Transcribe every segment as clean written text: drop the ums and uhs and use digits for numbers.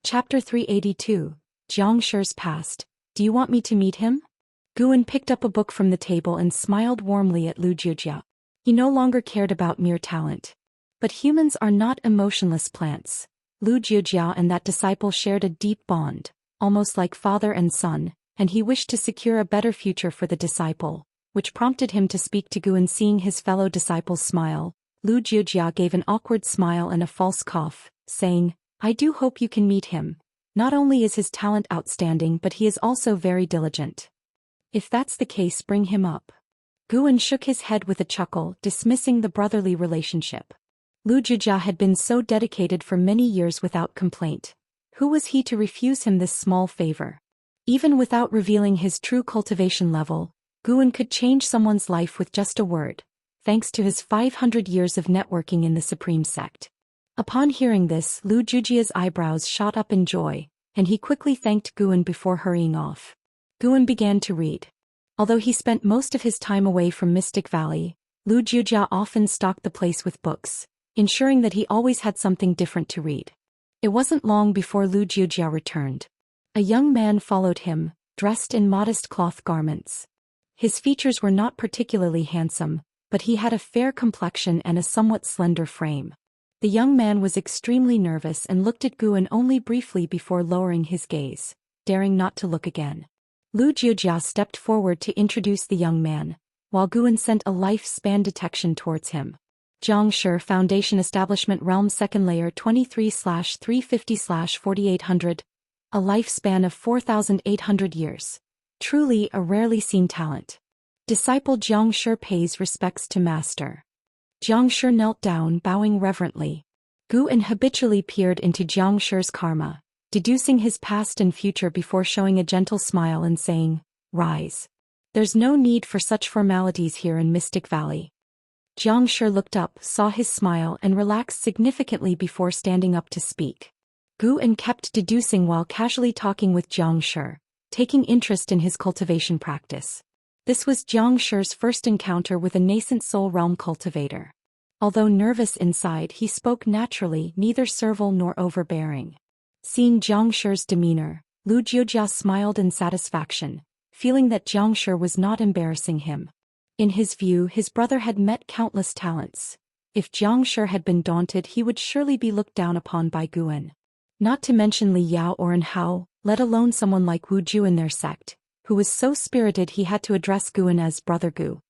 Chapter 382, Xianxia's Past. Do you want me to meet him? Guan picked up a book from the table and smiled warmly at Lu Jujia. He no longer cared about mere talent. But humans are not emotionless plants. Lu Jujia and that disciple shared a deep bond, almost like father and son, and he wished to secure a better future for the disciple, which prompted him to speak to Guan. Seeing his fellow disciples smile, Lu Jujia gave an awkward smile and a false cough, saying, I do hope you can meet him. Not only is his talent outstanding but he is also very diligent. If that's the case, bring him up. Guan shook his head with a chuckle, dismissing the brotherly relationship. Lu Jujia had been so dedicated for many years without complaint. Who was he to refuse him this small favor? Even without revealing his true cultivation level, Guan could change someone's life with just a word, thanks to his 500 years of networking in the Supreme Sect. Upon hearing this, Lu Jujia's eyebrows shot up in joy, and he quickly thanked Guan before hurrying off. Guan began to read. Although he spent most of his time away from Mystic Valley, Lu Jujia often stocked the place with books, ensuring that he always had something different to read. It wasn't long before Lu Jujia returned. A young man followed him, dressed in modest cloth garments. His features were not particularly handsome, but he had a fair complexion and a somewhat slender frame. The young man was extremely nervous and looked at Guan only briefly before lowering his gaze, daring not to look again. Lu Jujia stepped forward to introduce the young man, while Guan sent a lifespan detection towards him. Xianxia Foundation Establishment Realm 2nd Layer 23/350/4800, a lifespan of 4,800 years. Truly a rarely seen talent. Disciple Xianxia pays respects to master. Xianxia knelt down, bowing reverently. Guan habitually peered into Xianxia's karma, deducing his past and future before showing a gentle smile and saying, Rise. There's no need for such formalities here in Mystic Valley. Xianxia looked up, saw his smile and relaxed significantly before standing up to speak. Guan kept deducing while casually talking with Xianxia, taking interest in his cultivation practice. This was Xianxia's first encounter with a nascent soul realm cultivator. Although nervous inside, he spoke naturally, neither servile nor overbearing. Seeing Xianxia's demeanor, Lu Jujia smiled in satisfaction, feeling that Xianxia was not embarrassing him. In his view, his brother had met countless talents. If Xianxia had been daunted, he would surely be looked down upon by Guan. Not to mention Li Yao or An Hao, let alone someone like Wu Ju in their sect, who was so spirited he had to address Guan as Brother Gu.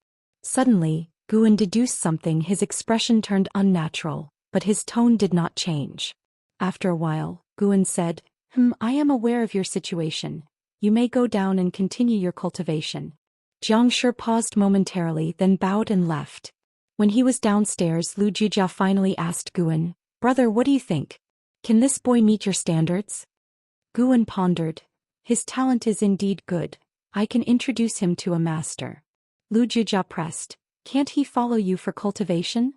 Suddenly, Guan deduced something. His expression turned unnatural, but his tone did not change. After a while, Guan said, I am aware of your situation. You may go down and continue your cultivation. Xianxia paused momentarily, then bowed and left. When he was downstairs, Lu Jujia finally asked Guan, Brother, what do you think? Can this boy meet your standards? Guan pondered. His talent is indeed good. I can introduce him to a master. Lu Jujia pressed. Can't he follow you for cultivation?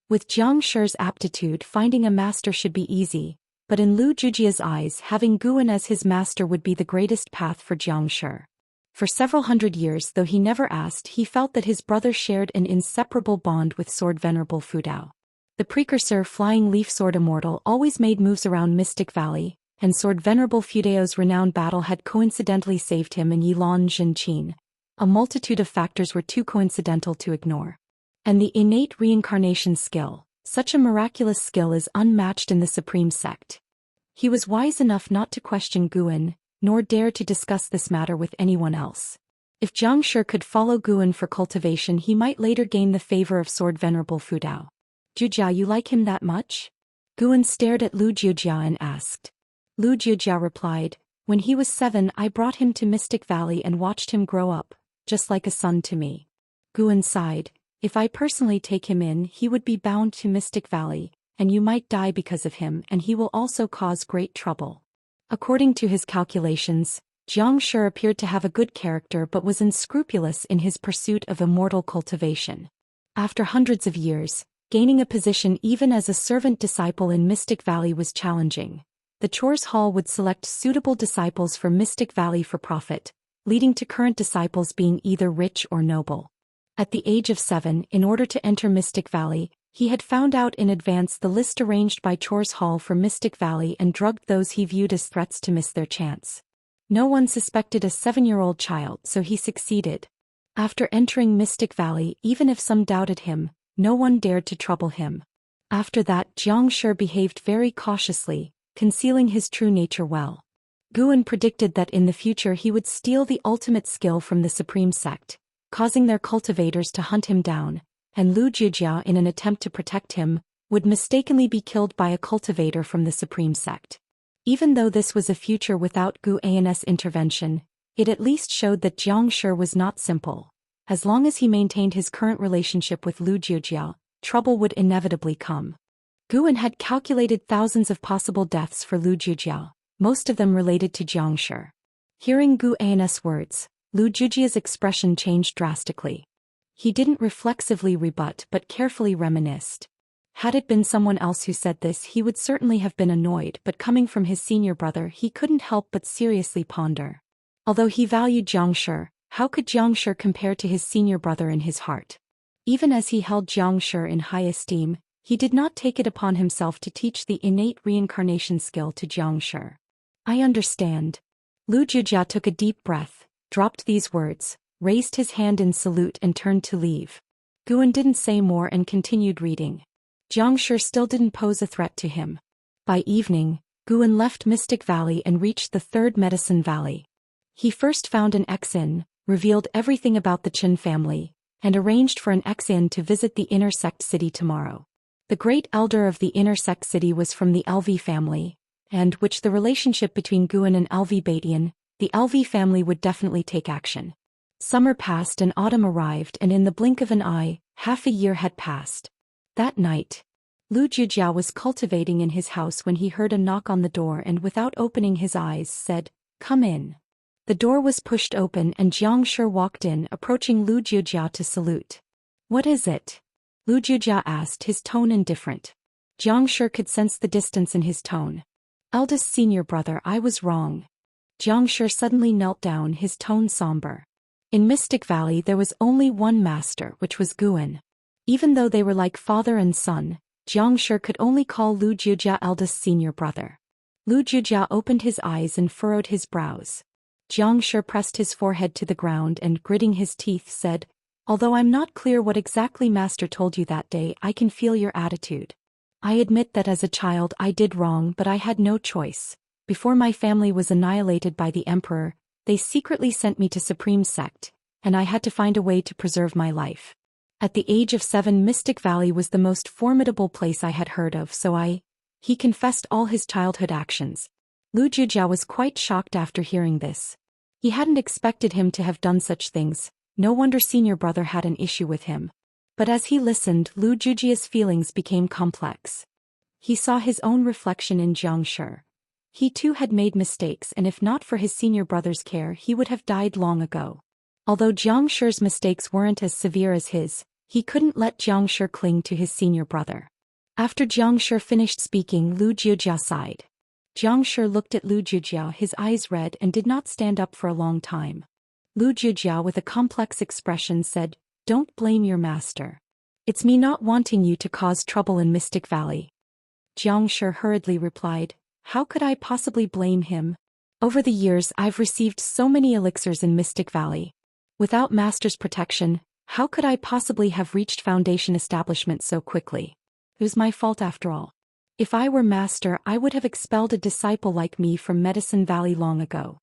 With Xianxia's aptitude, finding a master should be easy, but in Lu Jujia's eyes, having Guan as his master would be the greatest path for Xianxia. For several hundred years, though he never asked, he felt that his brother shared an inseparable bond with Sword Venerable Fudao. The precursor Flying Leaf Sword Immortal always made moves around Mystic Valley, and Sword Venerable Fudao's renowned battle had coincidentally saved him in Yilan Zhenqin. A multitude of factors were too coincidental to ignore. And the innate reincarnation skill, such a miraculous skill, is unmatched in the Supreme Sect. He was wise enough not to question Guan, nor dare to discuss this matter with anyone else. If Xianxia could follow Guan for cultivation, he might later gain the favor of Sword Venerable Fudao. Jujia, you like him that much? Guan stared at Lu Jujia and asked. Lu Jujia replied, When he was 7, I brought him to Mystic Valley and watched him grow up, just like a son to me. Guan sighed. If I personally take him in, he would be bound to Mystic Valley, and you might die because of him, and he will also cause great trouble. According to his calculations, Xianxia appeared to have a good character but was unscrupulous in his pursuit of immortal cultivation. After hundreds of years, gaining a position even as a servant disciple in Mystic Valley was challenging. The Chores Hall would select suitable disciples for Mystic Valley for profit, leading to current disciples being either rich or noble. At the age of 7, in order to enter Mystic Valley, He had found out in advance the list arranged by Chores Hall for Mystic Valley and drugged those he viewed as threats to miss their chance. No one suspected a 7-year-old child, so he succeeded. After entering Mystic Valley, even if some doubted him, no one dared to trouble him. After that, Xianxia behaved very cautiously, concealing his true nature well. Guan predicted that in the future he would steal the ultimate skill from the Supreme Sect, causing their cultivators to hunt him down, and Lu Jujia, in an attempt to protect him, would mistakenly be killed by a cultivator from the Supreme Sect. Even though this was a future without Guan's intervention, it at least showed that Xianxia was not simple. As long as he maintained his current relationship with Lu Jujia, trouble would inevitably come. Guan had calculated thousands of possible deaths for Lu Jujia, most of them related to Xianxia. Hearing Guan's words, Lu Jujia's expression changed drastically. He didn't reflexively rebut but carefully reminisced. Had it been someone else who said this, he would certainly have been annoyed, but coming from his senior brother, he couldn't help but seriously ponder. Although he valued Xianxia, how could Xianxia compare to his senior brother in his heart? Even as he held Xianxia in high esteem, he did not take it upon himself to teach the innate reincarnation skill to Xianxia. I understand. Lu Jujia took a deep breath, dropped these words, raised his hand in salute and turned to leave. Guan didn't say more and continued reading. Xianxia still didn't pose a threat to him. By evening, Guan left Mystic Valley and reached the Third Medicine Valley. He first found an X-In, revealed everything about the Qin family, and arranged for an X-In to visit the Inner Sect City tomorrow. The great elder of the Inner Sect City was from the LV family, and which the relationship between Guan and LV Badian, the LV family would definitely take action. Summer passed and autumn arrived, and in the blink of an eye, half a year had passed. That night, Lu Jujia was cultivating in his house when he heard a knock on the door and without opening his eyes said, "Come in." The door was pushed open and Xianxia walked in, approaching Lu Jujia to salute. "What is it?" Lu Jujia asked, his tone indifferent. Xianxia could sense the distance in his tone. "Eldest senior brother, I was wrong." Xianxia suddenly knelt down, his tone somber. In Mystic Valley there was only one master, which was Guan. Even though they were like father and son, Xianxia could only call Lu Jujia eldest senior brother. Lu Jujia opened his eyes and furrowed his brows. Xianxia pressed his forehead to the ground and, gritting his teeth, said, "Although I'm not clear what exactly master told you that day, I can feel your attitude. I admit that as a child I did wrong, but I had no choice. Before my family was annihilated by the emperor, they secretly sent me to Supreme Sect, and I had to find a way to preserve my life. At the age of 7, Mystic Valley was the most formidable place I had heard of, so He confessed all his childhood actions. Lu Jujia was quite shocked after hearing this. He hadn't expected him to have done such things, no wonder senior brother had an issue with him. But as he listened, Lu Jujia's feelings became complex. He saw his own reflection in Xianxia. He too had made mistakes, and if not for his senior brother's care, he would have died long ago. Although Xianxia's mistakes weren't as severe as his, he couldn't let Xianxia cling to his senior brother. After Xianxia finished speaking, Lu Jujia sighed. Xianxia looked at Lu Jujia, his eyes red, and did not stand up for a long time. Lu Jujia, with a complex expression, said, "Don't blame your master. It's me not wanting you to cause trouble in Mystic Valley." Xianxia hurriedly replied, "How could I possibly blame him? Over the years I've received so many elixirs in Mystic Valley. Without master's protection, how could I possibly have reached foundation establishment so quickly? It was my fault after all. If I were master, I would have expelled a disciple like me from Medicine Valley long ago."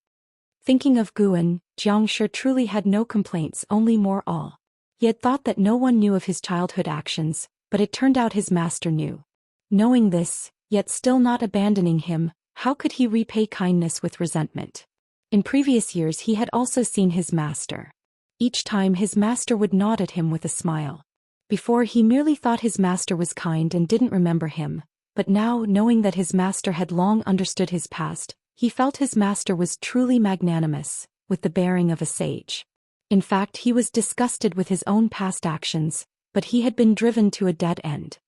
Thinking of Guan, Xianxia truly had no complaints, only more awe. He had thought that no one knew of his childhood actions, but it turned out his master knew. Knowing this, yet still not abandoning him, how could he repay kindness with resentment? In previous years he had also seen his master. Each time his master would nod at him with a smile. Before, he merely thought his master was kind and didn't remember him, but now, knowing that his master had long understood his past, he felt his master was truly magnanimous, with the bearing of a sage. In fact, he was disgusted with his own past actions, but he had been driven to a dead end.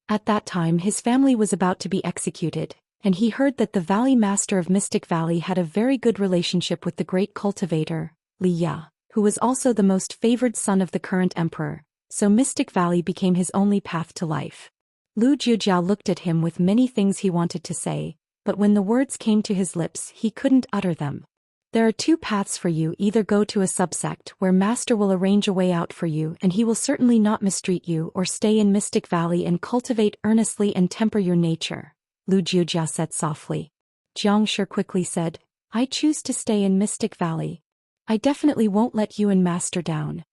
At that time his family was about to be executed, and he heard that the Valley Master of Mystic Valley had a very good relationship with the great cultivator, Li Ya, who was also the most favored son of the current emperor, so Mystic Valley became his only path to life. Lu Jiujiao looked at him with many things he wanted to say, but when the words came to his lips he couldn't utter them. There are two paths for you: either go to a subsect where Master will arrange a way out for you and he will certainly not mistreat you, or stay in Mystic Valley and cultivate earnestly and temper your nature, Lu Jiujia said softly. Xianxia quickly said, I choose to stay in Mystic Valley. I definitely won't let you and Master down.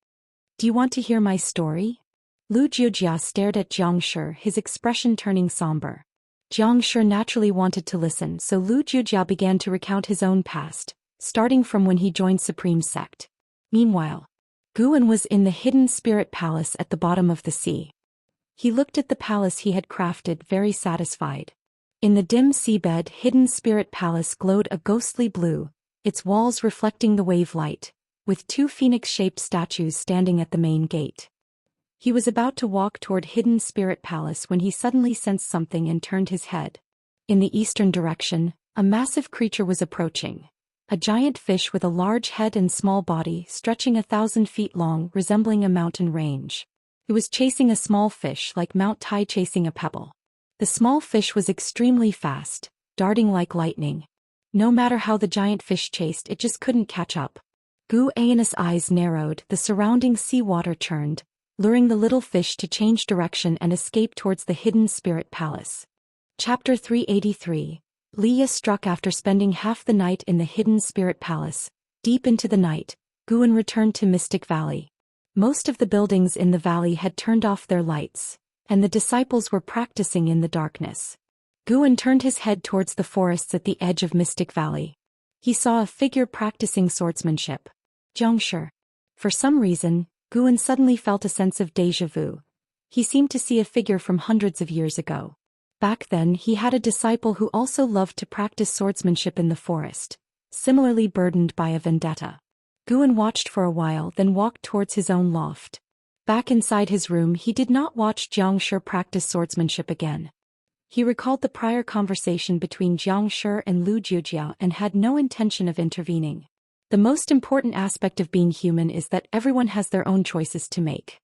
Do you want to hear my story? Lu Jiujia stared at Xianxia, his expression turning somber. Xianxia naturally wanted to listen, so Lu Jiujia began to recount his own past, starting from when he joined Supreme Sect. Meanwhile, Guan was in the hidden spirit palace at the bottom of the sea. He looked at the palace he had crafted, very satisfied. In the dim seabed, hidden spirit palace glowed a ghostly blue, its walls reflecting the wave light, with two phoenix-shaped statues standing at the main gate. He was about to walk toward hidden spirit palace when he suddenly sensed something and turned his head. In the eastern direction, a massive creature was approaching. A giant fish with a large head and small body stretching 1,000 feet long, resembling a mountain range. It was chasing a small fish like Mount Tai chasing a pebble. The small fish was extremely fast, darting like lightning. No matter how the giant fish chased, it just couldn't catch up. Gu Ayan's eyes narrowed, the surrounding seawater churned, luring the little fish to change direction and escape towards the hidden spirit palace. Chapter 383. Liya struck. After spending half the night in the hidden spirit palace, deep into the night, Guan returned to Mystic Valley. Most of the buildings in the valley had turned off their lights, and the disciples were practicing in the darkness. Guan turned his head towards the forests at the edge of Mystic Valley. He saw a figure practicing swordsmanship. Xianxia. For some reason, Guan suddenly felt a sense of déjà vu. He seemed to see a figure from hundreds of years ago. Back then he had a disciple who also loved to practice swordsmanship in the forest, similarly burdened by a vendetta. Guan watched for a while, then walked towards his own loft. Back inside his room he did not watch Xianxia practice swordsmanship again. He recalled the prior conversation between Xianxia and Lu Jiujia and had no intention of intervening. The most important aspect of being human is that everyone has their own choices to make.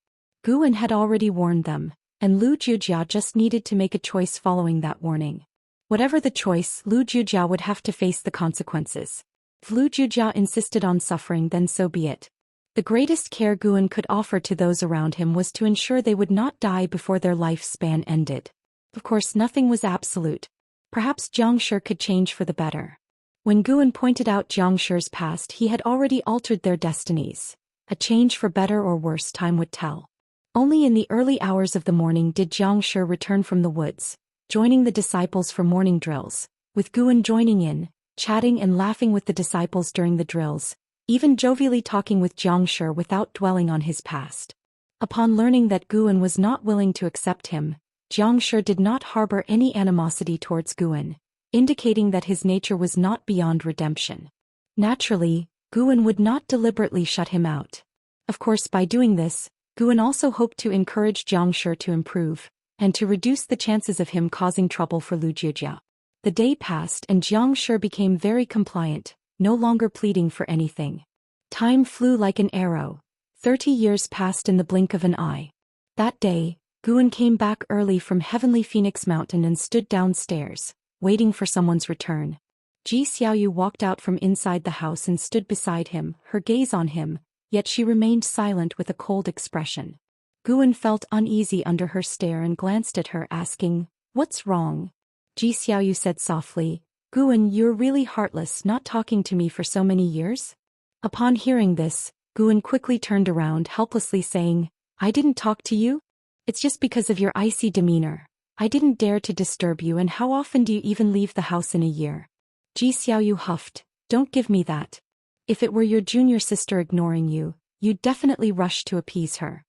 Guan had already warned them, and Lu Jiujia just needed to make a choice following that warning. Whatever the choice, Lu Jiujia would have to face the consequences. If Lu Jiujia insisted on suffering, then so be it. The greatest care Guan could offer to those around him was to ensure they would not die before their lifespan ended. Of course, nothing was absolute. Perhaps Xianxia could change for the better. When Guan pointed out Jiangxi's past, he had already altered their destinies. A change for better or worse, time would tell. Only in the early hours of the morning did Xianxia return from the woods, joining the disciples for morning drills, with Guan joining in, chatting and laughing with the disciples during the drills, even jovially talking with Xianxia without dwelling on his past. Upon learning that Guan was not willing to accept him, Xianxia did not harbor any animosity towards Guan, indicating that his nature was not beyond redemption. Naturally, Guan would not deliberately shut him out. Of course, by doing this, Guan also hoped to encourage Xianxia to improve, and to reduce the chances of him causing trouble for Lu Jiujia. The day passed and Xianxia became very compliant, no longer pleading for anything. Time flew like an arrow. 30 years passed in the blink of an eye. That day, Guan came back early from Heavenly Phoenix Mountain and stood downstairs, waiting for someone's return. Ji Xiaoyu walked out from inside the house and stood beside him, her gaze on him, yet she remained silent with a cold expression. Guan felt uneasy under her stare and glanced at her, asking, "What's wrong?" Ji Xiaoyu said softly, "Guan, you're really heartless, not talking to me for so many years?" Upon hearing this, Guan quickly turned around, helplessly saying, "I didn't talk to you? It's just because of your icy demeanor. I didn't dare to disturb you, and how often do you even leave the house in a year?" Ji Xiaoyu huffed, "Don't give me that. If it were your junior sister ignoring you, you'd definitely rush to appease her."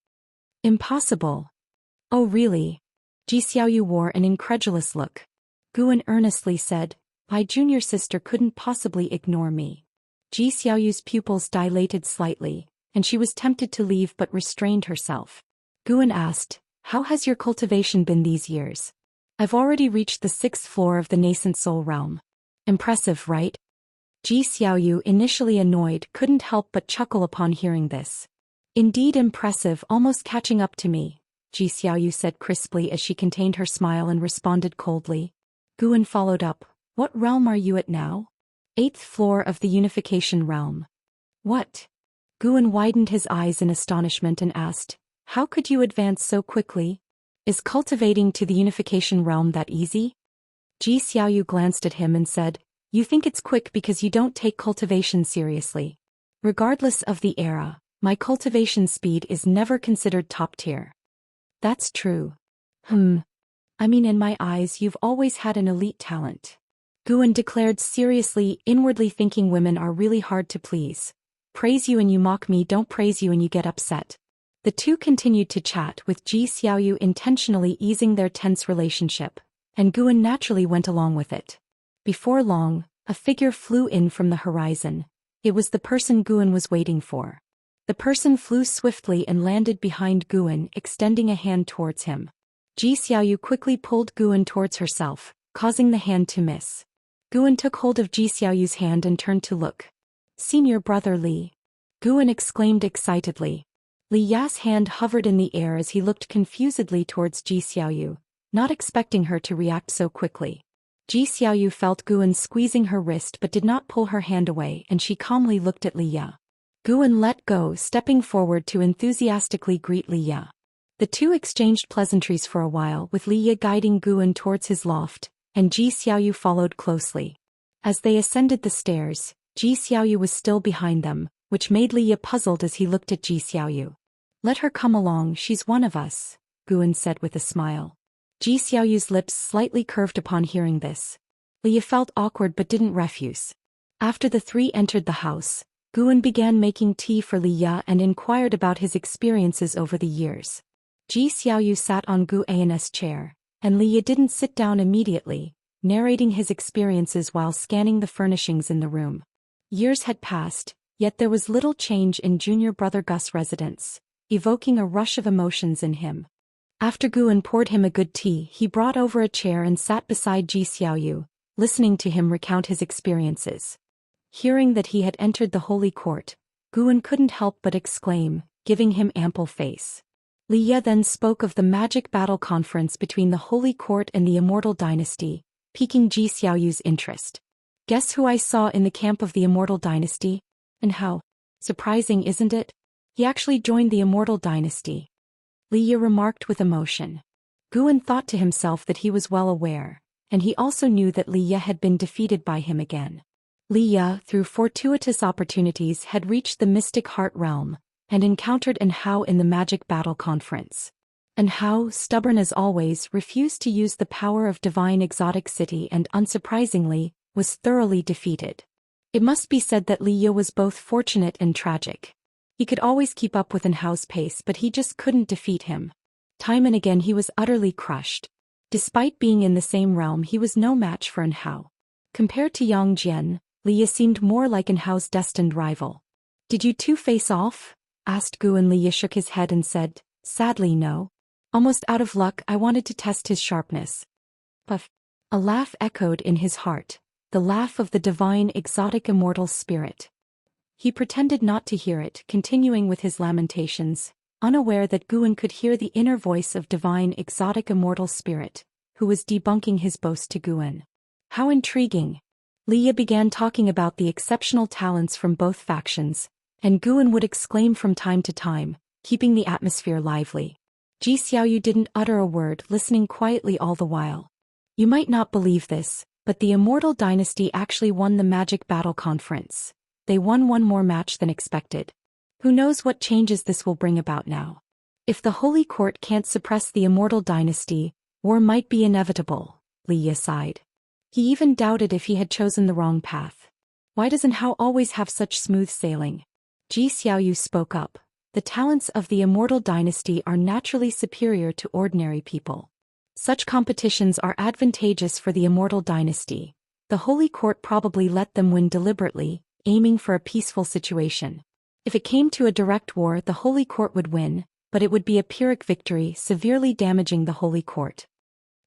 "Impossible." "Oh really?" Ji Xiaoyu wore an incredulous look. Guan earnestly said, "My junior sister couldn't possibly ignore me." Ji Xiaoyu's pupils dilated slightly, and she was tempted to leave but restrained herself. Guan asked, "How has your cultivation been these years?" "I've already reached the 6th floor of the nascent soul realm." "Impressive, right?" Ji Xiaoyu, initially annoyed, couldn't help but chuckle upon hearing this. "Indeed impressive, almost catching up to me. Ji Xiaoyu said crisply as she contained her smile and responded coldly. Guan followed up, what realm are you at now? 8th floor of the Unification realm. What? Guan widened his eyes in astonishment and asked, how could you advance so quickly? Is cultivating to the Unification realm that easy? Ji Xiaoyu glanced at him and said, you think it's quick because you don't take cultivation seriously. Regardless of the era, my cultivation speed is never considered top tier. That's true. I mean, in my eyes you've always had an elite talent. Guan declared seriously, inwardly thinking women are really hard to please. Praise you and you mock me, don't praise you and you get upset. The two continued to chat with Ji Xiaoyu intentionally easing their tense relationship, and Guan naturally went along with it. Before long, a figure flew in from the horizon. It was the person Guan was waiting for. The person flew swiftly and landed behind Guan, extending a hand towards him. Ji Xiaoyu quickly pulled Guan towards herself, causing the hand to miss. Guan took hold of Ji Xiaoyu's hand and turned to look. Senior brother Li. Guan exclaimed excitedly. Li Ya's hand hovered in the air as he looked confusedly towards Ji Xiaoyu, not expecting her to react so quickly. Ji Xiaoyu felt Guan squeezing her wrist but did not pull her hand away, and she calmly looked at Li Ya. Guan let go, stepping forward to enthusiastically greet Li Ya. The two exchanged pleasantries for a while, with Li Ya guiding Guan towards his loft, and Ji Xiaoyu followed closely. As they ascended the stairs, Ji Xiaoyu was still behind them, which made Li Ya puzzled as he looked at Ji Xiaoyu. Let her come along, she's one of us, Guan said with a smile. Ji Xiaoyu's lips slightly curved upon hearing this. Li Ya felt awkward but didn't refuse. After the three entered the house, Guan began making tea for Li Ya and inquired about his experiences over the years. Ji Xiaoyu sat on Guan's chair, and Li Ya didn't sit down immediately, narrating his experiences while scanning the furnishings in the room. Years had passed, yet there was little change in junior brother Gus' residence, evoking a rush of emotions in him. After Guan poured him a good tea, he brought over a chair and sat beside Ji Xiaoyu, listening to him recount his experiences. Hearing that he had entered the holy court, Guan couldn't help but exclaim, giving him ample face. Li Ya then spoke of the magic battle conference between the holy court and the Immortal dynasty, piquing Ji Xiaoyu's interest. Guess who I saw in the camp of the Immortal dynasty? And how? Surprising, isn't it? He actually joined the Immortal dynasty. Li Ya remarked with emotion. Guan thought to himself that he was well aware, and he also knew that Li Ya had been defeated by him again. Li Ya, through fortuitous opportunities, had reached the Mystic Heart realm, and encountered An Hao in the Magic Battle Conference. An Hao, stubborn as always, refused to use the power of Divine Exotic City and, unsurprisingly, was thoroughly defeated. It must be said that Li Ya was both fortunate and tragic. He could always keep up with An Hao's pace, but he just couldn't defeat him. Time and again he was utterly crushed. Despite being in the same realm, he was no match for An Hao. Compared to Yang Jian, Li Ya seemed more like An Hao's destined rival. Did you two face off? Asked Guan. Li Ya shook his head and said, sadly no. Almost out of luck, I wanted to test his sharpness. Puff. A laugh echoed in his heart, the laugh of the divine exotic immortal spirit. He pretended not to hear it, continuing with his lamentations, unaware that Guan could hear the inner voice of divine exotic immortal spirit, who was debunking his boast to Guan. How intriguing! Li Ya began talking about the exceptional talents from both factions, and Guan would exclaim from time to time, keeping the atmosphere lively. Ji Xiaoyu didn't utter a word, listening quietly all the while. You might not believe this, but the Immortal dynasty actually won the Magic Battle Conference. They won one more match than expected. Who knows what changes this will bring about now? If the Holy Court can't suppress the Immortal dynasty, war might be inevitable, Li Ya sighed. He even doubted if he had chosen the wrong path. Why doesn't Hao always have such smooth sailing? Ji Xiaoyu spoke up. The talents of the Immortal dynasty are naturally superior to ordinary people. Such competitions are advantageous for the Immortal dynasty. The Holy Court probably let them win deliberately, aiming for a peaceful situation. If it came to a direct war, the Holy Court would win, but it would be a Pyrrhic victory, severely damaging the Holy Court.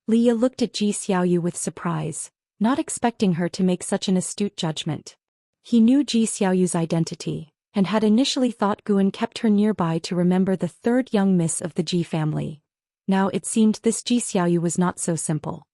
Li Ya looked at Ji Xiaoyu with surprise, not expecting her to make such an astute judgment. He knew Ji Xiaoyu's identity, and had initially thought Guan kept her nearby to remember the third young miss of the Ji family, Now it seemed this Ji Xiaoyu was not so simple.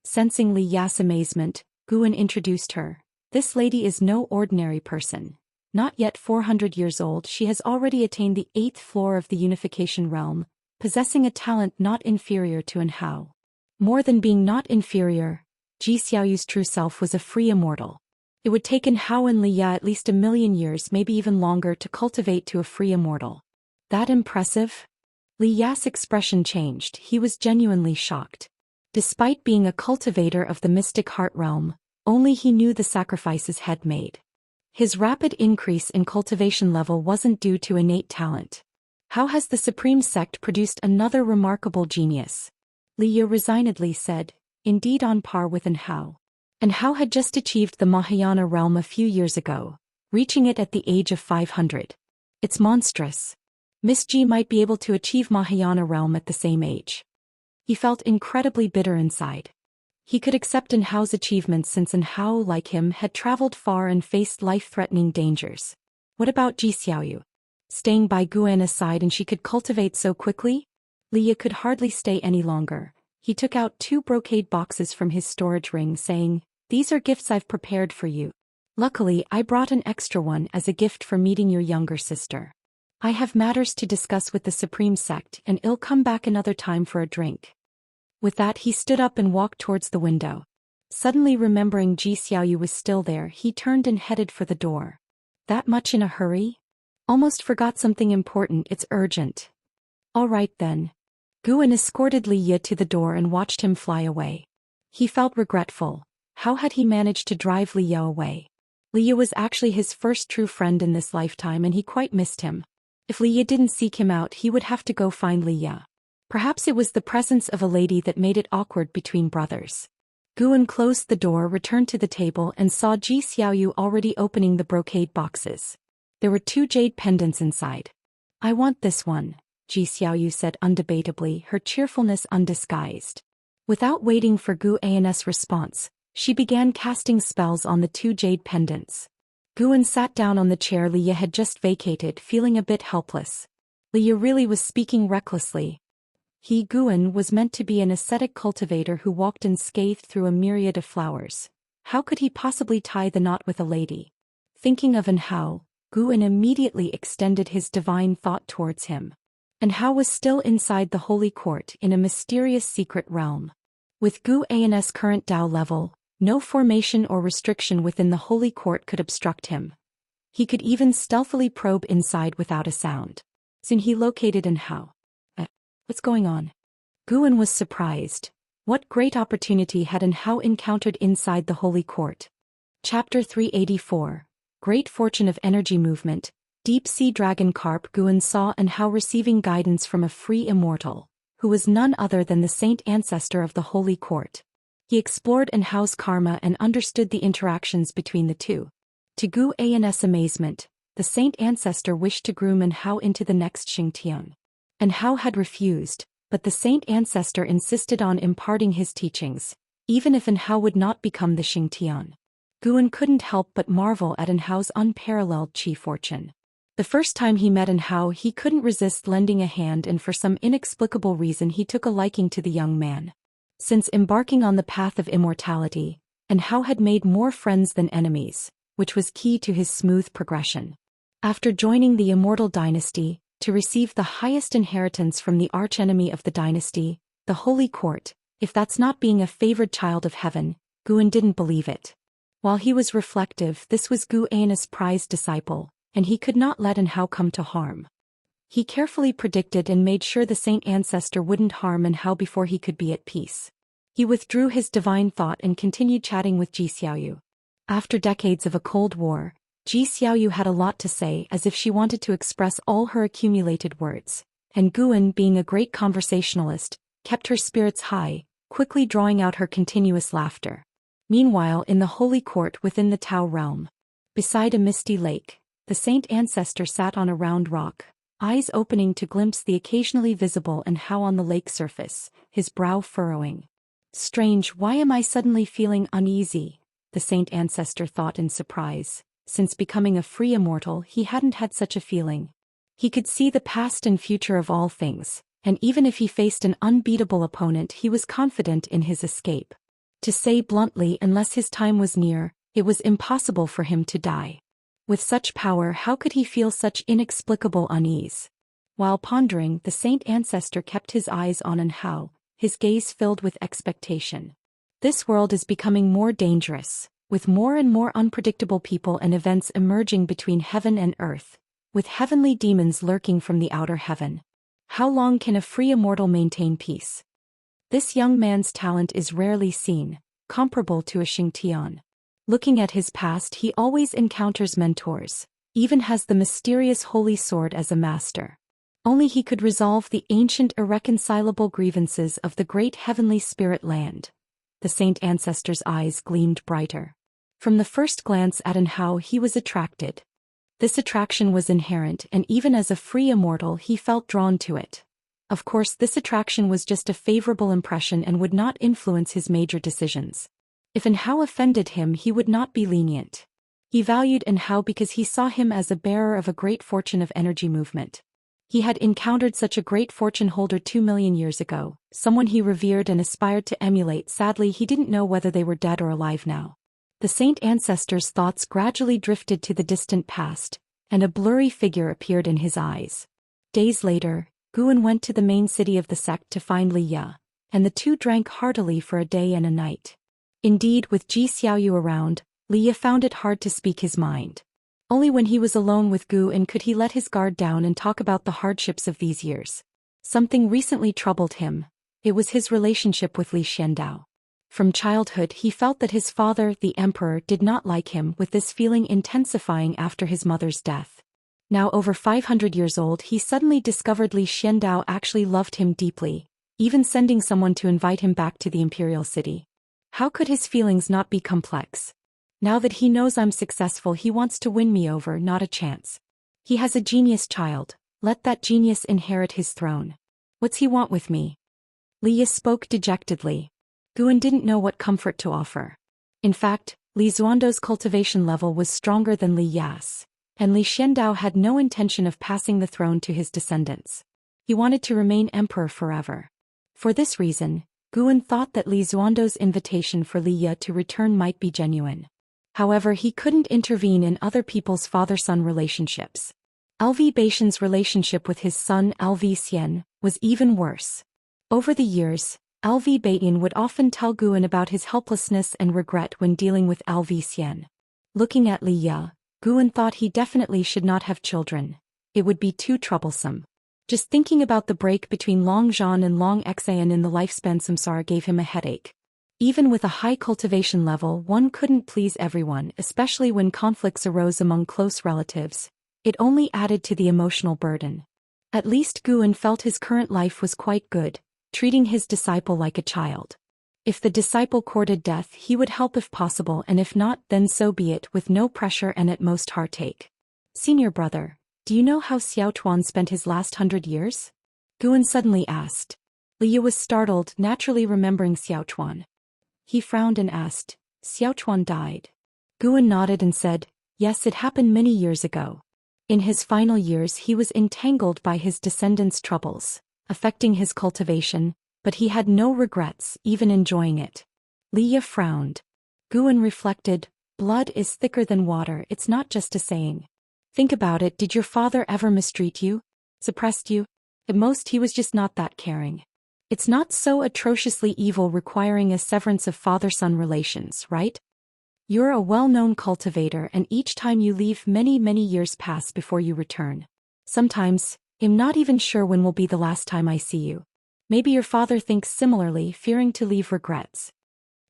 Sensing Li Ya's amazement, Guan introduced her. This lady is no ordinary person. Not yet 400 years old, she has already attained the 8th floor of the unification realm, possessing a talent not inferior to An Hao. More than being not inferior, Ji Xiaoyu's true self was a free immortal. It would take An Hao and Li Ya at least 1,000,000 years, maybe even longer, to cultivate to a free immortal. That impressive? Li Ya's expression changed. He was genuinely shocked. Despite being a cultivator of the mystic heart realm, only he knew the sacrifices had made. His rapid increase in cultivation level wasn't due to innate talent. How has the Supreme Sect produced another remarkable genius? Li Ya resignedly said, indeed on par with An Hao. An Hao had just achieved the Mahayana realm a few years ago, reaching it at the age of 500. It's monstrous. Miss Ji might be able to achieve Mahayana realm at the same age. He felt incredibly bitter inside. He could accept An Hao's achievements since An Hao, like him, had traveled far and faced life-threatening dangers. What about Ji Xiaoyu? Staying by Guan's side and she could cultivate so quickly? Li Ya could hardly stay any longer. He took out 2 brocade boxes from his storage ring, saying, "These are gifts I've prepared for you. Luckily, I brought an extra one as a gift for meeting your younger sister. I have matters to discuss with the Supreme Sect and I'll come back another time for a drink." With that, he stood up and walked towards the window. Suddenly remembering Ji Xiaoyu was still there, he turned and headed for the door. That much in a hurry? Almost forgot something important. It's urgent. All right then. Guan escorted Li Ya to the door and watched him fly away. He felt regretful. How had he managed to drive Li Ya away? Li Ya was actually his first true friend in this lifetime and he quite missed him. If Li Ya didn't seek him out, he would have to go find Li Ya. Perhaps it was the presence of a lady that made it awkward between brothers. Guan closed the door, returned to the table and saw Ji Xiaoyu already opening the brocade boxes. There were 2 jade pendants inside. "I want this one," Ji Xiaoyu said undebatably, her cheerfulness undisguised. Without waiting for Guan's response, she began casting spells on the 2 jade pendants. Guan sat down on the chair Li Ya had just vacated, feeling a bit helpless. Li Ya really was speaking recklessly. He, Guan, was meant to be an ascetic cultivator who walked unscathed through a myriad of flowers. How could he possibly tie the knot with a lady? Thinking of An Hao, Guan immediately extended his divine thought towards him. An Hao was still inside the holy court in a mysterious secret realm. With Guan's current Dao level, no formation or restriction within the holy court could obstruct him. He could even stealthily probe inside without a sound. Soon he located An Hao. What's going on? Guan was surprised. What great opportunity had An Hao encountered inside the holy court? Chapter 384. Great Fortune of Energy Movement. Deep Sea Dragon Carp. Guan saw An Hao receiving guidance from a free immortal, who was none other than the saint ancestor of the holy court. He explored An Hao's karma and understood the interactions between the two. To Guan's amazement, the saint ancestor wished to groom An Hao into the next Xianxia. An Hao had refused, but the saint ancestor insisted on imparting his teachings, even if An Hao would not become the Xianxia. Guan couldn't help but marvel at An Hao's unparalleled chi fortune. The first time he met An Hao, he couldn't resist lending a hand, and for some inexplicable reason he took a liking to the young man. Since embarking on the path of immortality, An Hao had made more friends than enemies, which was key to his smooth progression. After joining the Immortal dynasty, to receive the highest inheritance from the archenemy of the dynasty, the Holy Court, if that's not being a favored child of heaven, Guan didn't believe it. While he was reflective, this was Guan's prized disciple, and he could not let An Hao come to harm. He carefully predicted and made sure the saint ancestor wouldn't harm An Hao before he could be at peace. He withdrew his divine thought and continued chatting with Ji Xiaoyu. After decades of a cold war, Ji Xiaoyu had a lot to say, as if she wanted to express all her accumulated words, and Guan, being a great conversationalist, kept her spirits high, quickly drawing out her continuous laughter. Meanwhile, in the holy court within the Tao realm, beside a misty lake, the saint ancestor sat on a round rock, eyes opening to glimpse the occasionally visible An Hao on the lake surface, his brow furrowing. Strange, why am I suddenly feeling uneasy? The saint ancestor thought in surprise. Since becoming a free immortal, he hadn't had such a feeling. He could see the past and future of all things, and even if he faced an unbeatable opponent, he was confident in his escape. To say bluntly, unless his time was near, it was impossible for him to die. With such power, how could he feel such inexplicable unease? While pondering, the saint ancestor kept his eyes on Anhao, his gaze filled with expectation. This world is becoming more dangerous, with more and more unpredictable people and events emerging between heaven and earth, with heavenly demons lurking from the outer heaven. How long can a free immortal maintain peace? This young man's talent is rarely seen, comparable to a Xianxia. Looking at his past, he always encounters mentors, even has the mysterious holy sword as a master. Only he could resolve the ancient irreconcilable grievances of the great heavenly spirit land. The saint ancestor's eyes gleamed brighter. From the first glance at Anhao, he was attracted. This attraction was inherent, and even as a free immortal he felt drawn to it. Of course, this attraction was just a favorable impression and would not influence his major decisions. If Anhao offended him, he would not be lenient. He valued Anhao because he saw him as a bearer of a great fortune of energy movement. He had encountered such a great fortune holder 2 million years ago, someone he revered and aspired to emulate. Sadly, he didn't know whether they were dead or alive now. The saint ancestor's thoughts gradually drifted to the distant past, and a blurry figure appeared in his eyes. Days later, Guan went to the main city of the sect to find Li Ye, and the two drank heartily for a day and a night. Indeed, with Ji Xiaoyu around, Li Ye found it hard to speak his mind. Only when he was alone with Guan could he let his guard down and talk about the hardships of these years. Something recently troubled him. It was his relationship with Li Xiandao. From childhood he felt that his father, the emperor, did not like him, with this feeling intensifying after his mother's death. Now over 500 years old, he suddenly discovered Li Xiandao actually loved him deeply, even sending someone to invite him back to the imperial city. How could his feelings not be complex? Now that he knows I'm successful, he wants to win me over, not a chance. He has a genius child, let that genius inherit his throne. What's he want with me? Li Ye spoke dejectedly. Guan didn't know what comfort to offer. In fact, Li Xuando's cultivation level was stronger than Li Ya's, and Li Xiandao had no intention of passing the throne to his descendants. He wanted to remain emperor forever. For this reason, Guan thought that Li Xuando's invitation for Li Ye to return might be genuine. However, he couldn't intervene in other people's father-son relationships. LV Baishan's relationship with his son LV Xian was even worse. Over the years, LV Baitan would often tell Guan about his helplessness and regret when dealing with LV Xian. Looking at Li Ye, Guan thought he definitely should not have children. It would be too troublesome. Just thinking about the break between Long Zhan and Long Xian in the lifespan samsara gave him a headache. Even with a high cultivation level, one couldn't please everyone, especially when conflicts arose among close relatives. It only added to the emotional burden. At least Guan felt his current life was quite good, treating his disciple like a child. If the disciple courted death, he would help if possible, and if not, then so be it, with no pressure and at most heartache. Senior brother, do you know how Xiao Tuan spent his last 100 years? Guan suddenly asked. Li Ye was startled, naturally remembering Xiao Tuan. He frowned and asked, Xiao Tuan died. Guan nodded and said, yes, it happened many years ago. In his final years he was entangled by his descendants' troubles, affecting his cultivation, but he had no regrets, even enjoying it. Li Ye frowned. Guan reflected, blood is thicker than water, it's not just a saying. Think about it, did your father ever mistreat you? Suppressed you? At most he was just not that caring. It's not so atrociously evil requiring a severance of father-son relations, right? You're a well-known cultivator, and each time you leave many years pass before you return. Sometimes, I'm not even sure when will be the last time I see you. Maybe your father thinks similarly, fearing to leave regrets.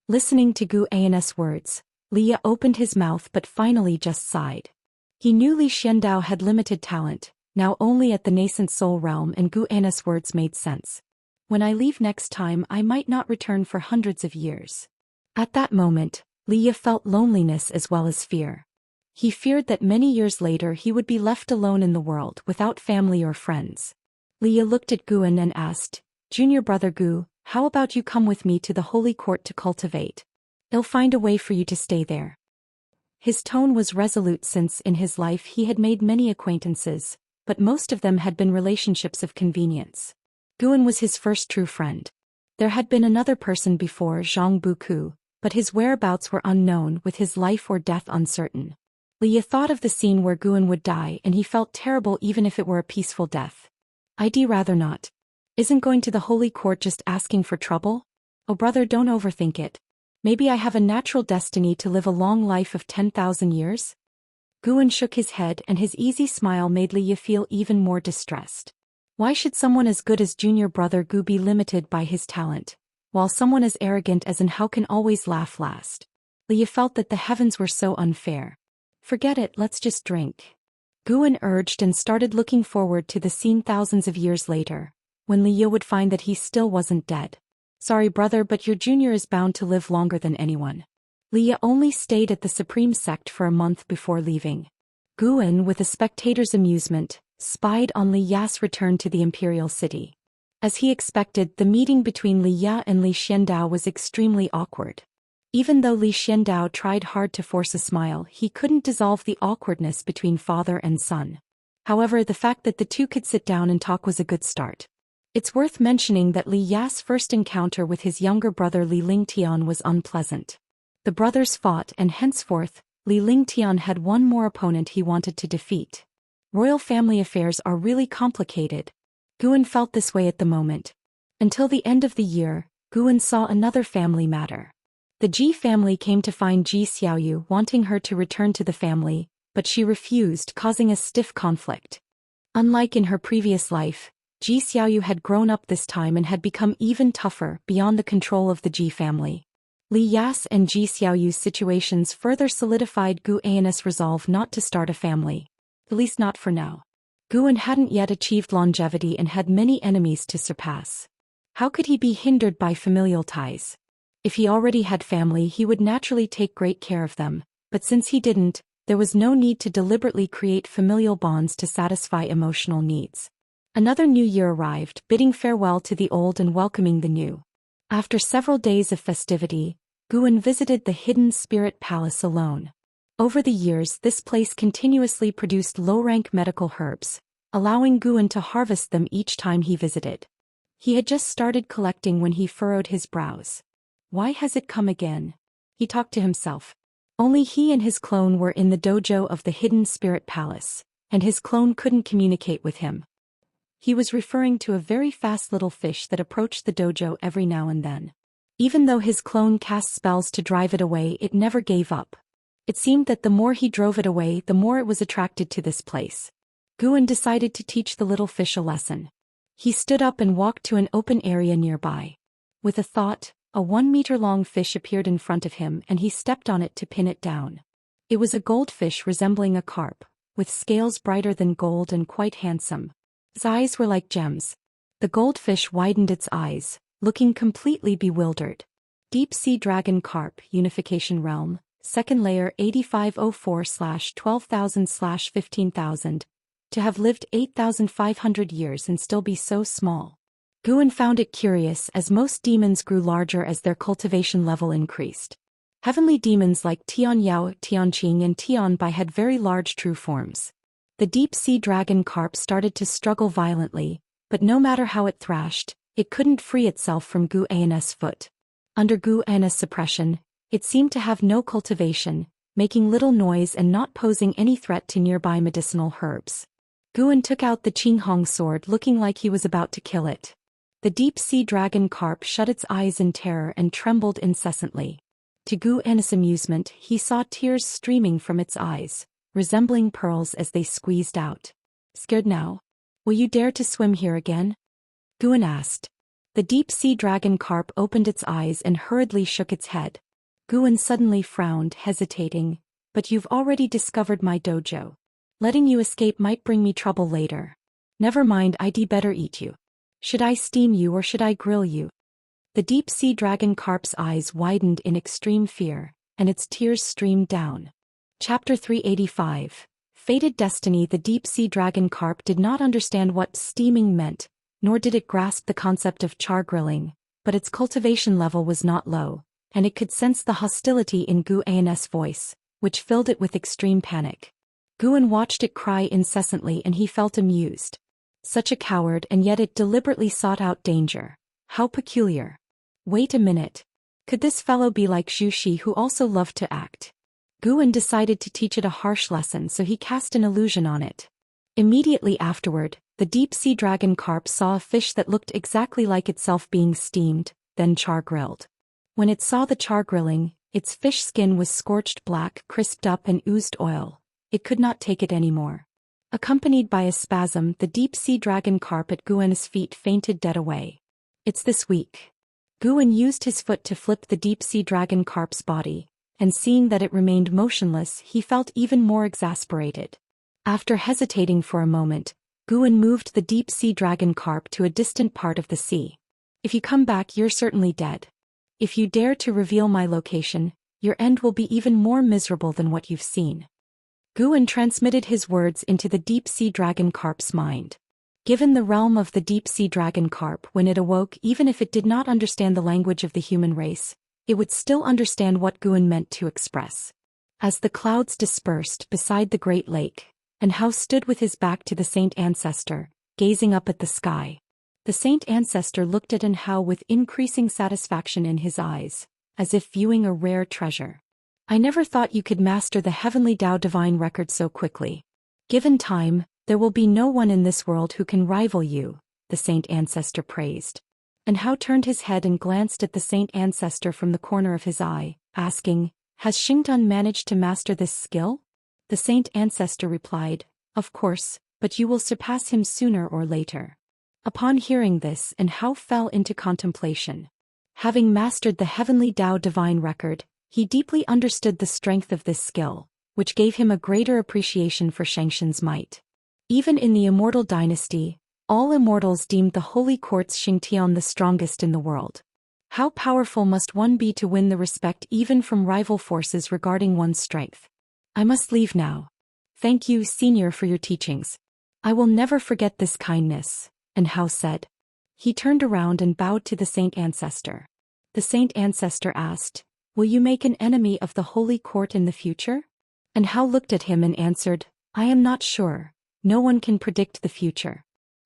Listening to Gu An's words, Li Ye opened his mouth but finally just sighed. He knew Li Xiandao had limited talent, now only at the nascent soul realm, and Gu An's words made sense. When I leave next time, I might not return for hundreds of years. At that moment, Li Ye felt loneliness as well as fear. He feared that many years later he would be left alone in the world, without family or friends. Li Ye looked at Guan and asked, Junior brother Gu, how about you come with me to the holy court to cultivate? I'll find a way for you to stay there. His tone was resolute since in his life he had made many acquaintances, but most of them had been relationships of convenience. Guan was his first true friend. There had been another person before Zhang Buku, but his whereabouts were unknown, with his life or death uncertain. Liya thought of the scene where Guan would die and he felt terrible even if it were a peaceful death. I'd rather not. Isn't going to the holy court just asking for trouble? Oh brother, don't overthink it. Maybe I have a natural destiny to live a long life of 10,000 years? Guan shook his head and his easy smile made Liya feel even more distressed. Why should someone as good as junior brother Gu be limited by his talent, while someone as arrogant as Hao can always laugh last? Liya felt that the heavens were so unfair. Forget it, let's just drink. Guan urged and started looking forward to the scene thousands of years later, when Liya would find that he still wasn't dead. Sorry brother, but your junior is bound to live longer than anyone. Liya only stayed at the Supreme Sect for a month before leaving. Guan, with a spectator's amusement, spied on Liya's return to the imperial city. As he expected, the meeting between Liya and Li Xiandao was extremely awkward. Even though Li Xiandao tried hard to force a smile, he couldn't dissolve the awkwardness between father and son. However, the fact that the two could sit down and talk was a good start. It's worth mentioning that Li Ya's first encounter with his younger brother Li Lingtian was unpleasant. The brothers fought and henceforth, Li Lingtian had one more opponent he wanted to defeat. Royal family affairs are really complicated. Guan felt this way at the moment. Until the end of the year, Guan saw another family matter. The Ji family came to find Ji Xiaoyu wanting her to return to the family, but she refused, causing a stiff conflict. Unlike in her previous life, Ji Xiaoyu had grown up this time and had become even tougher, beyond the control of the Ji family. Li Yas and Ji Xiaoyu's situations further solidified Gu An's resolve not to start a family. At least not for now. Guan hadn't yet achieved longevity and had many enemies to surpass. How could he be hindered by familial ties? If he already had family, he would naturally take great care of them, but since he didn't, there was no need to deliberately create familial bonds to satisfy emotional needs. Another new year arrived, bidding farewell to the old and welcoming the new. After several days of festivity, Guan visited the hidden spirit palace alone. Over the years, this place continuously produced low-rank medical herbs, allowing Guan to harvest them each time he visited. He had just started collecting when he furrowed his brows. Why has it come again? He talked to himself. Only he and his clone were in the dojo of the hidden spirit palace, and his clone couldn't communicate with him. He was referring to a very fast little fish that approached the dojo every now and then. Even though his clone cast spells to drive it away, it never gave up. It seemed that the more he drove it away, the more it was attracted to this place. Guan decided to teach the little fish a lesson. He stood up and walked to an open area nearby. With a thought, a 1-meter-long fish appeared in front of him and he stepped on it to pin it down. It was a goldfish resembling a carp, with scales brighter than gold and quite handsome. His eyes were like gems. The goldfish widened its eyes, looking completely bewildered. Deep Sea Dragon Carp, Unification Realm, Second Layer 8504/12,000/15,000. To have lived 8,500 years and still be so small. Guan found it curious as most demons grew larger as their cultivation level increased. Heavenly demons like Tian Yao, Tian Qing and Tian Bai had very large true forms. The deep sea dragon carp started to struggle violently, but no matter how it thrashed, it couldn't free itself from Gu An's foot. Under Gu An's suppression, it seemed to have no cultivation, making little noise and not posing any threat to nearby medicinal herbs. Guan took out the Qinghong sword looking like he was about to kill it. The deep sea dragon carp shut its eyes in terror and trembled incessantly. To Gu An's amusement, he saw tears streaming from its eyes, resembling pearls as they squeezed out. Scared now? Will you dare to swim here again? Guan asked. The deep sea dragon carp opened its eyes and hurriedly shook its head. Guan suddenly frowned, hesitating. But you've already discovered my dojo. Letting you escape might bring me trouble later. Never mind, I'd better eat you. Should I steam you or should I grill you? The deep sea dragon carp's eyes widened in extreme fear, and its tears streamed down. Chapter 385. Fated Destiny. The deep sea dragon carp did not understand what steaming meant, nor did it grasp the concept of char grilling, but its cultivation level was not low, and it could sense the hostility in Gu An's voice, which filled it with extreme panic. Guan watched it cry incessantly and he felt amused. Such a coward, and yet it deliberately sought out danger. How peculiar. Wait a minute. Could this fellow be like Zhu Xian, who also loved to act? Guan decided to teach it a harsh lesson, so he cast an illusion on it. Immediately afterward, the deep-sea dragon carp saw a fish that looked exactly like itself being steamed, then char-grilled. When it saw the char-grilling, its fish skin was scorched black, crisped up and oozed oil. It could not take it anymore. Accompanied by a spasm, the deep-sea dragon carp at Guan's feet fainted dead away. It's this week. Guan used his foot to flip the deep-sea dragon carp's body, and seeing that it remained motionless, he felt even more exasperated. After hesitating for a moment, Guan moved the deep-sea dragon carp to a distant part of the sea. If you come back, you're certainly dead. If you dare to reveal my location, your end will be even more miserable than what you've seen. Guan transmitted his words into the deep-sea dragon carp's mind. Given the realm of the deep-sea dragon carp, when it awoke, even if it did not understand the language of the human race, it would still understand what Guan meant to express. As the clouds dispersed beside the great lake, and Hao stood with his back to the saint ancestor, gazing up at the sky. The saint ancestor looked at Hao with increasing satisfaction in his eyes, as if viewing a rare treasure. I never thought you could master the heavenly Dao divine record so quickly. Given time, there will be no one in this world who can rival you, the saint ancestor praised. And Hao turned his head and glanced at the saint ancestor from the corner of his eye, asking, "Has Xingtan managed to master this skill?" The saint ancestor replied, "Of course, but you will surpass him sooner or later." Upon hearing this, Hao fell into contemplation. Having mastered the heavenly Dao divine record, he deeply understood the strength of this skill, which gave him a greater appreciation for Xianxia's might. Even in the Immortal dynasty, all immortals deemed the holy court's Xianxia the strongest in the world. How powerful must one be to win the respect even from rival forces regarding one's strength? I must leave now. Thank you, Senior, for your teachings. I will never forget this kindness, Hao said. He turned around and bowed to the saint ancestor. The saint ancestor asked, "Will you make an enemy of the holy court in the future?" Hao looked at him and answered, "I am not sure. No one can predict the future.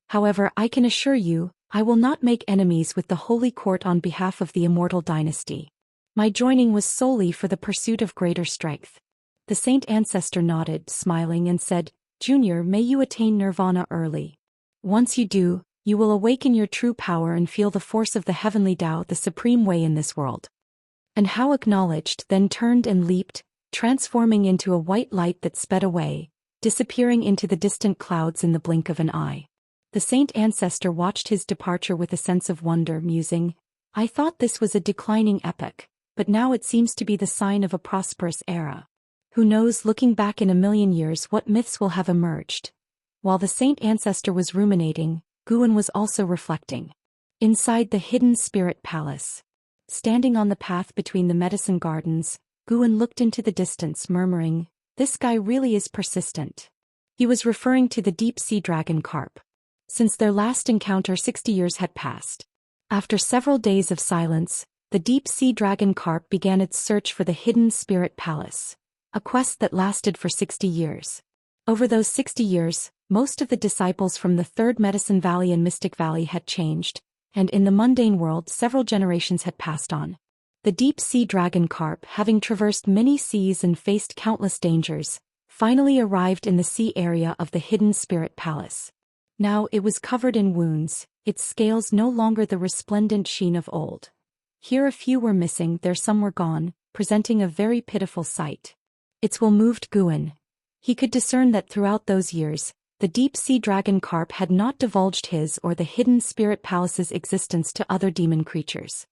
However, I can assure you, I will not make enemies with the holy court on behalf of the Immortal dynasty. My joining was solely for the pursuit of greater strength." The saint ancestor nodded, smiling, and said, "Junior, may you attain nirvana early. Once you do, you will awaken your true power and feel the force of the heavenly Tao, the supreme way in this world." Hao acknowledged, then turned and leaped, transforming into a white light that sped away, disappearing into the distant clouds in the blink of an eye. The saint ancestor watched his departure with a sense of wonder, musing, "I thought this was a declining epoch, but now it seems to be the sign of a prosperous era. Who knows, looking back in 1,000,000 years, what myths will have emerged." While the saint ancestor was ruminating, Guan was also reflecting. Inside the hidden spirit palace. Standing on the path between the medicine gardens, Guan looked into the distance, murmuring, "This guy really is persistent." He was referring to the deep-sea dragon carp. Since their last encounter, 60 years had passed. After several days of silence, the deep-sea dragon carp began its search for the hidden spirit palace, a quest that lasted for 60 years. Over those 60 years, most of the disciples from the Third Medicine Valley and Mystic Valley had changed, and in the mundane world several generations had passed on. The deep-sea dragon carp, having traversed many seas and faced countless dangers, finally arrived in the sea area of the hidden spirit palace. Now it was covered in wounds, its scales no longer the resplendent sheen of old. Here a few were missing, there some were gone, presenting a very pitiful sight. Its will moved Guan. He could discern that throughout those years, the deep-sea dragon carp had not divulged his or the hidden spirit palace's existence to other demon creatures.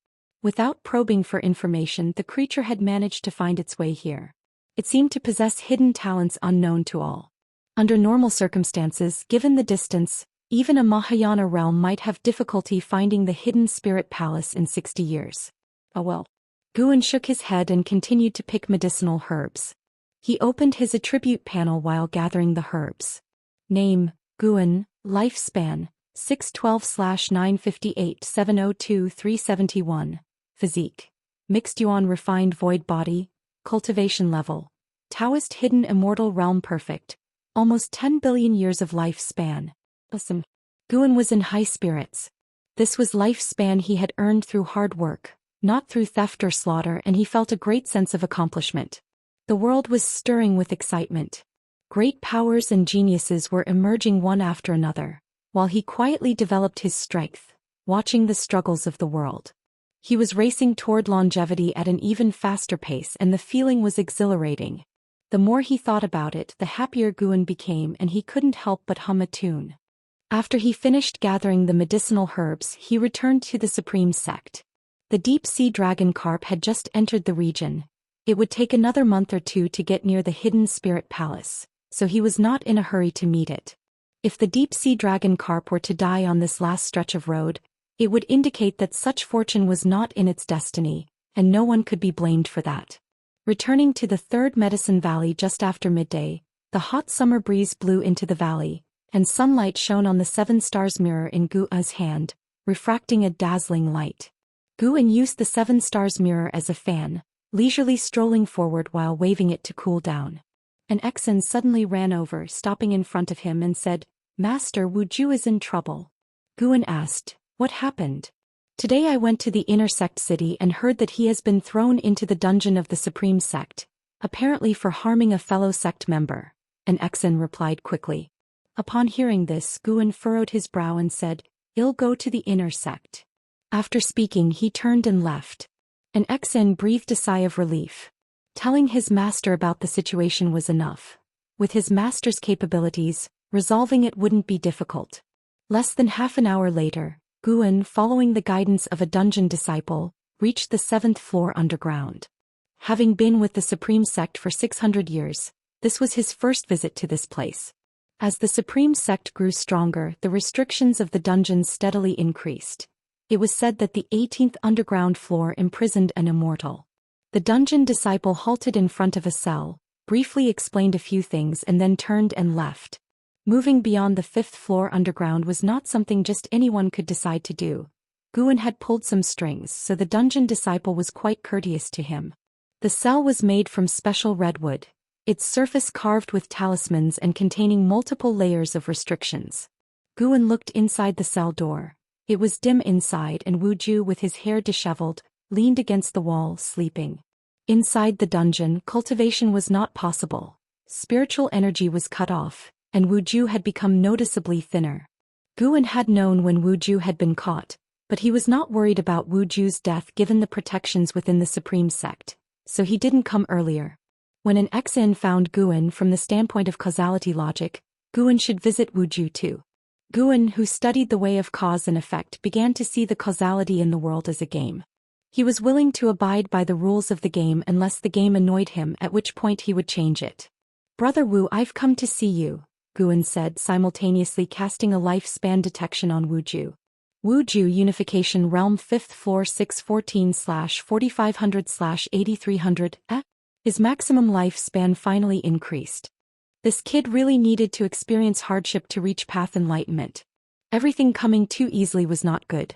Without probing for information, the creature had managed to find its way here. It seemed to possess hidden talents unknown to all. Under normal circumstances, given the distance, even a Mahayana realm might have difficulty finding the hidden spirit palace in 60 years. Oh well. Guan shook his head and continued to pick medicinal herbs. He opened his attribute panel while gathering the herbs. Name, Guan, lifespan, 612/958-702-371, physique, mixed yuan refined void body, cultivation level, Daoist hidden immortal realm perfect, almost 10 billion years of lifespan. Awesome. Guan was in high spirits. This was lifespan he had earned through hard work, not through theft or slaughter, and he felt a great sense of accomplishment. The world was stirring with excitement. Great powers and geniuses were emerging one after another, while he quietly developed his strength, watching the struggles of the world. He was racing toward longevity at an even faster pace, and the feeling was exhilarating. The more he thought about it, the happier Guan became, and he couldn't help but hum a tune. After he finished gathering the medicinal herbs, he returned to the Supreme Sect. The deep-sea dragon carp had just entered the region. It would take another month or two to get near the hidden spirit palace, so he was not in a hurry to meet it. If the deep-sea dragon carp were to die on this last stretch of road, it would indicate that such fortune was not in its destiny, and no one could be blamed for that. Returning to the third medicine valley just after midday, the hot summer breeze blew into the valley, and sunlight shone on the 7 stars mirror in Gu's hand, refracting a dazzling light. Guan used the 7 stars mirror as a fan, leisurely strolling forward while waving it to cool down. An Exan suddenly ran over, stopping in front of him, and said, "Master, Wuzhu is in trouble." Guan asked, "What happened?" "Today I went to the inner sect city and heard that he has been thrown into the dungeon of the Supreme Sect, apparently for harming a fellow sect member," an Exan replied quickly. Upon hearing this, Guan furrowed his brow and said, "I'll go to the inner sect." After speaking, he turned and left. An Exan breathed a sigh of relief. Telling his master about the situation was enough. With his master's capabilities, resolving it wouldn't be difficult. Less than half an hour later, Guan, following the guidance of a dungeon disciple, reached the 7th floor underground. Having been with the Supreme Sect for 600 years, this was his first visit to this place. As the Supreme Sect grew stronger, the restrictions of the dungeons steadily increased. It was said that the 18th underground floor imprisoned an immortal. The dungeon disciple halted in front of a cell, briefly explained a few things, and then turned and left. Moving beyond the 5th floor underground was not something just anyone could decide to do. Guan had pulled some strings, so the dungeon disciple was quite courteous to him. The cell was made from special redwood, its surface carved with talismans and containing multiple layers of restrictions. Guan looked inside the cell door. It was dim inside, and Wuzhu, with his hair disheveled, leaned against the wall, sleeping. Inside the dungeon, cultivation was not possible. Spiritual energy was cut off, and Wuzhu had become noticeably thinner. Guan had known when Wuzhu had been caught, but he was not worried about Wuzhu's death given the protections within the Supreme Sect, so he didn't come earlier. When an Exan found Guan from the standpoint of causality logic, Guan should visit Wuzhu too. Guan, who studied the way of cause and effect, began to see the causality in the world as a game. He was willing to abide by the rules of the game unless the game annoyed him, at which point he would change it. "Brother Wu, I've come to see you," Guan said, simultaneously casting a lifespan detection on Wuzhu. Wuzhu Unification Realm 5th Floor 614/4500/8300. His maximum lifespan finally increased. This kid really needed to experience hardship to reach path enlightenment. Everything coming too easily was not good.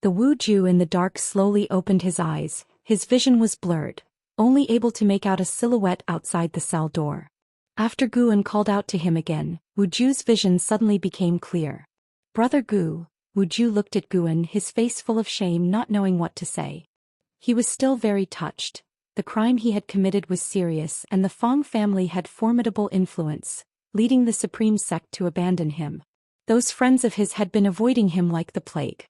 The Wuzhu in the dark slowly opened his eyes. His vision was blurred, only able to make out a silhouette outside the cell door. After Guan called out to him again, Wuzhu's vision suddenly became clear. "Brother Gu," Wuzhu looked at Guan, his face full of shame, not knowing what to say. He was still very touched. The crime he had committed was serious, and the Fong family had formidable influence, leading the Supreme Sect to abandon him. Those friends of his had been avoiding him like the plague.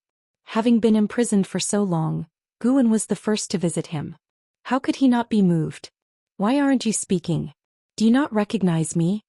Having been imprisoned for so long, Guan was the first to visit him. How could he not be moved? "Why aren't you speaking? Do you not recognize me?"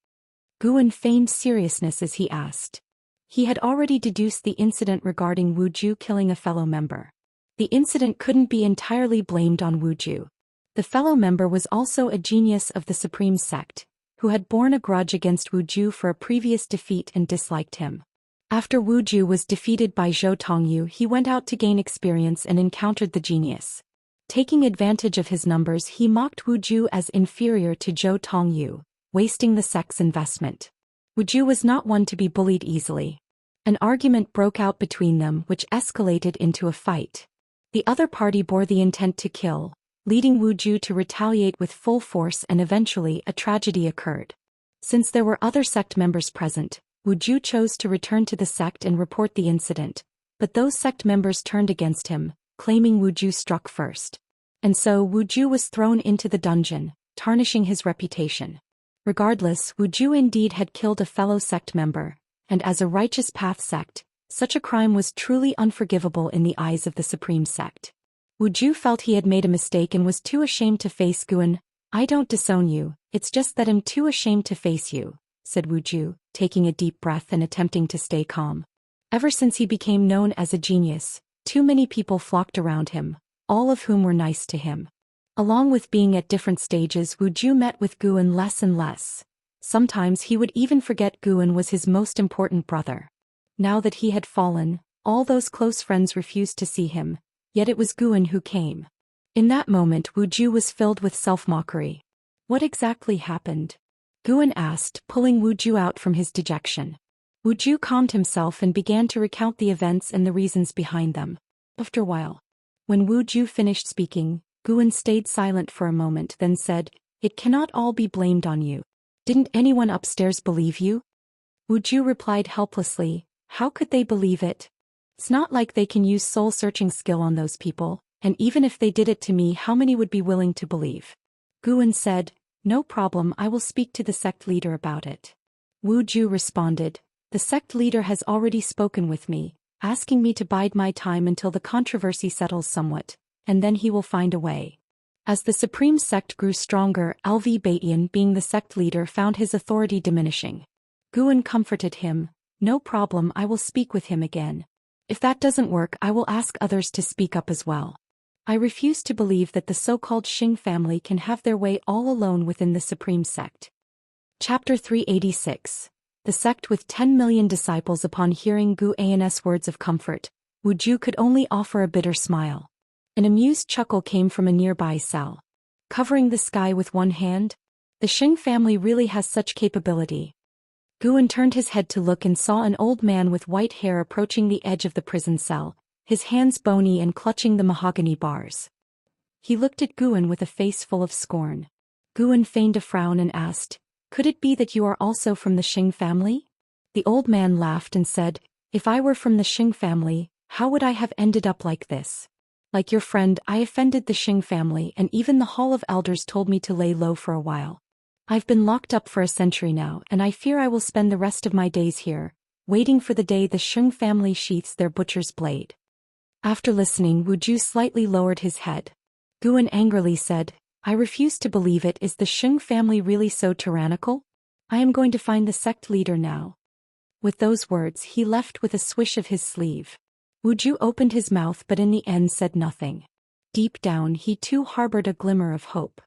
Guan feigned seriousness as he asked. He had already deduced the incident regarding Wuzhu killing a fellow member. The incident couldn't be entirely blamed on Wuzhu. The fellow member was also a genius of the Supreme Sect, who had borne a grudge against Wuzhu for a previous defeat and disliked him. After Wuzhu was defeated by Zhou Tongyu, he went out to gain experience and encountered the genius. Taking advantage of his numbers, he mocked Wuzhu as inferior to Zhou Tongyu, wasting the sect's investment. Wuzhu was not one to be bullied easily. An argument broke out between them, which escalated into a fight. The other party bore the intent to kill, leading Wuzhu to retaliate with full force, and eventually a tragedy occurred. Since there were other sect members present, Wu Ju chose to return to the sect and report the incident, but those sect members turned against him, claiming Wu Ju struck first. And so Wu Ju was thrown into the dungeon, tarnishing his reputation. Regardless, Wu Ju indeed had killed a fellow sect member, and as a righteous path sect, such a crime was truly unforgivable in the eyes of the supreme sect. Wu Ju felt he had made a mistake and was too ashamed to face Guan. "I don't disown you, it's just that I'm too ashamed to face you," said Wu Ju, taking a deep breath and attempting to stay calm. Ever since he became known as a genius, too many people flocked around him, all of whom were nice to him. Along with being at different stages, Wu Ju met with Guan less and less. Sometimes he would even forget Guan was his most important brother. Now that he had fallen, all those close friends refused to see him, yet it was Guan who came. In that moment Wu Ju was filled with self-mockery. What exactly happened? Guan asked, pulling Wu Ju out from his dejection. Wu Ju calmed himself and began to recount the events and the reasons behind them. After a while, when Wu Ju finished speaking, Guan stayed silent for a moment, then said, "It cannot all be blamed on you. Didn't anyone upstairs believe you?" Wu Ju replied helplessly, "How could they believe it? It's not like they can use soul-searching skill on those people, and even if they did it to me, how many would be willing to believe?" Guan said, "No problem, I will speak to the sect leader about it." Wu Ju responded, "The sect leader has already spoken with me, asking me to bide my time until the controversy settles somewhat, and then he will find a way." As the supreme sect grew stronger, Lv Baiyan, being the sect leader, found his authority diminishing. Guan comforted him, "No problem, I will speak with him again. If that doesn't work, I will ask others to speak up as well. I refuse to believe that the so-called Xing family can have their way all alone within the supreme sect." Chapter 386. The sect with 10 million disciples. Upon hearing Gu An's words of comfort, Wu Ju could only offer a bitter smile. An amused chuckle came from a nearby cell. Covering the sky with one hand? The Xing family really has such capability. Guan turned his head to look and saw an old man with white hair approaching the edge of the prison cell, his hands bony and clutching the mahogany bars. He looked at Guan with a face full of scorn. Guan feigned a frown and asked, "Could it be that you are also from the Xing family?" The old man laughed and said, "If I were from the Xing family, how would I have ended up like this? Like your friend, I offended the Xing family, and even the Hall of Elders told me to lay low for a while. I've been locked up for a century now, and I fear I will spend the rest of my days here, waiting for the day the Xing family sheaths their butcher's blade." After listening, Wu Ju slightly lowered his head. Guan angrily said, "I refuse to believe it. Is the Xing family really so tyrannical? I am going to find the sect leader now." With those words, he left with a swish of his sleeve. Wu Ju opened his mouth but in the end said nothing. Deep down, he too harbored a glimmer of hope.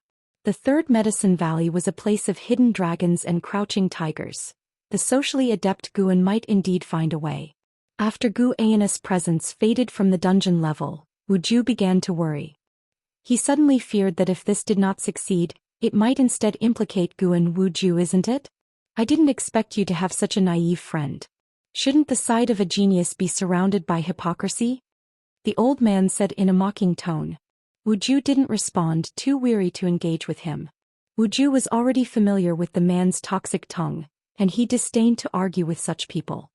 The Third Medicine Valley was a place of hidden dragons and crouching tigers. The socially adept Guan might indeed find a way. After Gu An's presence faded from the dungeon level, Wu Ju began to worry. He suddenly feared that if this did not succeed, it might instead implicate Guan. "Wu Ju, isn't it? I didn't expect you to have such a naive friend. Shouldn't the side of a genius be surrounded by hypocrisy?" the old man said in a mocking tone. Wu Ju didn't respond, too weary to engage with him. Wu Ju was already familiar with the man's toxic tongue, and he disdained to argue with such people.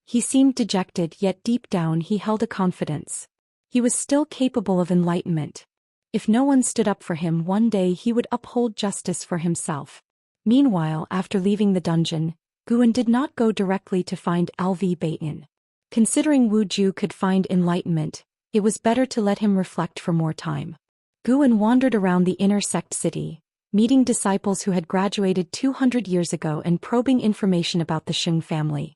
He seemed dejected, yet deep down he held a confidence. He was still capable of enlightenment. If no one stood up for him, one day he would uphold justice for himself. Meanwhile, after leaving the dungeon, Guan did not go directly to find Lv Baiyan. Considering Wu Ju could find enlightenment, it was better to let him reflect for more time. Guan wandered around the inner sect city, meeting disciples who had graduated 200 years ago and probing information about the Xing family.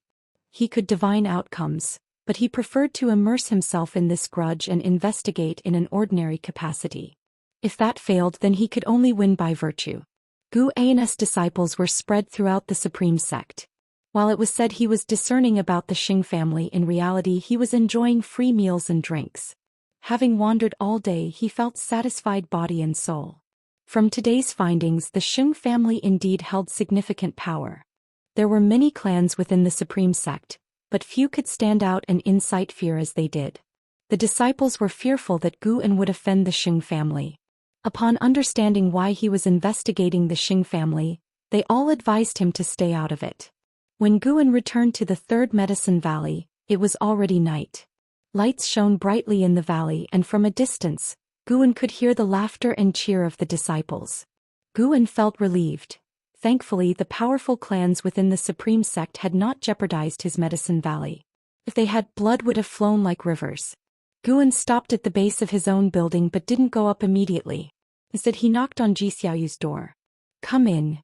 He could divine outcomes, but he preferred to immerse himself in this grudge and investigate in an ordinary capacity. If that failed, then he could only win by virtue. Gu An's disciples were spread throughout the supreme sect. While it was said he was discerning about the Xing family, in reality he was enjoying free meals and drinks. Having wandered all day, he felt satisfied body and soul. From today's findings, the Xing family indeed held significant power. There were many clans within the supreme sect, but few could stand out and incite fear as they did. The disciples were fearful that Guan would offend the Xing family. Upon understanding why he was investigating the Xing family, they all advised him to stay out of it. When Guan returned to the third medicine valley, it was already night. Lights shone brightly in the valley, and from a distance, Guan could hear the laughter and cheer of the disciples. Guan felt relieved. Thankfully, the powerful clans within the supreme sect had not jeopardized his medicine valley. If they had, blood would have flown like rivers. Guan stopped at the base of his own building but didn't go up immediately. Instead, he knocked on Ji Xiaoyu's door. "Come in."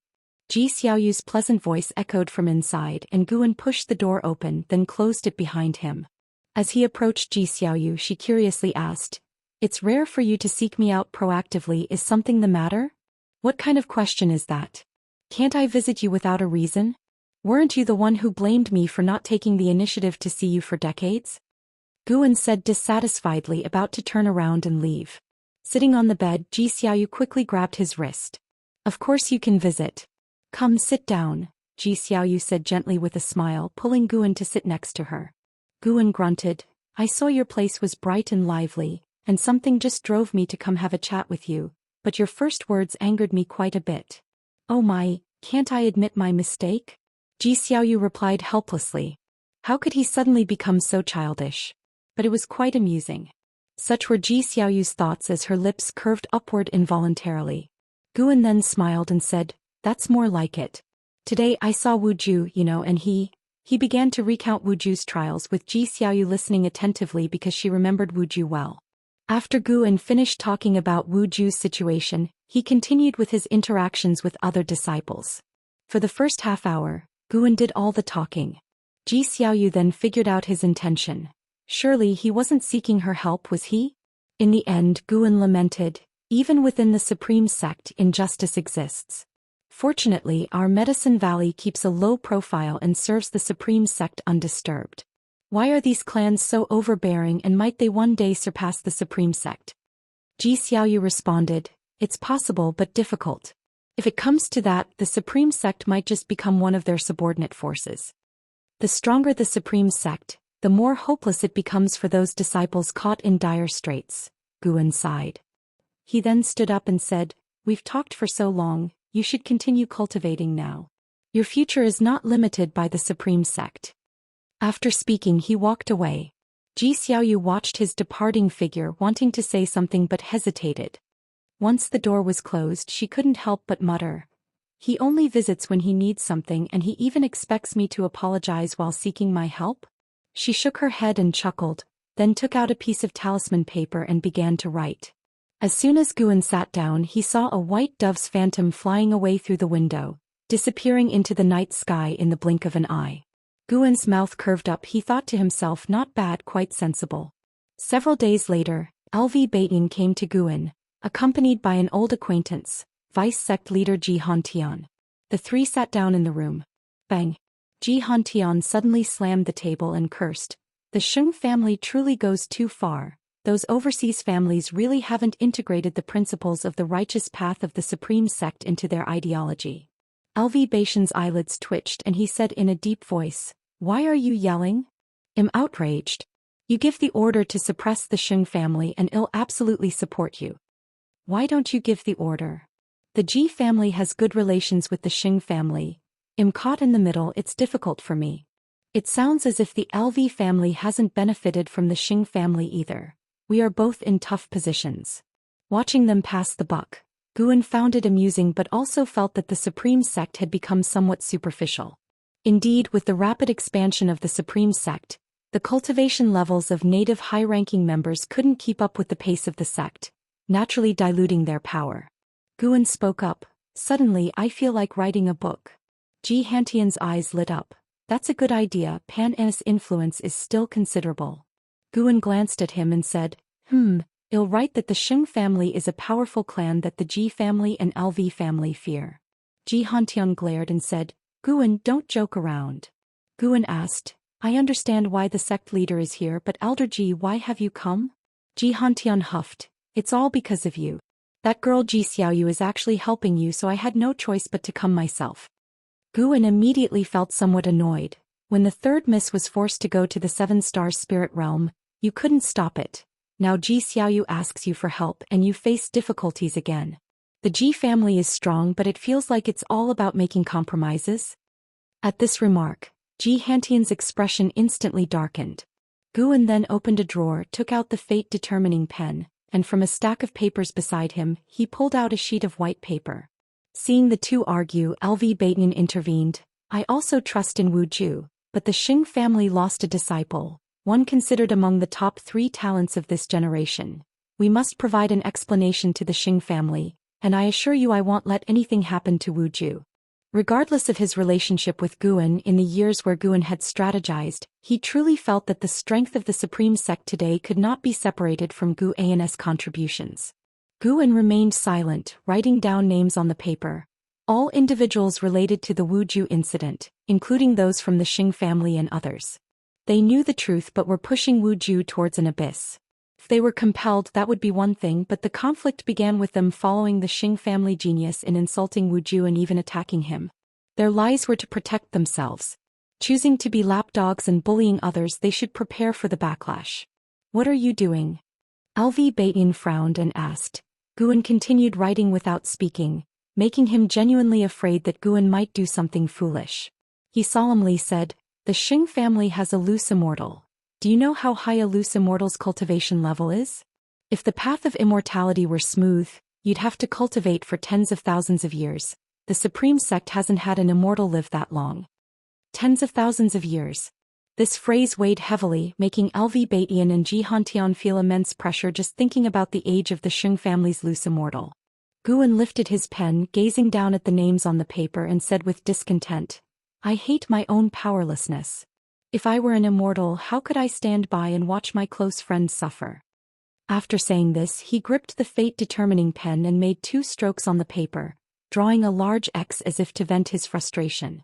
Ji Xiaoyu's pleasant voice echoed from inside, and Guan pushed the door open, then closed it behind him. As he approached Ji Xiaoyu, she curiously asked, "It's rare for you to seek me out proactively. Is something the matter?" "What kind of question is that? Can't I visit you without a reason? Weren't you the one who blamed me for not taking the initiative to see you for decades?" Guan said dissatisfiedly, about to turn around and leave. Sitting on the bed, Ji Xiaoyu quickly grabbed his wrist. "Of course you can visit. Come sit down," Ji Xiaoyu said gently with a smile, pulling Guan to sit next to her. Guan grunted. "I saw your place was bright and lively, and something just drove me to come have a chat with you, but your first words angered me quite a bit." "Oh my, can't I admit my mistake?" Ji Xiaoyu replied helplessly. How could he suddenly become so childish? But it was quite amusing. Such were Ji Xiaoyu's thoughts as her lips curved upward involuntarily. Guan then smiled and said, "That's more like it. Today I saw Wu Ju, and he began to recount Wu Ju's trials, with Ji Xiaoyu listening attentively because she remembered Wu Ju well. After Guan finished talking about Wu Ju's situation, he continued with his interactions with other disciples. For the first half hour, Guan did all the talking. Ji Xiaoyu then figured out his intention. Surely he wasn't seeking her help, was he? In the end, Guan lamented, "Even within the supreme sect, injustice exists. Fortunately, our Medicine Valley keeps a low profile and serves the supreme sect undisturbed. Why are these clans so overbearing, and might they one day surpass the supreme sect?" Ji Xiaoyu responded, "It's possible but difficult. If it comes to that, the supreme sect might just become one of their subordinate forces. The stronger the supreme sect, the more hopeless it becomes for those disciples caught in dire straits." Guan sighed. He then stood up and said, "We've talked for so long, you should continue cultivating now. Your future is not limited by the supreme sect." After speaking, he walked away. Ji Xiaoyu watched his departing figure, wanting to say something but hesitated. Once the door was closed, she couldn't help but mutter, "He only visits when he needs something, and he even expects me to apologize while seeking my help?" She shook her head and chuckled, then took out a piece of talisman paper and began to write. As soon as Guan sat down, he saw a white dove's phantom flying away through the window, disappearing into the night sky in the blink of an eye. Guan's mouth curved up. He thought to himself, not bad, quite sensible. Several days later, LV Baitin came to Guan, accompanied by an old acquaintance, Vice Sect Leader Ji Hantian. The three sat down in the room. Bang! Ji Hantian suddenly slammed the table and cursed. "The Sheng family truly goes too far. Those overseas families really haven't integrated the principles of the righteous path of the supreme sect into their ideology." LV Baitin's eyelids twitched and he said in a deep voice, "Why are you yelling?" "I'm outraged. You give the order to suppress the Sheng family and I'll absolutely support you." "Why don't you give the order?" "The Ji family has good relations with the Sheng family. I'm caught in the middle. It's difficult for me." "It sounds as if the LV family hasn't benefited from the Sheng family either. We are both in tough positions." Watching them pass the buck, Guan found it amusing but also felt that the supreme sect had become somewhat superficial. Indeed, with the rapid expansion of the supreme sect, the cultivation levels of native high-ranking members couldn't keep up with the pace of the sect, naturally diluting their power. Guan spoke up, "Suddenly I feel like writing a book." Ji Hantian's eyes lit up. "That's a good idea. Pan-An's influence is still considerable." Guan glanced at him and said, "I'll write that the Sheng family is a powerful clan that the Ji family and LV family fear." Ji Hantian glared and said, "Guan, don't joke around." Guan asked, "I understand why the sect leader is here, but Elder Ji, why have you come?" Ji Hantian huffed, "It's all because of you. That girl Ji Xiaoyu is actually helping you, so I had no choice but to come myself." Guan immediately felt somewhat annoyed. When the third miss was forced to go to the 7-star spirit realm, you couldn't stop it. Now Ji Xiaoyu asks you for help and you face difficulties again. The Ji family is strong, but it feels like it's all about making compromises. At this remark, Ji Hantian's expression instantly darkened. Guan then opened a drawer, took out the fate-determining pen, and from a stack of papers beside him, he pulled out a sheet of white paper. Seeing the two argue, LV Baitin intervened. I also trust in Wu Ju, but the Xing family lost a disciple, one considered among the top 3 talents of this generation. We must provide an explanation to the Xing family, and I assure you I won't let anything happen to Wu Ju. Regardless of his relationship with Guan in the years where Guan had strategized, he truly felt that the strength of the Supreme Sect today could not be separated from Gu An's contributions. Guan remained silent, writing down names on the paper. All individuals related to the Wu Ju incident, including those from the Xing family and others. They knew the truth but were pushing Wu Ju towards an abyss. If they were compelled, that would be one thing, but the conflict began with them following the Xing family genius in insulting Wu Ju and even attacking him. Their lies were to protect themselves. Choosing to be lapdogs and bullying others, they should prepare for the backlash. What are you doing? LV Baitin frowned and asked. Guan continued writing without speaking, making him genuinely afraid that Guan might do something foolish. He solemnly said, the Xing family has a loose immortal. Do you know how high a loose immortal's cultivation level is? If the path of immortality were smooth, you'd have to cultivate for tens of thousands of years. The Supreme Sect hasn't had an immortal live that long. Tens of thousands of years. This phrase weighed heavily, making LV Baitin and Ji Hantian feel immense pressure just thinking about the age of the Xing family's loose immortal. Guan lifted his pen, gazing down at the names on the paper, and said with discontent, I hate my own powerlessness. If I were an immortal, how could I stand by and watch my close friends suffer? After saying this, he gripped the fate-determining pen and made 2 strokes on the paper, drawing a large X as if to vent his frustration.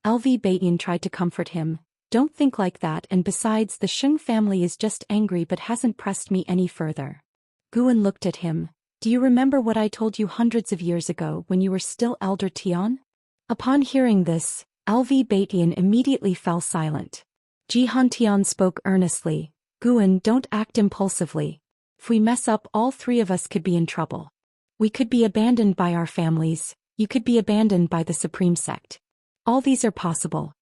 LV Baitin tried to comfort him. Don't think like that, and besides, the Xing family is just angry but hasn't pressed me any further. Guan looked at him. Do you remember what I told you hundreds of years ago when you were still Elder Tian? Upon hearing this, LV Baitin immediately fell silent. Ji Hantian spoke earnestly. Guan, don't act impulsively. If we mess up, all 3 of us could be in trouble. We could be abandoned by our families, you could be abandoned by the Supreme Sect. All these are possible.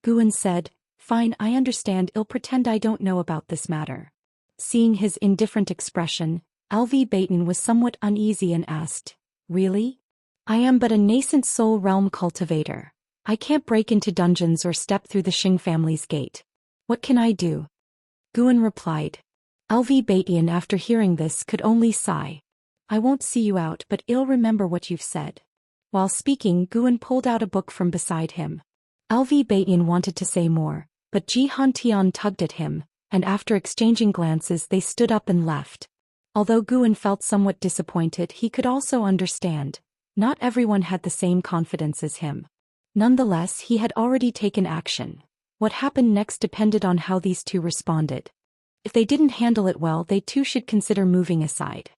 Guan said, fine, I understand, I'll pretend I don't know about this matter. Seeing his indifferent expression, LV Baitin was somewhat uneasy and asked, really? I am but a nascent soul realm cultivator. I can't break into dungeons or step through the Xing family's gate. What can I do? Guan replied. LV Baitin, after hearing this, could only sigh. I won't see you out, but I'll remember what you've said. While speaking, Guan pulled out a book from beside him. LV Baitin wanted to say more, but Ji Hantian tugged at him, and after exchanging glances they stood up and left. Although Guan felt somewhat disappointed, he could also understand. Not everyone had the same confidence as him. Nonetheless, he had already taken action. What happened next depended on how these 2 responded. If they didn't handle it well, they too should consider moving aside.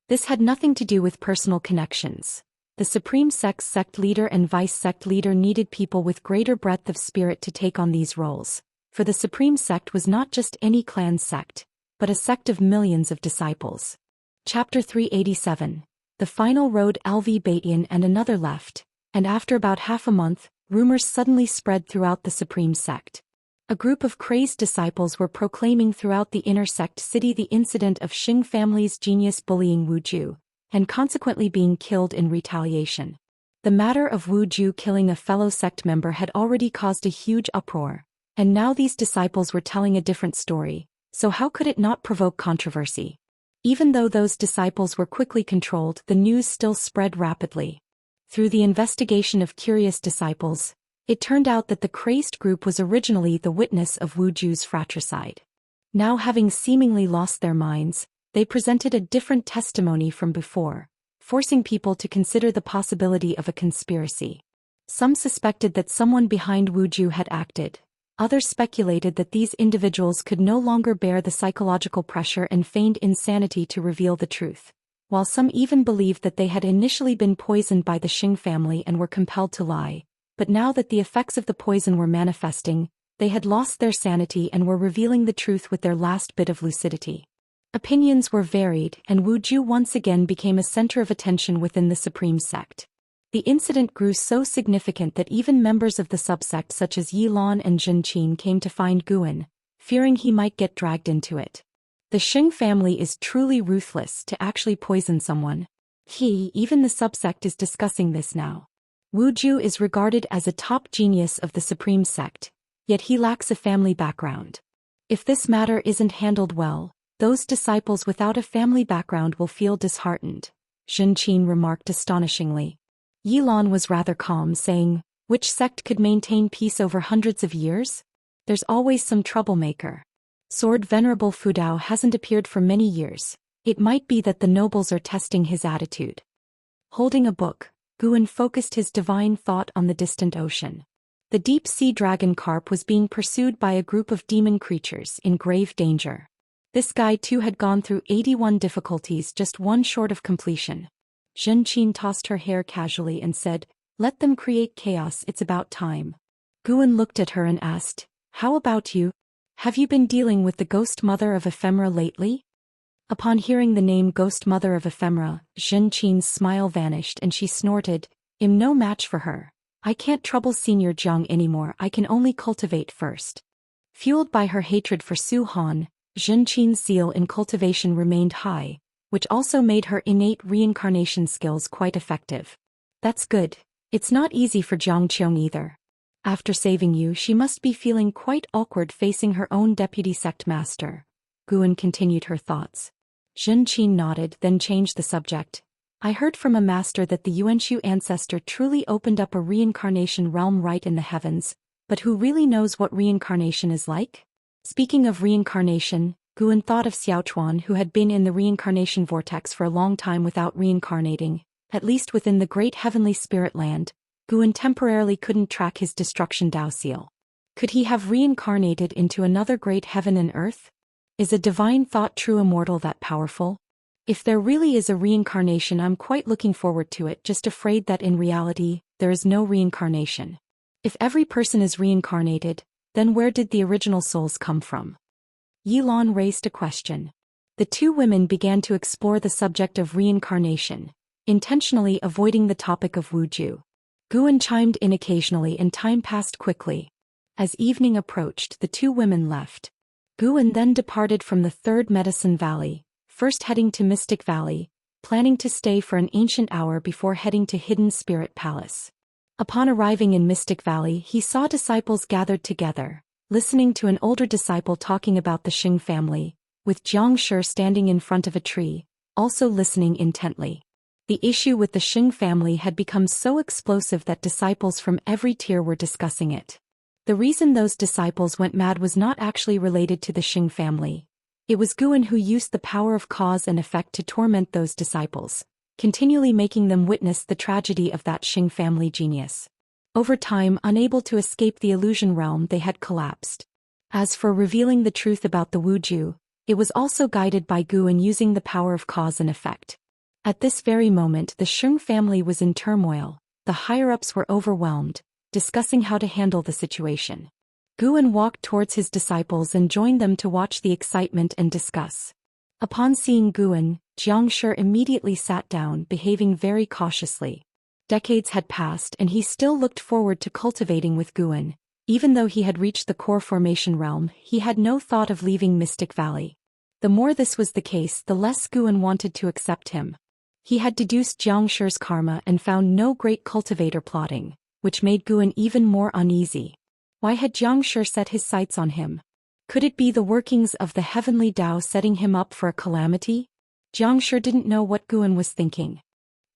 This had nothing to do with personal connections. The Supreme Sect's sect leader and vice sect leader needed people with greater breadth of spirit to take on these roles, for the Supreme Sect was not just any clan sect, but a sect of millions of disciples. Chapter 387. The final road. LV Baitin and another left, and after about half a month, rumors suddenly spread throughout the Supreme Sect. A group of crazed disciples were proclaiming throughout the inner sect city the incident of Xing family's genius bullying Wu Ju, and consequently being killed in retaliation. The matter of Wu Ju killing a fellow sect member had already caused a huge uproar, and now these disciples were telling a different story, so how could it not provoke controversy? Even though those disciples were quickly controlled, the news still spread rapidly. Through the investigation of curious disciples, it turned out that the crazed group was originally the witness of Wu Ju's fratricide. Now, having seemingly lost their minds, they presented a different testimony from before, forcing people to consider the possibility of a conspiracy. Some suspected that someone behind Wu Ju had acted. Others speculated that these individuals could no longer bear the psychological pressure and feigned insanity to reveal the truth, while some even believed that they had initially been poisoned by the Xing family and were compelled to lie, but now that the effects of the poison were manifesting, they had lost their sanity and were revealing the truth with their last bit of lucidity. Opinions were varied, and Wu Ju once again became a center of attention within the Supreme Sect. The incident grew so significant that even members of the subsect such as Yilan and Zhenqin came to find Guan, fearing he might get dragged into it. The Xing family is truly ruthless to actually poison someone. Even the subsect is discussing this now. Wuzhu is regarded as a top genius of the supreme sect, yet he lacks a family background. If this matter isn't handled well, those disciples without a family background will feel disheartened, Zhenqin remarked astonishingly. Yilan was rather calm, saying, which sect could maintain peace over hundreds of years? There's always some troublemaker. Sword Venerable Fudao hasn't appeared for many years. It might be that the nobles are testing his attitude. Holding a book, Guan focused his divine thought on the distant ocean. The deep-sea dragon carp was being pursued by a group of demon creatures in grave danger. This guy too had gone through 81 difficulties, just one short of completion. Zhenqin tossed her hair casually and said, let them create chaos, it's about time. Guan looked at her and asked, how about you? Have you been dealing with the ghost mother of ephemera lately? Upon hearing the name Ghost Mother of Ephemera, Zhenqin's smile vanished and she snorted, I'm no match for her. I can't trouble Senior Jiang anymore, I can only cultivate first. Fueled by her hatred for Su Han, Zhenqin's zeal in cultivation remained high, which also made her innate reincarnation skills quite effective. That's good. It's not easy for Jiang Qiong either. After saving you, she must be feeling quite awkward facing her own deputy sect master. Guan continued her thoughts. Zhenqin nodded, then changed the subject. I heard from a master that the Yuanshu ancestor truly opened up a reincarnation realm right in the heavens, but who really knows what reincarnation is like? Speaking of reincarnation, Guan thought of Xiaochuan, who had been in the reincarnation vortex for a long time without reincarnating, at least within the great heavenly spirit land. Guan temporarily couldn't track his destruction Dao seal. Could he have reincarnated into another great heaven and earth? Is a divine thought true immortal that powerful? If there really is a reincarnation, I'm quite looking forward to it, just afraid that in reality, there is no reincarnation. If every person is reincarnated, then where did the original souls come from? Yilan raised a question. The two women began to explore the subject of reincarnation, intentionally avoiding the topic of Wuzhu. Guan chimed in occasionally and time passed quickly. As evening approached, the two women left. Guan then departed from the Third Medicine Valley, first heading to Mystic Valley, planning to stay for an ancient hour before heading to Hidden Spirit Palace. Upon arriving in Mystic Valley, he saw disciples gathered together, listening to an older disciple talking about the Xing family, with Jiang Shi standing in front of a tree, also listening intently. The issue with the Xing family had become so explosive that disciples from every tier were discussing it. The reason those disciples went mad was not actually related to the Xing family. It was Guan who used the power of cause and effect to torment those disciples, continually making them witness the tragedy of that Xing family genius. Over time, unable to escape the illusion realm, they had collapsed. As for revealing the truth about the Wuzhu, it was also guided by Guan using the power of cause and effect. At this very moment, the Xing family was in turmoil. The higher-ups were overwhelmed, discussing how to handle the situation. Guan walked towards his disciples and joined them to watch the excitement and discuss. Upon seeing Guan, Jiang Shi immediately sat down, behaving very cautiously. Decades had passed and he still looked forward to cultivating with Guan. Even though he had reached the core formation realm, he had no thought of leaving Mystic Valley. The more this was the case, the less Guan wanted to accept him. He had deduced Jiang Shi's karma and found no great cultivator plotting, which made Guan even more uneasy. Why had Jiang Shi set his sights on him? Could it be the workings of the heavenly Dao setting him up for a calamity? Jiang Shi didn't know what Guan was thinking.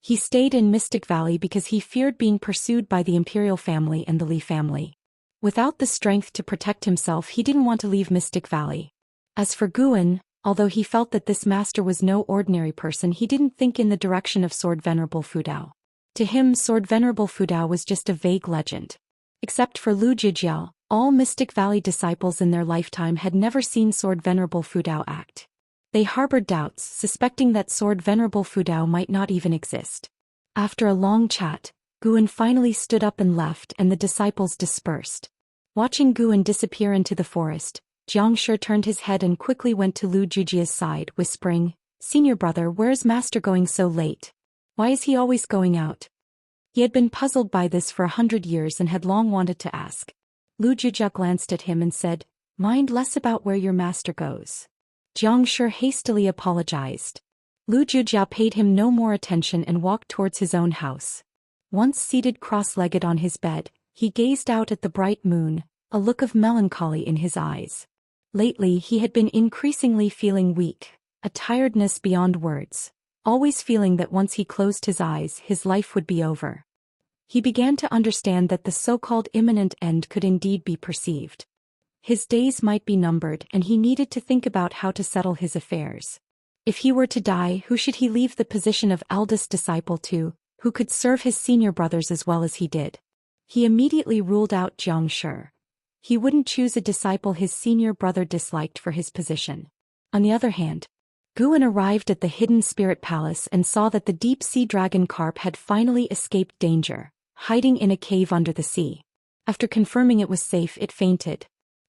He stayed in Mystic Valley because he feared being pursued by the imperial family and the Li family. Without the strength to protect himself, he didn't want to leave Mystic Valley. As for Guan, although he felt that this master was no ordinary person, he didn't think in the direction of Sword Venerable Fudao. To him, Sword Venerable Fudao was just a vague legend. Except for Lu Jijiao, all Mystic Valley disciples in their lifetime had never seen Sword Venerable Fudao act. They harbored doubts, suspecting that Sword Venerable Fudao might not even exist. After a long chat, Guan finally stood up and left, and the disciples dispersed. Watching Guan disappear into the forest, Jiang Shi turned his head and quickly went to Lu Jijia's side, whispering, "Senior brother, where's master going so late? Why is he always going out?" He had been puzzled by this for 100 years and had long wanted to ask. Lu Jujia glanced at him and said, "Mind less about where your master goes." Jiang Shi hastily apologized. Lu Jujia paid him no more attention and walked towards his own house. Once seated cross-legged on his bed, he gazed out at the bright moon, a look of melancholy in his eyes. Lately he had been increasingly feeling weak, a tiredness beyond words, always feeling that once he closed his eyes his life would be over. He began to understand that the so-called imminent end could indeed be perceived. His days might be numbered and he needed to think about how to settle his affairs. If he were to die, who should he leave the position of eldest disciple to, who could serve his senior brothers as well as he did? He immediately ruled out Jiang Shi. He wouldn't choose a disciple his senior brother disliked for his position. On the other hand, Guan arrived at the hidden spirit palace and saw that the deep-sea dragon carp had finally escaped danger, hiding in a cave under the sea. After confirming it was safe, it fainted.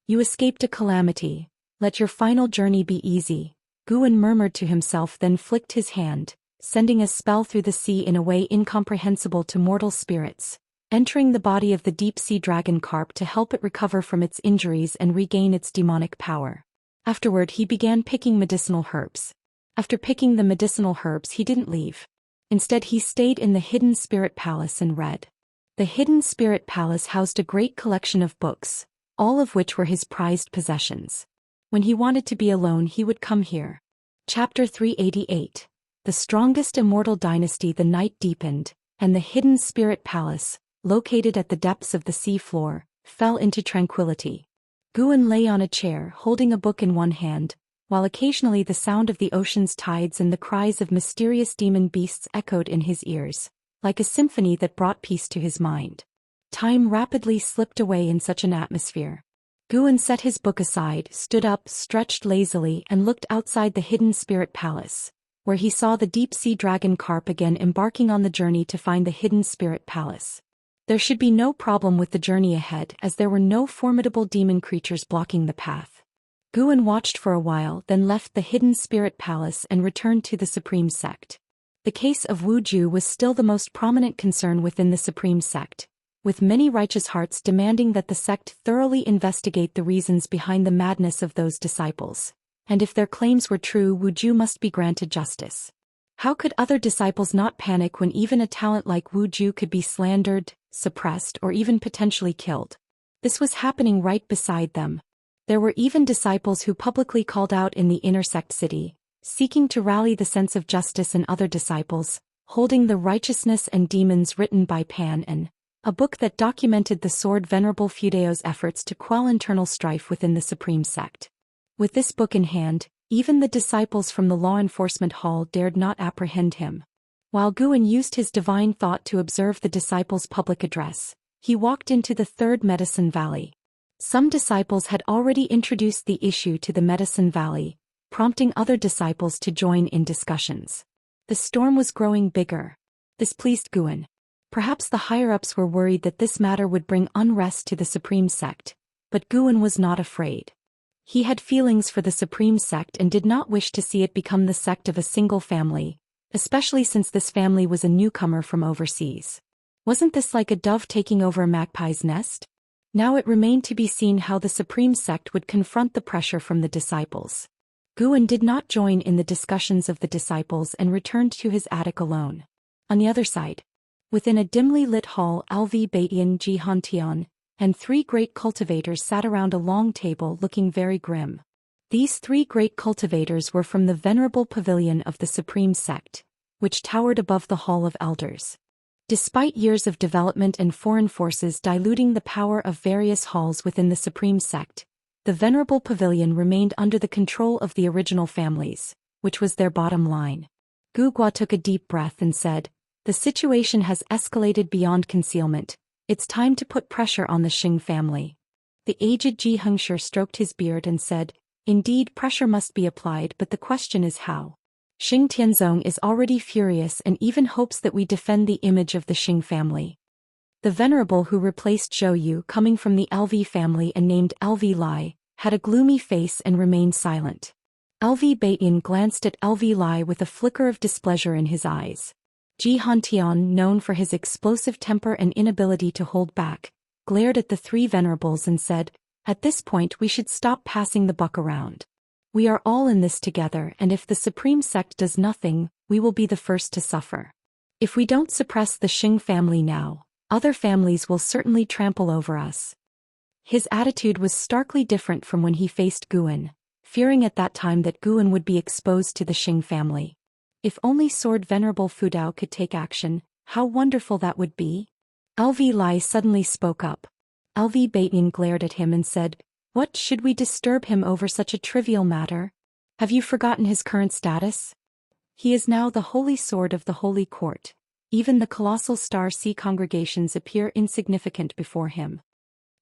"You escaped a calamity. Let your final journey be easy," Guan murmured to himself, then flicked his hand, sending a spell through the sea in a way incomprehensible to mortal spirits, entering the body of the deep-sea dragon carp to help it recover from its injuries and regain its demonic power. Afterward he began picking medicinal herbs. After picking the medicinal herbs he didn't leave. Instead he stayed in the hidden spirit palace and read. The hidden spirit palace housed a great collection of books, all of which were his prized possessions. When he wanted to be alone he would come here. Chapter 388. The strongest immortal dynasty. The night deepened, and the hidden spirit palace, located at the depths of the sea floor, fell into tranquility. Guan lay on a chair holding a book in one hand, while occasionally the sound of the ocean's tides and the cries of mysterious demon beasts echoed in his ears, like a symphony that brought peace to his mind. Time rapidly slipped away in such an atmosphere. Guan set his book aside, stood up, stretched lazily and looked outside the hidden spirit palace, where he saw the deep-sea dragon carp again embarking on the journey to find the hidden spirit palace. There should be no problem with the journey ahead as there were no formidable demon creatures blocking the path. Guan watched for a while, then left the hidden spirit palace and returned to the Supreme Sect. The case of Wu Ju was still the most prominent concern within the Supreme Sect, with many righteous hearts demanding that the sect thoroughly investigate the reasons behind the madness of those disciples, and if their claims were true, Wu Ju must be granted justice. How could other disciples not panic when even a talent like Wu Ju could be slandered, suppressed, or even potentially killed? This was happening right beside them. There were even disciples who publicly called out in the inner sect city, seeking to rally the sense of justice in other disciples, holding the Righteousness and Demons written by Pan An, a book that documented the Sword Venerable Fudeo's efforts to quell internal strife within the Supreme Sect. With this book in hand, even the disciples from the law enforcement hall dared not apprehend him. While Guan used his divine thought to observe the disciples' public address, he walked into the Third Medicine Valley. Some disciples had already introduced the issue to the Medicine Valley, prompting other disciples to join in discussions. The storm was growing bigger. This pleased Guan. Perhaps the higher-ups were worried that this matter would bring unrest to the Supreme Sect, but Guan was not afraid. He had feelings for the Supreme Sect and did not wish to see it become the sect of a single family, especially since this family was a newcomer from overseas. Wasn't this like a dove taking over a magpie's nest? Now it remained to be seen how the Supreme Sect would confront the pressure from the disciples. Guan did not join in the discussions of the disciples and returned to his attic alone. On the other side, within a dimly lit hall, LV Baitian Jihantian and three great cultivators sat around a long table looking very grim. These three great cultivators were from the venerable pavilion of the Supreme Sect, which towered above the Hall of Elders. Despite years of development and foreign forces diluting the power of various halls within the Supreme Sect, the venerable pavilion remained under the control of the original families, which was their bottom line. Gu Gua took a deep breath and said, "The situation has escalated beyond concealment. It's time to put pressure on the Xing family." The aged Ji Hengshi stroked his beard and said, "Indeed, pressure must be applied, but the question is how. Xing Tianzong is already furious and even hopes that we defend the image of the Xing family." The venerable who replaced Zhou Yu, coming from the LV family and named LV Lai, had a gloomy face and remained silent. LV Baitin glanced at LV Lai with a flicker of displeasure in his eyes. Jihantian, known for his explosive temper and inability to hold back, glared at the three venerables and said, "At this point we should stop passing the buck around. We are all in this together, and if the Supreme Sect does nothing, we will be the first to suffer. If we don't suppress the Xing family now, other families will certainly trample over us." His attitude was starkly different from when he faced Guan, fearing at that time that Guan would be exposed to the Xing family. If only Sword Venerable Fudao could take action, how wonderful that would be. LV Lai suddenly spoke up. LV Baitin glared at him and said, "What, should we disturb him over such a trivial matter? Have you forgotten his current status? He is now the Holy Sword of the Holy Court. Even the colossal Star Sea congregations appear insignificant before him."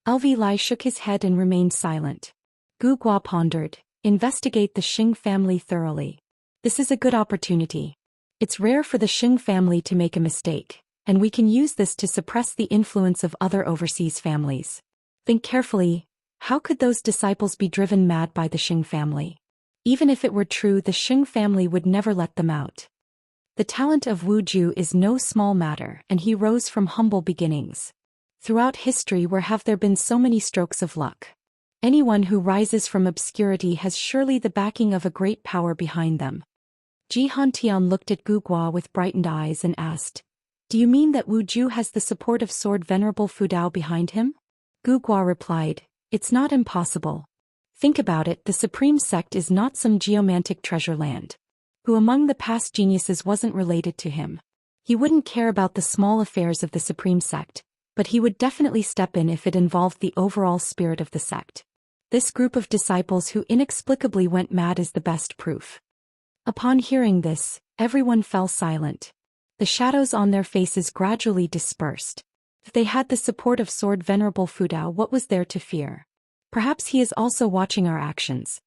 LV Lai shook his head and remained silent. Gu Gua pondered, "Investigate the Xing family thoroughly. This is a good opportunity. It's rare for the Xing family to make a mistake, and we can use this to suppress the influence of other overseas families. Think carefully, how could those disciples be driven mad by the Xing family? Even if it were true, the Xing family would never let them out." The talent of Wu Ju is no small matter, and he rose from humble beginnings. Throughout history, where have there been so many strokes of luck? Anyone who rises from obscurity has surely the backing of a great power behind them. Jihantian looked at Gu Gua with brightened eyes and asked, "Do you mean that Wu Ju has the support of Sword Venerable Fudao behind him?" Gu Gua replied, "It's not impossible. Think about it, the Supreme Sect is not some geomantic treasure land. Who among the past geniuses wasn't related to him? He wouldn't care about the small affairs of the Supreme Sect, but he would definitely step in if it involved the overall spirit of the sect. This group of disciples who inexplicably went mad is the best proof." Upon hearing this, everyone fell silent. The shadows on their faces gradually dispersed. If they had the support of Sword Venerable Fudao, what was there to fear? Perhaps he is also watching our actions.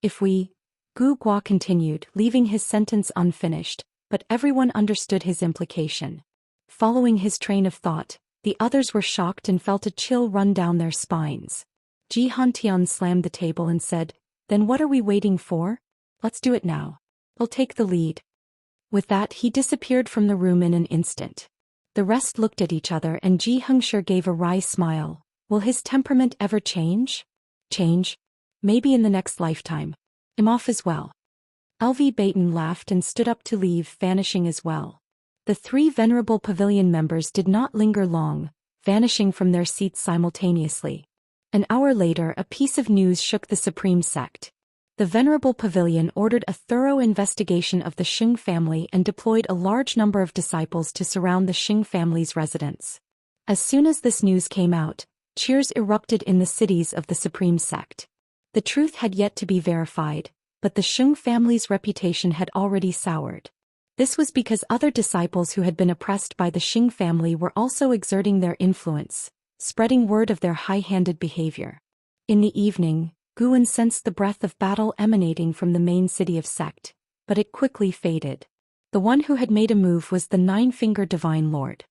If we... Gu Gua continued, leaving his sentence unfinished, but everyone understood his implication. Following his train of thought, the others were shocked and felt a chill run down their spines. Jihantian slammed the table and said, "Then what are we waiting for? Let's do it now. I'll take the lead." With that, he disappeared from the room in an instant. The rest looked at each other and Xianxia gave a wry smile. Will his temperament ever change? Change? Maybe in the next lifetime. I'm off as well. LV Baitin laughed and stood up to leave, vanishing as well. The three venerable pavilion members did not linger long, vanishing from their seats simultaneously. An hour later, a piece of news shook the Supreme Sect. The Venerable Pavilion ordered a thorough investigation of the Xing family and deployed a large number of disciples to surround the Xing family's residence. As soon as this news came out, cheers erupted in the cities of the Supreme Sect. The truth had yet to be verified, but the Xing family's reputation had already soured. This was because other disciples who had been oppressed by the Xing family were also exerting their influence, spreading word of their high-handed behavior. In the evening, Guan sensed the breath of battle emanating from the main city of Sect, but it quickly faded. The one who had made a move was the Nine-Finger Divine Lord.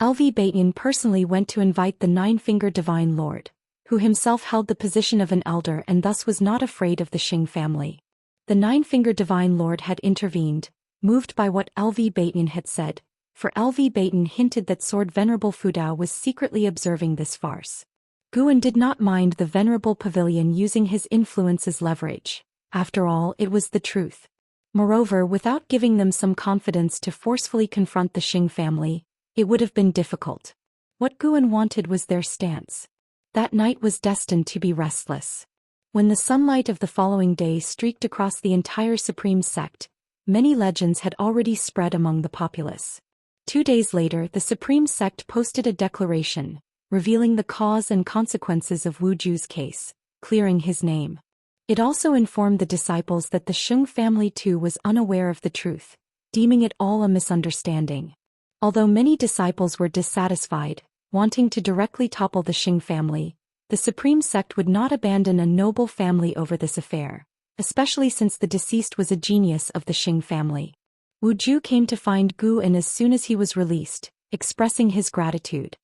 LV Baitin personally went to invite the Nine-Finger Divine Lord, who himself held the position of an elder and thus was not afraid of the Xing family. The Nine-Finger Divine Lord had intervened, moved by what LV Baitin had said, for LV Baitin hinted that Sword Venerable Fudao was secretly observing this farce. Guan did not mind the Venerable Pavilion using his influence as leverage. After all, it was the truth. Moreover, without giving them some confidence to forcefully confront the Xing family, it would have been difficult. What Guan wanted was their stance. That night was destined to be restless. When the sunlight of the following day streaked across the entire Supreme Sect, many legends had already spread among the populace. 2 days later, the Supreme Sect posted a declaration, revealing the cause and consequences of Wu Ju's case, clearing his name. It also informed the disciples that the Xing family too was unaware of the truth, deeming it all a misunderstanding. Although many disciples were dissatisfied, wanting to directly topple the Xing family, the Supreme Sect would not abandon a noble family over this affair, especially since the deceased was a genius of the Xing family. Wu Ju came to find Guan as soon as he was released, expressing his gratitude.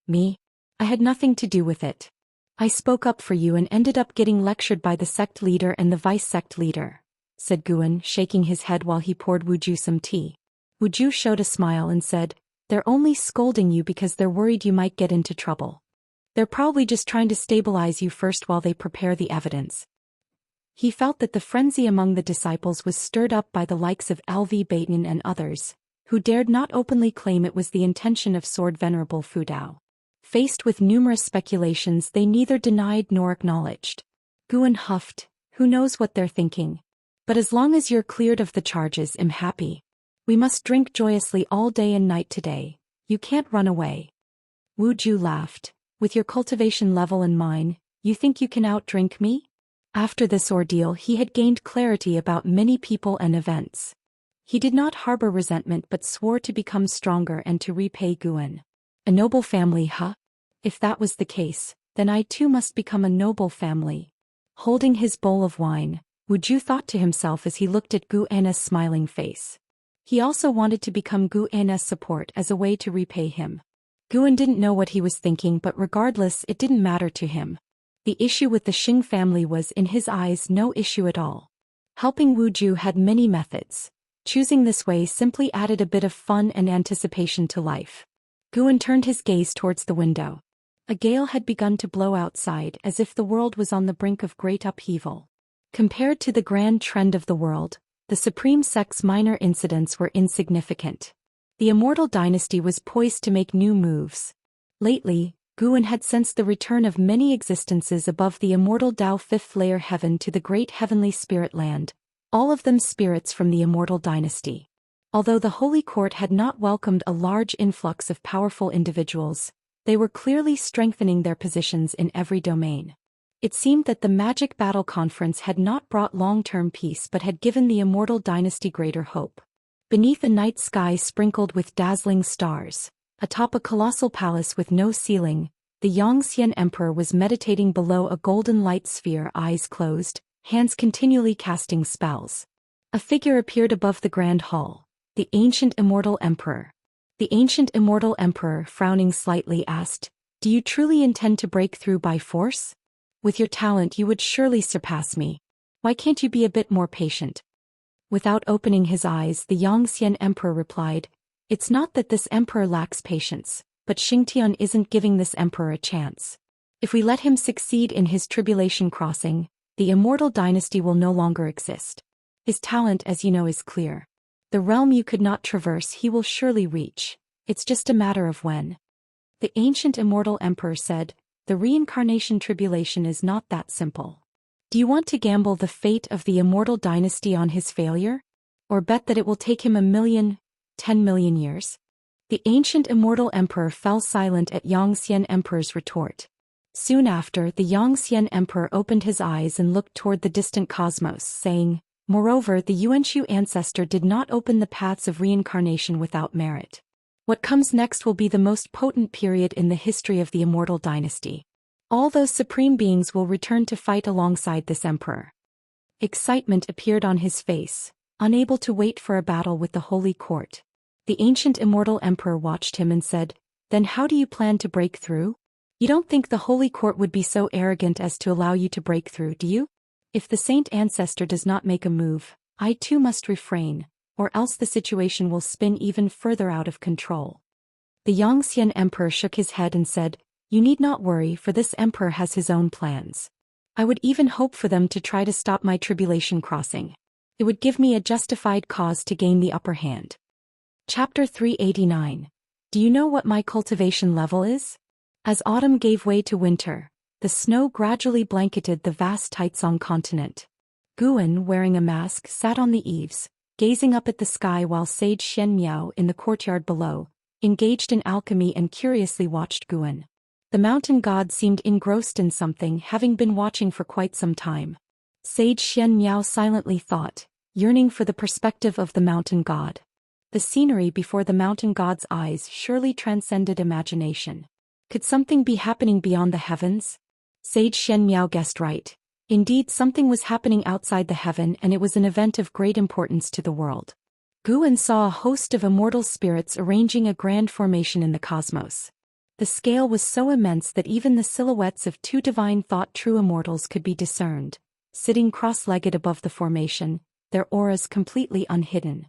"Me? I had nothing to do with it. I spoke up for you and ended up getting lectured by the sect leader and the vice-sect leader," said Guan, shaking his head while he poured Wu Ju some tea. Wu Ju showed a smile and said, "They're only scolding you because they're worried you might get into trouble. They're probably just trying to stabilize you first while they prepare the evidence." He felt that the frenzy among the disciples was stirred up by the likes of LV Baitin and others, who dared not openly claim it was the intention of Sword Venerable Fu Dao. Faced with numerous speculations they neither denied nor acknowledged. Guan huffed, "Who knows what they're thinking? But as long as you're cleared of the charges, I'm happy. We must drink joyously all day and night today. You can't run away." Wu Ju laughed. "With your cultivation level and mine, you think you can outdrink me?" After this ordeal he had gained clarity about many people and events. He did not harbor resentment but swore to become stronger and to repay Guan. A noble family, huh? If that was the case, then I too must become a noble family. Holding his bowl of wine, Wu Ju thought to himself as he looked at Gu Anna's smiling face. He also wanted to become Gu Anna's support as a way to repay him. Guan didn't know what he was thinking, but regardless it didn't matter to him. The issue with the Xing family was in his eyes no issue at all. Helping Wu Ju had many methods. Choosing this way simply added a bit of fun and anticipation to life. Guan turned his gaze towards the window. A gale had begun to blow outside as if the world was on the brink of great upheaval. Compared to the grand trend of the world, the Supreme Sect's minor incidents were insignificant. The Immortal dynasty was poised to make new moves. Lately, Guan had sensed the return of many existences above the Immortal Dao fifth layer heaven to the great heavenly spirit land, all of them spirits from the Immortal dynasty. Although the Holy Court had not welcomed a large influx of powerful individuals, they were clearly strengthening their positions in every domain. It seemed that the Magic Battle Conference had not brought long-term peace but had given the Immortal dynasty greater hope. Beneath a night sky sprinkled with dazzling stars, atop a colossal palace with no ceiling, the Zhou Xian Emperor was meditating below a golden light sphere, eyes closed, hands continually casting spells. A figure appeared above the grand hall, the ancient Immortal Emperor. The ancient Immortal Emperor, frowning slightly, asked, "Do you truly intend to break through by force? With your talent you would surely surpass me. Why can't you be a bit more patient?" Without opening his eyes, the Zhou Xian Emperor replied, "It's not that this emperor lacks patience, but Xingtian isn't giving this emperor a chance. If we let him succeed in his tribulation crossing, the Immortal dynasty will no longer exist. His talent, as you know, is clear. The realm you could not traverse he will surely reach. It's just a matter of when." The ancient Immortal Emperor said, "The reincarnation tribulation is not that simple. Do you want to gamble the fate of the Immortal dynasty on his failure? Or bet that it will take him 1,000,000, 10,000,000 years?" The ancient Immortal Emperor fell silent at Zhou Xian Emperor's retort. Soon after, the Zhou Xian Emperor opened his eyes and looked toward the distant cosmos, saying, "Moreover, the Yuanshu ancestor did not open the paths of reincarnation without merit. What comes next will be the most potent period in the history of the Immortal dynasty. All those supreme beings will return to fight alongside this emperor." Excitement appeared on his face, unable to wait for a battle with the Holy Court. The ancient Immortal Emperor watched him and said, "Then how do you plan to break through? You don't think the Holy Court would be so arrogant as to allow you to break through, do you? If the Saint Ancestor does not make a move, I too must refrain, or else the situation will spin even further out of control." The Zhou Xian Emperor shook his head and said, "You need not worry, for this emperor has his own plans. I would even hope for them to try to stop my tribulation crossing. It would give me a justified cause to gain the upper hand." Chapter 389. Do you know what my cultivation level is? As autumn gave way to winter, the snow gradually blanketed the vast Taizong continent. Guan, wearing a mask, sat on the eaves, gazing up at the sky while Sage Xian Miao in the courtyard below, engaged in alchemy and curiously watched Guan. The mountain god seemed engrossed in something, having been watching for quite some time. Sage Xian Miao silently thought, yearning for the perspective of the mountain god. The scenery before the mountain god's eyes surely transcended imagination. Could something be happening beyond the heavens? Sage Xian Miao guessed right. Indeed, something was happening outside the heaven, and it was an event of great importance to the world. Guan saw a host of immortal spirits arranging a grand formation in the cosmos. The scale was so immense that even the silhouettes of two divine thought true immortals could be discerned, sitting cross-legged above the formation, their auras completely unhidden.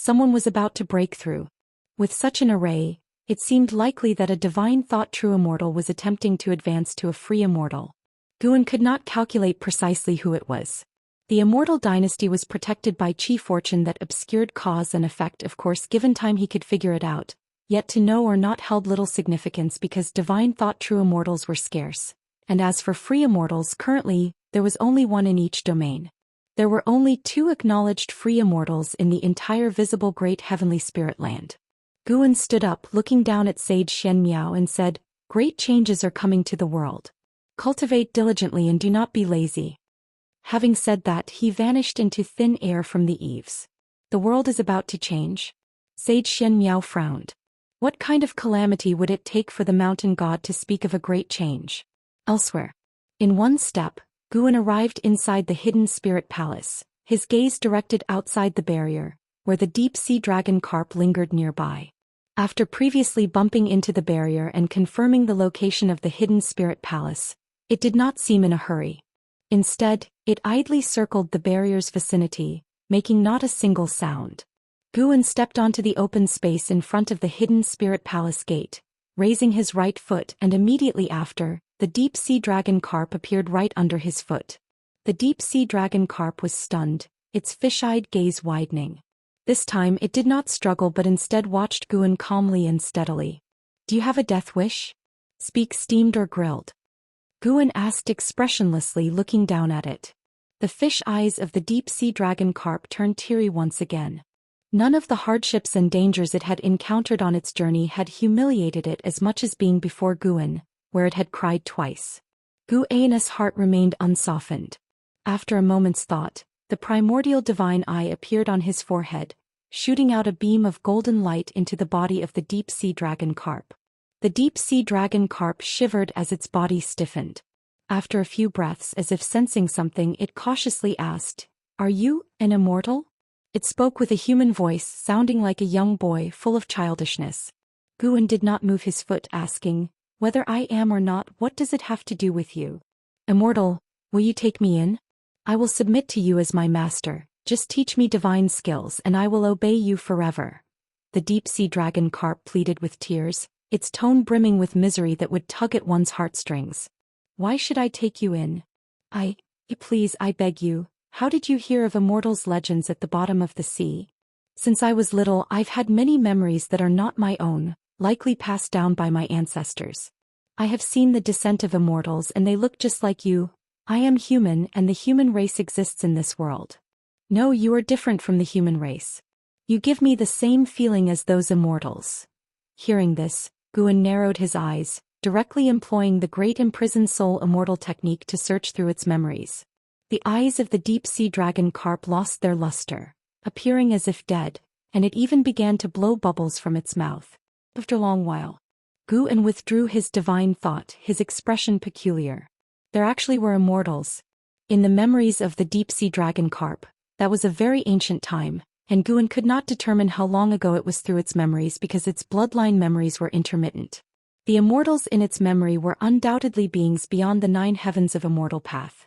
Someone was about to break through. With such an array, it seemed likely that a divine thought true immortal was attempting to advance to a free immortal. Guan could not calculate precisely who it was. The immortal dynasty was protected by chi fortune that obscured cause and effect. Of course, given time he could figure it out, yet to know or not held little significance because divine thought true immortals were scarce. And as for free immortals, currently, there was only one in each domain. There were only 2 acknowledged free immortals in the entire visible great heavenly spirit land. Guan stood up, looking down at sage Xianmiao, and said, "Great changes are coming to the world. Cultivate diligently and do not be lazy." Having said that, he vanished into thin air from the eaves. The world is about to change? Sage Xianmiao frowned. What kind of calamity would it take for the mountain god to speak of a great change? Elsewhere. In one step, Guan arrived inside the hidden spirit palace, his gaze directed outside the barrier, where the deep-sea dragon carp lingered nearby. After previously bumping into the barrier and confirming the location of the hidden spirit palace, it did not seem in a hurry. Instead, it idly circled the barrier's vicinity, making not a single sound. Guan stepped onto the open space in front of the hidden spirit palace gate, raising his right foot, and immediately after, the deep-sea dragon carp appeared right under his foot. The deep-sea dragon carp was stunned, its fish-eyed gaze widening. This time it did not struggle but instead watched Guan calmly and steadily. "Do you have a death wish? Speak steamed or grilled?" Guan asked expressionlessly, looking down at it. The fish eyes of the deep-sea dragon carp turned teary once again. None of the hardships and dangers it had encountered on its journey had humiliated it as much as being before Guan, where it had cried twice. Guan's heart remained unsoftened. After a moment's thought, the primordial divine eye appeared on his forehead, shooting out a beam of golden light into the body of the deep-sea dragon carp. The deep-sea dragon carp shivered as its body stiffened. After a few breaths, as if sensing something, it cautiously asked, "Are you an immortal?" It spoke with a human voice, sounding like a young boy full of childishness. Guan did not move his foot, asking, "Whether I am or not, what does it have to do with you? Immortal, will you take me in? I will submit to you as my master, just teach me divine skills and I will obey you forever." The deep-sea dragon carp pleaded with tears, its tone brimming with misery that would tug at one's heartstrings. "Why should I take you in? Please, I beg you, how did you hear of immortals' legends at the bottom of the sea? Since I was little, I've had many memories that are not my own, likely passed down by my ancestors. I have seen the descent of immortals and they look just like you. I am human and the human race exists in this world. No, you are different from the human race. You give me the same feeling as those immortals." Hearing this, Guan narrowed his eyes, directly employing the great imprisoned soul immortal technique to search through its memories. The eyes of the deep-sea dragon carp lost their luster, appearing as if dead, and it even began to blow bubbles from its mouth. After a long while, Guan withdrew his divine thought, his expression peculiar. There actually were immortals. In the memories of the deep-sea dragon carp, that was a very ancient time, and Guan could not determine how long ago it was through its memories because its bloodline memories were intermittent. The immortals in its memory were undoubtedly beings beyond the 9 heavens of immortal path.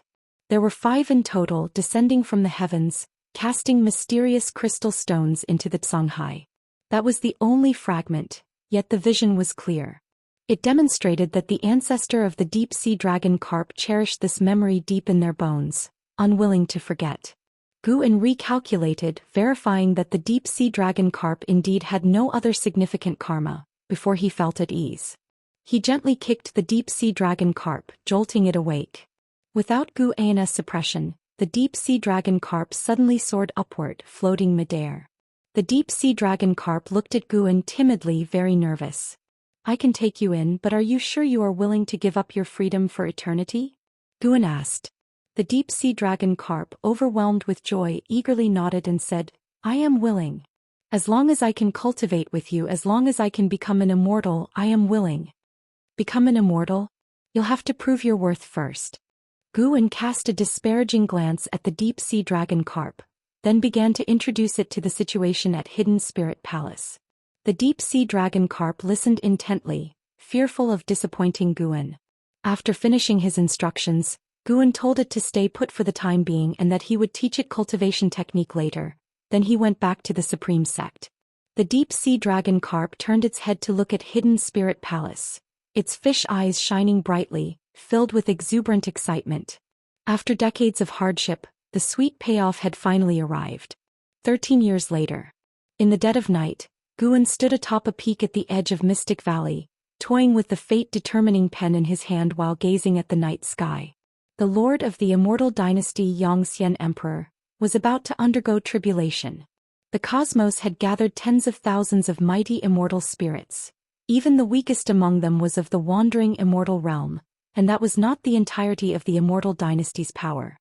There were 5 in total descending from the heavens, casting mysterious crystal stones into the Songhai. That was the only fragment, yet the vision was clear. It demonstrated that the ancestor of the deep-sea dragon carp cherished this memory deep in their bones, unwilling to forget. Guan recalculated, verifying that the deep-sea dragon carp indeed had no other significant karma, before he felt at ease. He gently kicked the deep-sea dragon carp, jolting it awake. Without Guan's suppression, the deep-sea dragon carp suddenly soared upward, floating midair. The deep-sea dragon carp looked at Guan timidly, very nervous. "I can take you in, but are you sure you are willing to give up your freedom for eternity?" Guan asked. The deep-sea dragon carp, overwhelmed with joy, eagerly nodded and said, "I am willing. As long as I can cultivate with you, as long as I can become an immortal, I am willing." "Become an immortal? You'll have to prove your worth first." Guan cast a disparaging glance at the deep-sea dragon carp, then began to introduce it to the situation at Hidden Spirit Palace. The deep-sea dragon carp listened intently, fearful of disappointing Guan. After finishing his instructions, Guan told it to stay put for the time being and that he would teach it cultivation technique later, then he went back to the supreme sect. The deep-sea dragon carp turned its head to look at hidden spirit palace, its fish eyes shining brightly, filled with exuberant excitement. After decades of hardship, the sweet payoff had finally arrived. 13 years later. In the dead of night, Guan stood atop a peak at the edge of Mystic Valley, toying with the fate-determining pen in his hand while gazing at the night sky. The lord of the immortal dynasty Xianxia Emperor was about to undergo tribulation. The cosmos had gathered tens of thousands of mighty immortal spirits. Even the weakest among them was of the wandering immortal realm, and that was not the entirety of the immortal dynasty's power.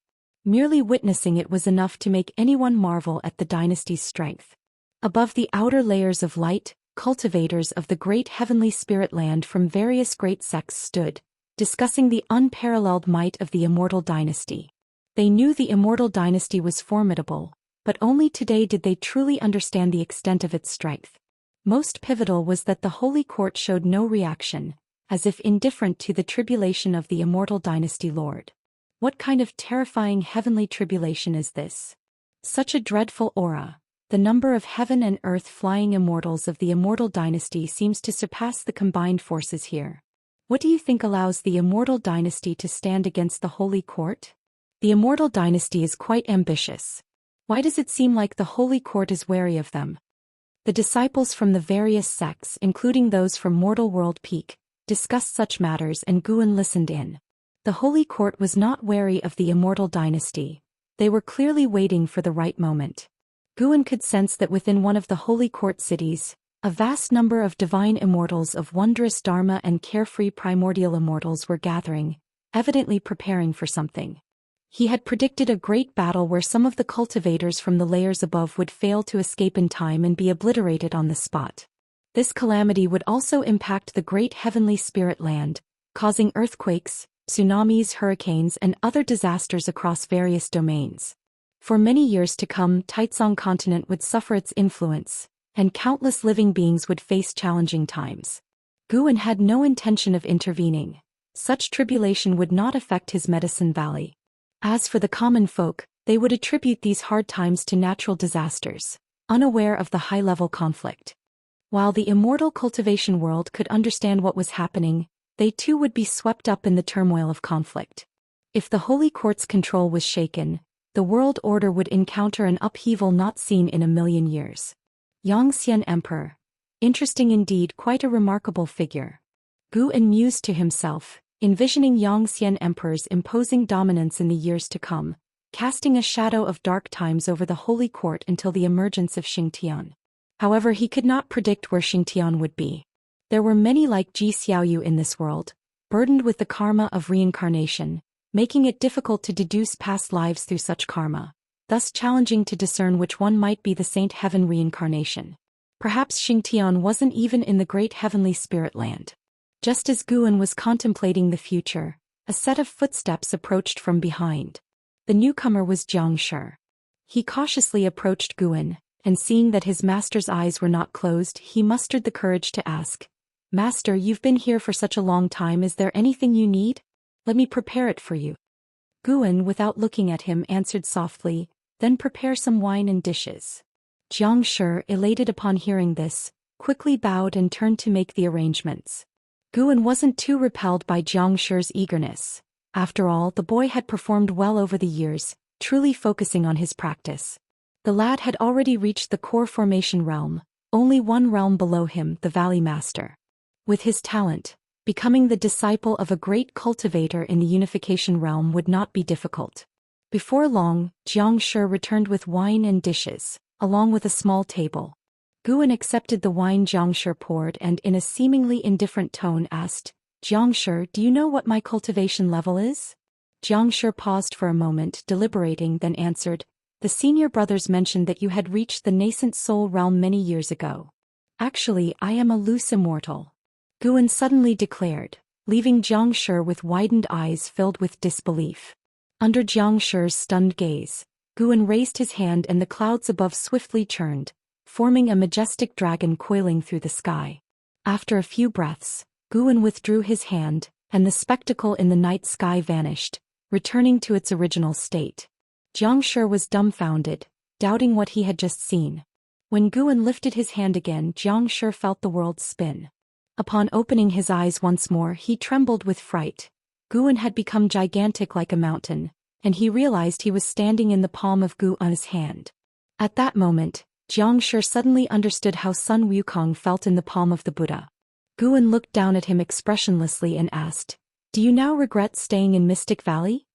Merely witnessing it was enough to make anyone marvel at the dynasty's strength. Above the outer layers of light, cultivators of the great heavenly spirit land from various great sects stood, discussing the unparalleled might of the immortal dynasty. They knew the immortal dynasty was formidable, but only today did they truly understand the extent of its strength. Most pivotal was that the holy court showed no reaction, as if indifferent to the tribulation of the immortal dynasty lord. What kind of terrifying heavenly tribulation is this? Such a dreadful aura. The number of heaven and earth flying immortals of the immortal dynasty seems to surpass the combined forces here. What do you think allows the immortal dynasty to stand against the holy court? The immortal dynasty is quite ambitious. Why does it seem like the holy court is wary of them? The disciples from the various sects, including those from Mortal World Peak, discussed such matters and Guan listened in. The holy court was not wary of the immortal dynasty. They were clearly waiting for the right moment. Guan could sense that within one of the holy court cities, a vast number of divine immortals of wondrous dharma and carefree primordial immortals were gathering, evidently preparing for something. He had predicted a great battle where some of the cultivators from the layers above would fail to escape in time and be obliterated on the spot. This calamity would also impact the great heavenly spirit land, causing earthquakes, tsunamis, hurricanes, and other disasters across various domains. For many years to come, Taizong continent would suffer its influence, and countless living beings would face challenging times. Guan had no intention of intervening. Such tribulation would not affect his Medicine Valley. As for the common folk, they would attribute these hard times to natural disasters, unaware of the high-level conflict. While the immortal cultivation world could understand what was happening, they too would be swept up in the turmoil of conflict. If the holy court's control was shaken, the world order would encounter an upheaval not seen in a million years. Xianxia Emperor. Interesting indeed, quite a remarkable figure. Guan mused to himself, envisioning Xianxia Emperor's imposing dominance in the years to come, casting a shadow of dark times over the holy court until the emergence of Xingtian. However, he could not predict where Xingtian would be. There were many like Ji Xiaoyu in this world, burdened with the karma of reincarnation, making it difficult to deduce past lives through such karma, thus challenging to discern which one might be the Saint Heaven reincarnation. Perhaps Xingtian wasn't even in the great heavenly spirit land. Just as Guan was contemplating the future, a set of footsteps approached from behind. The newcomer was Zhang. He cautiously approached Guan, and seeing that his master's eyes were not closed, he mustered the courage to ask, "Master, you've been here for such a long time, is there anything you need? Let me prepare it for you." Guan, without looking at him, answered softly, "Then prepare some wine and dishes." Zhang, elated upon hearing this, quickly bowed and turned to make the arrangements. Guan wasn't too repelled by Zhang's eagerness. After all, the boy had performed well over the years, truly focusing on his practice. The lad had already reached the core formation realm, only one realm below him, the Valley Master. With his talent, becoming the disciple of a great cultivator in the unification realm would not be difficult. Before long, Zhang returned with wine and dishes, along with a small table. Guan accepted the wine Zhang poured and in a seemingly indifferent tone asked, "Zhang, do you know what my cultivation level is?" Zhang paused for a moment, deliberating, then answered, "The senior brothers mentioned that you had reached the nascent soul realm many years ago." "Actually, I am a loose immortal," Guan suddenly declared, leaving Zhang with widened eyes filled with disbelief. Under Zhang's stunned gaze, Guan raised his hand and the clouds above swiftly churned, forming a majestic dragon coiling through the sky. After a few breaths, Guan withdrew his hand, and the spectacle in the night sky vanished, returning to its original state. Zhang was dumbfounded, doubting what he had just seen. When Guan lifted his hand again, Xianxia felt the world spin. Upon opening his eyes once more, he trembled with fright. Guan had become gigantic like a mountain, and he realized he was standing in the palm of Guan's hand. At that moment, Xianxia suddenly understood how Sun Wukong felt in the palm of the Buddha. Guan looked down at him expressionlessly and asked, "Do you now regret staying in Mystic Valley?"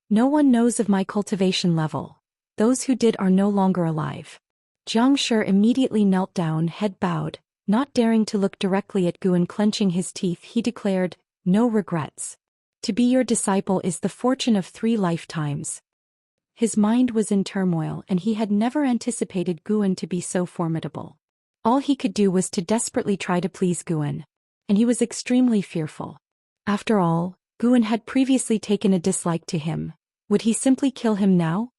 "No one knows of my cultivation level. Those who did are no longer alive." Xianxia immediately knelt down, head bowed. Not daring to look directly at Guan, clenching his teeth, he declared, "No regrets. To be your disciple is the fortune of 3 lifetimes." His mind was in turmoil, and he had never anticipated Guan to be so formidable. All he could do was to desperately try to please Guan, and he was extremely fearful. After all, Guan had previously taken a dislike to him. Would he simply kill him now?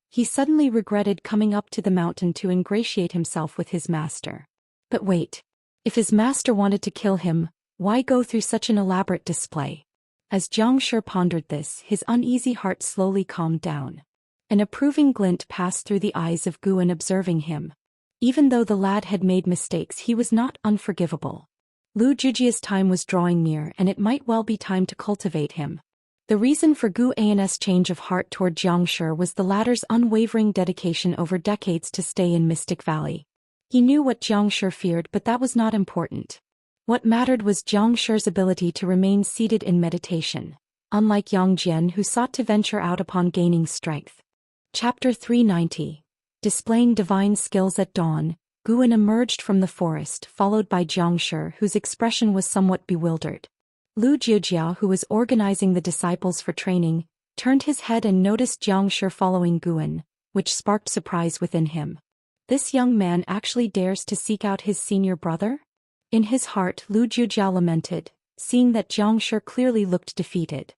He suddenly regretted coming up to the mountain to ingratiate himself with his master. But wait. If his master wanted to kill him, why go through such an elaborate display? As Xianxia pondered this, his uneasy heart slowly calmed down. An approving glint passed through the eyes of Guan, observing him. Even though the lad had made mistakes, he was not unforgivable. Lu Jujia's time was drawing near, and it might well be time to cultivate him. The reason for Guan's change of heart toward Xianxia was the latter's unwavering dedication over decades to stay in Mystic Valley. He knew what Xianxia feared, but that was not important. What mattered was Xianxia's ability to remain seated in meditation, unlike Yang Jian, who sought to venture out upon gaining strength. Chapter 390. Displaying divine skills at dawn, Guan emerged from the forest, followed by Xianxia, whose expression was somewhat bewildered. Lu Jujia, who was organizing the disciples for training, turned his head and noticed Xianxia following Guan, which sparked surprise within him. This young man actually dares to seek out his senior brother? In his heart, Lu Jujia lamented, seeing that Xianxia clearly looked defeated.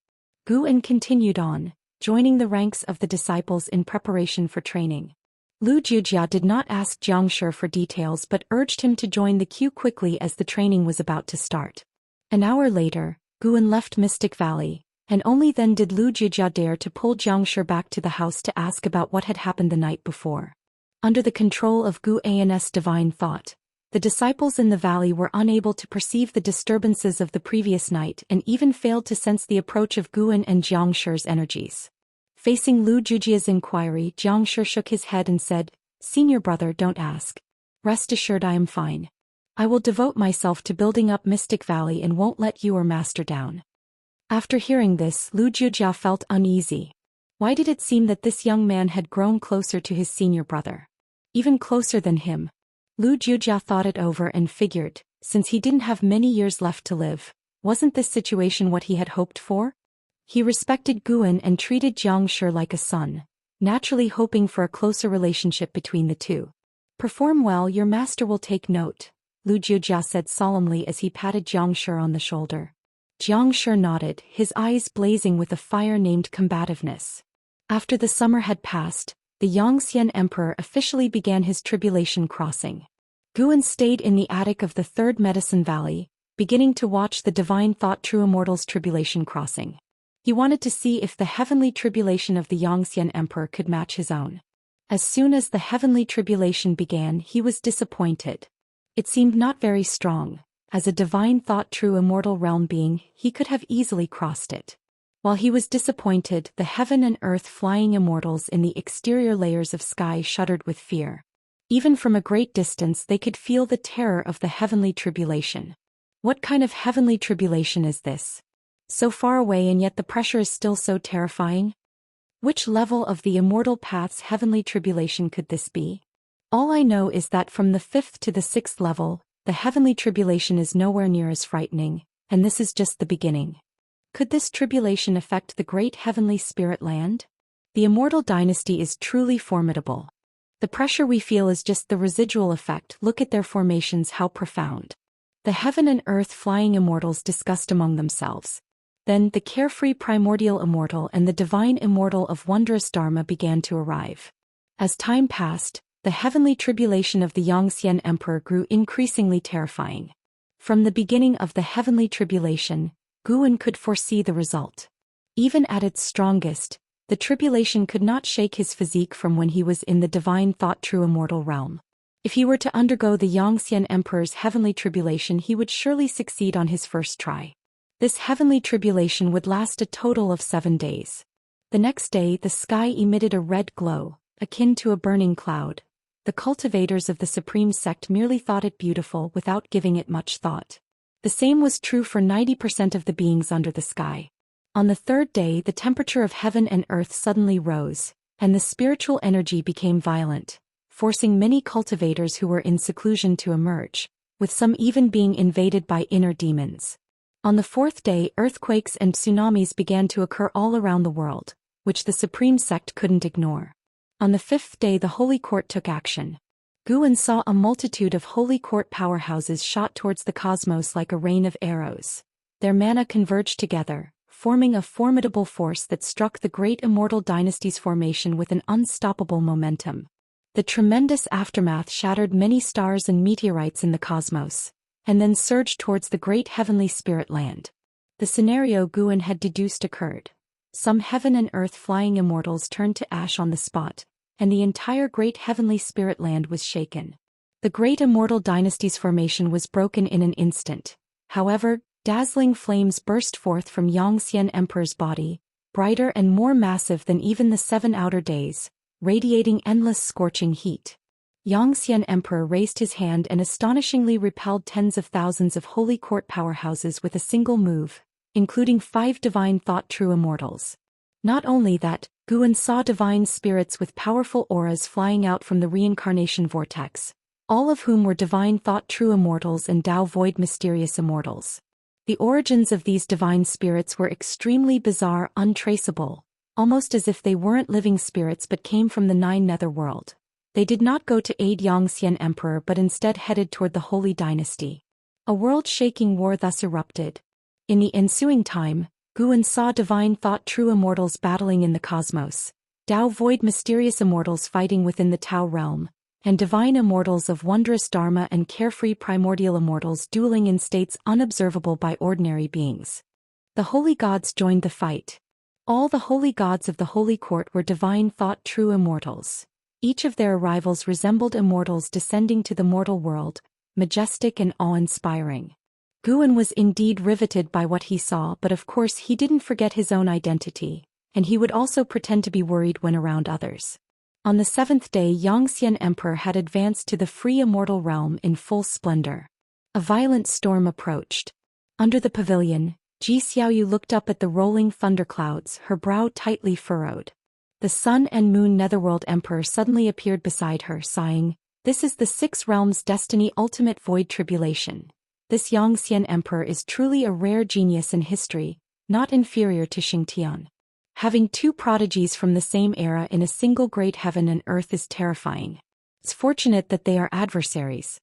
Guan continued on, joining the ranks of the disciples in preparation for training. Lu Jujia did not ask Xianxia for details but urged him to join the queue quickly as the training was about to start. An hour later, Guan left Mystic Valley, and only then did Lu Jujia dare to pull Xianxia back to the house to ask about what had happened the night before. Under the control of Guan's divine thought, the disciples in the valley were unable to perceive the disturbances of the previous night and even failed to sense the approach of Guan and Xianxia's energies. Facing Lu Jujia's inquiry, Xianxia shook his head and said, "Senior brother, don't ask. Rest assured I am fine. I will devote myself to building up Mystic Valley and won't let you or master down." After hearing this, Lu Jujia felt uneasy. Why did it seem that this young man had grown closer to his senior brother? Even closer than him? Lu Jujia thought it over and figured, since he didn't have many years left to live, wasn't this situation what he had hoped for? He respected Guan and treated Xianxia like a son, naturally hoping for a closer relationship between the two. "Perform well, your master will take note," Lu Jujia said solemnly as he patted Xianxia on the shoulder. Xianxia nodded, his eyes blazing with a fire named combativeness. After the summer had passed, the Xian Emperor officially began his tribulation crossing. Guan stayed in the attic of the Third Medicine Valley, beginning to watch the divine thought True Immortal's tribulation crossing. He wanted to see if the heavenly tribulation of the Xian Emperor could match his own. As soon as the heavenly tribulation began, he was disappointed. It seemed not very strong. As a divine thought True Immortal realm being, he could have easily crossed it. While he was disappointed, the heaven and earth flying immortals in the exterior layers of sky shuddered with fear. Even from a great distance they could feel the terror of the heavenly tribulation. What kind of heavenly tribulation is this? So far away and yet the pressure is still so terrifying? Which level of the immortal path's heavenly tribulation could this be? All I know is that from the 5th to the 6th level, the heavenly tribulation is nowhere near as frightening, and this is just the beginning. Could this tribulation affect the great heavenly spirit land? The immortal dynasty is truly formidable. The pressure we feel is just the residual effect. Look at their formations, how profound. The heaven and earth flying immortals discussed among themselves. Then the carefree primordial immortal and the divine immortal of wondrous Dharma began to arrive. As time passed, the heavenly tribulation of the Xian Emperor grew increasingly terrifying. From the beginning of the heavenly tribulation, Guan could foresee the result. Even at its strongest, The tribulation could not shake his physique from when he was in the divine thought true immortal realm. If he were to undergo the Xian Emperor's heavenly tribulation, he would surely succeed on his first try. This heavenly tribulation would last a total of 7 days. The next day the sky emitted a red glow, akin to a burning cloud. The cultivators of the supreme sect merely thought it beautiful without giving it much thought. The same was true for 90% of the beings under the sky. On the 3rd day the temperature of heaven and earth suddenly rose, and the spiritual energy became violent, forcing many cultivators who were in seclusion to emerge, with some even being invaded by inner demons. On the 4th day earthquakes and tsunamis began to occur all around the world, which the supreme sect couldn't ignore. On the 5th day the Holy Court took action. Guan saw a multitude of Holy Court powerhouses shot towards the cosmos like a rain of arrows. Their mana converged together, forming a formidable force that struck the great Immortal Dynasty's formation with an unstoppable momentum. The tremendous aftermath shattered many stars and meteorites in the cosmos, and then surged towards the great heavenly spirit land. The scenario Guan had deduced occurred. Some heaven and earth flying immortals turned to ash on the spot, and the entire great heavenly spirit land was shaken. The great Immortal Dynasty's formation was broken in an instant. However, dazzling flames burst forth from Xian Emperor's body, brighter and more massive than even the 7 outer days, radiating endless scorching heat. Xian Emperor raised his hand and astonishingly repelled tens of thousands of Holy Court powerhouses with a single move, including 5 divine thought true immortals. Not only that, Guan saw divine spirits with powerful auras flying out from the reincarnation vortex, all of whom were divine thought true immortals and Dao void mysterious immortals. The origins of these divine spirits were extremely bizarre, untraceable, almost as if they weren't living spirits but came from the 9 netherworld. They did not go to aid Xian Emperor but instead headed toward the Holy Dynasty. A world-shaking war thus erupted. In the ensuing time, Guan saw divine thought true immortals battling in the cosmos, Dao void mysterious immortals fighting within the Tao realm, and divine immortals of wondrous dharma and carefree primordial immortals dueling in states unobservable by ordinary beings. The holy gods joined the fight. All the holy gods of the Holy Court were divine thought true immortals. Each of their arrivals resembled immortals descending to the mortal world, majestic and awe-inspiring. Guan was indeed riveted by what he saw, but of course he didn't forget his own identity, and he would also pretend to be worried when around others. On the 7th day Xian Emperor had advanced to the free immortal realm in full splendor. A violent storm approached. Under the pavilion, Zhou Xian looked up at the rolling thunderclouds, her brow tightly furrowed. The Sun and Moon Netherworld Emperor suddenly appeared beside her, sighing, "This is the 6 realms' destiny ultimate void tribulation. This Xian Emperor is truly a rare genius in history, not inferior to Xianxia. Having 2 prodigies from the same era in a single great heaven and earth is terrifying. It's fortunate that they are adversaries."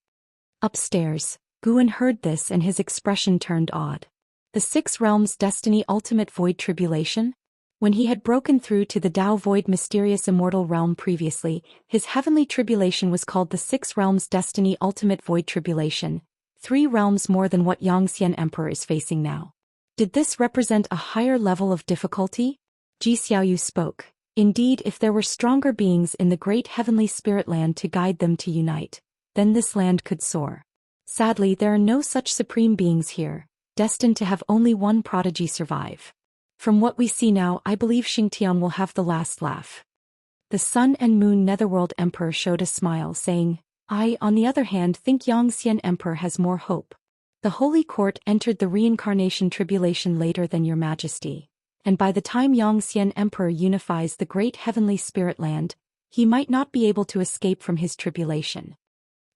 Upstairs, Guan heard this and his expression turned odd. The 6 realms' destiny ultimate void tribulation? When he had broken through to the Dao void mysterious immortal realm previously, his heavenly tribulation was called the 6 realms' destiny ultimate void tribulation, 3 realms more than what Xian Emperor is facing now. Did this represent a higher level of difficulty? Zhou Xian spoke. Indeed, if there were stronger beings in the great heavenly spirit land to guide them to unite, then this land could soar. Sadly, there are no such supreme beings here, destined to have only one prodigy survive. From what we see now, I believe Xianxia will have the last laugh. The Sun and Moon Netherworld Emperor showed a smile, saying, "I, on the other hand, think Xian Emperor has more hope. The Holy Court entered the reincarnation tribulation later than your majesty, and by the time Xian Emperor unifies the great heavenly spirit land, he might not be able to escape from his tribulation."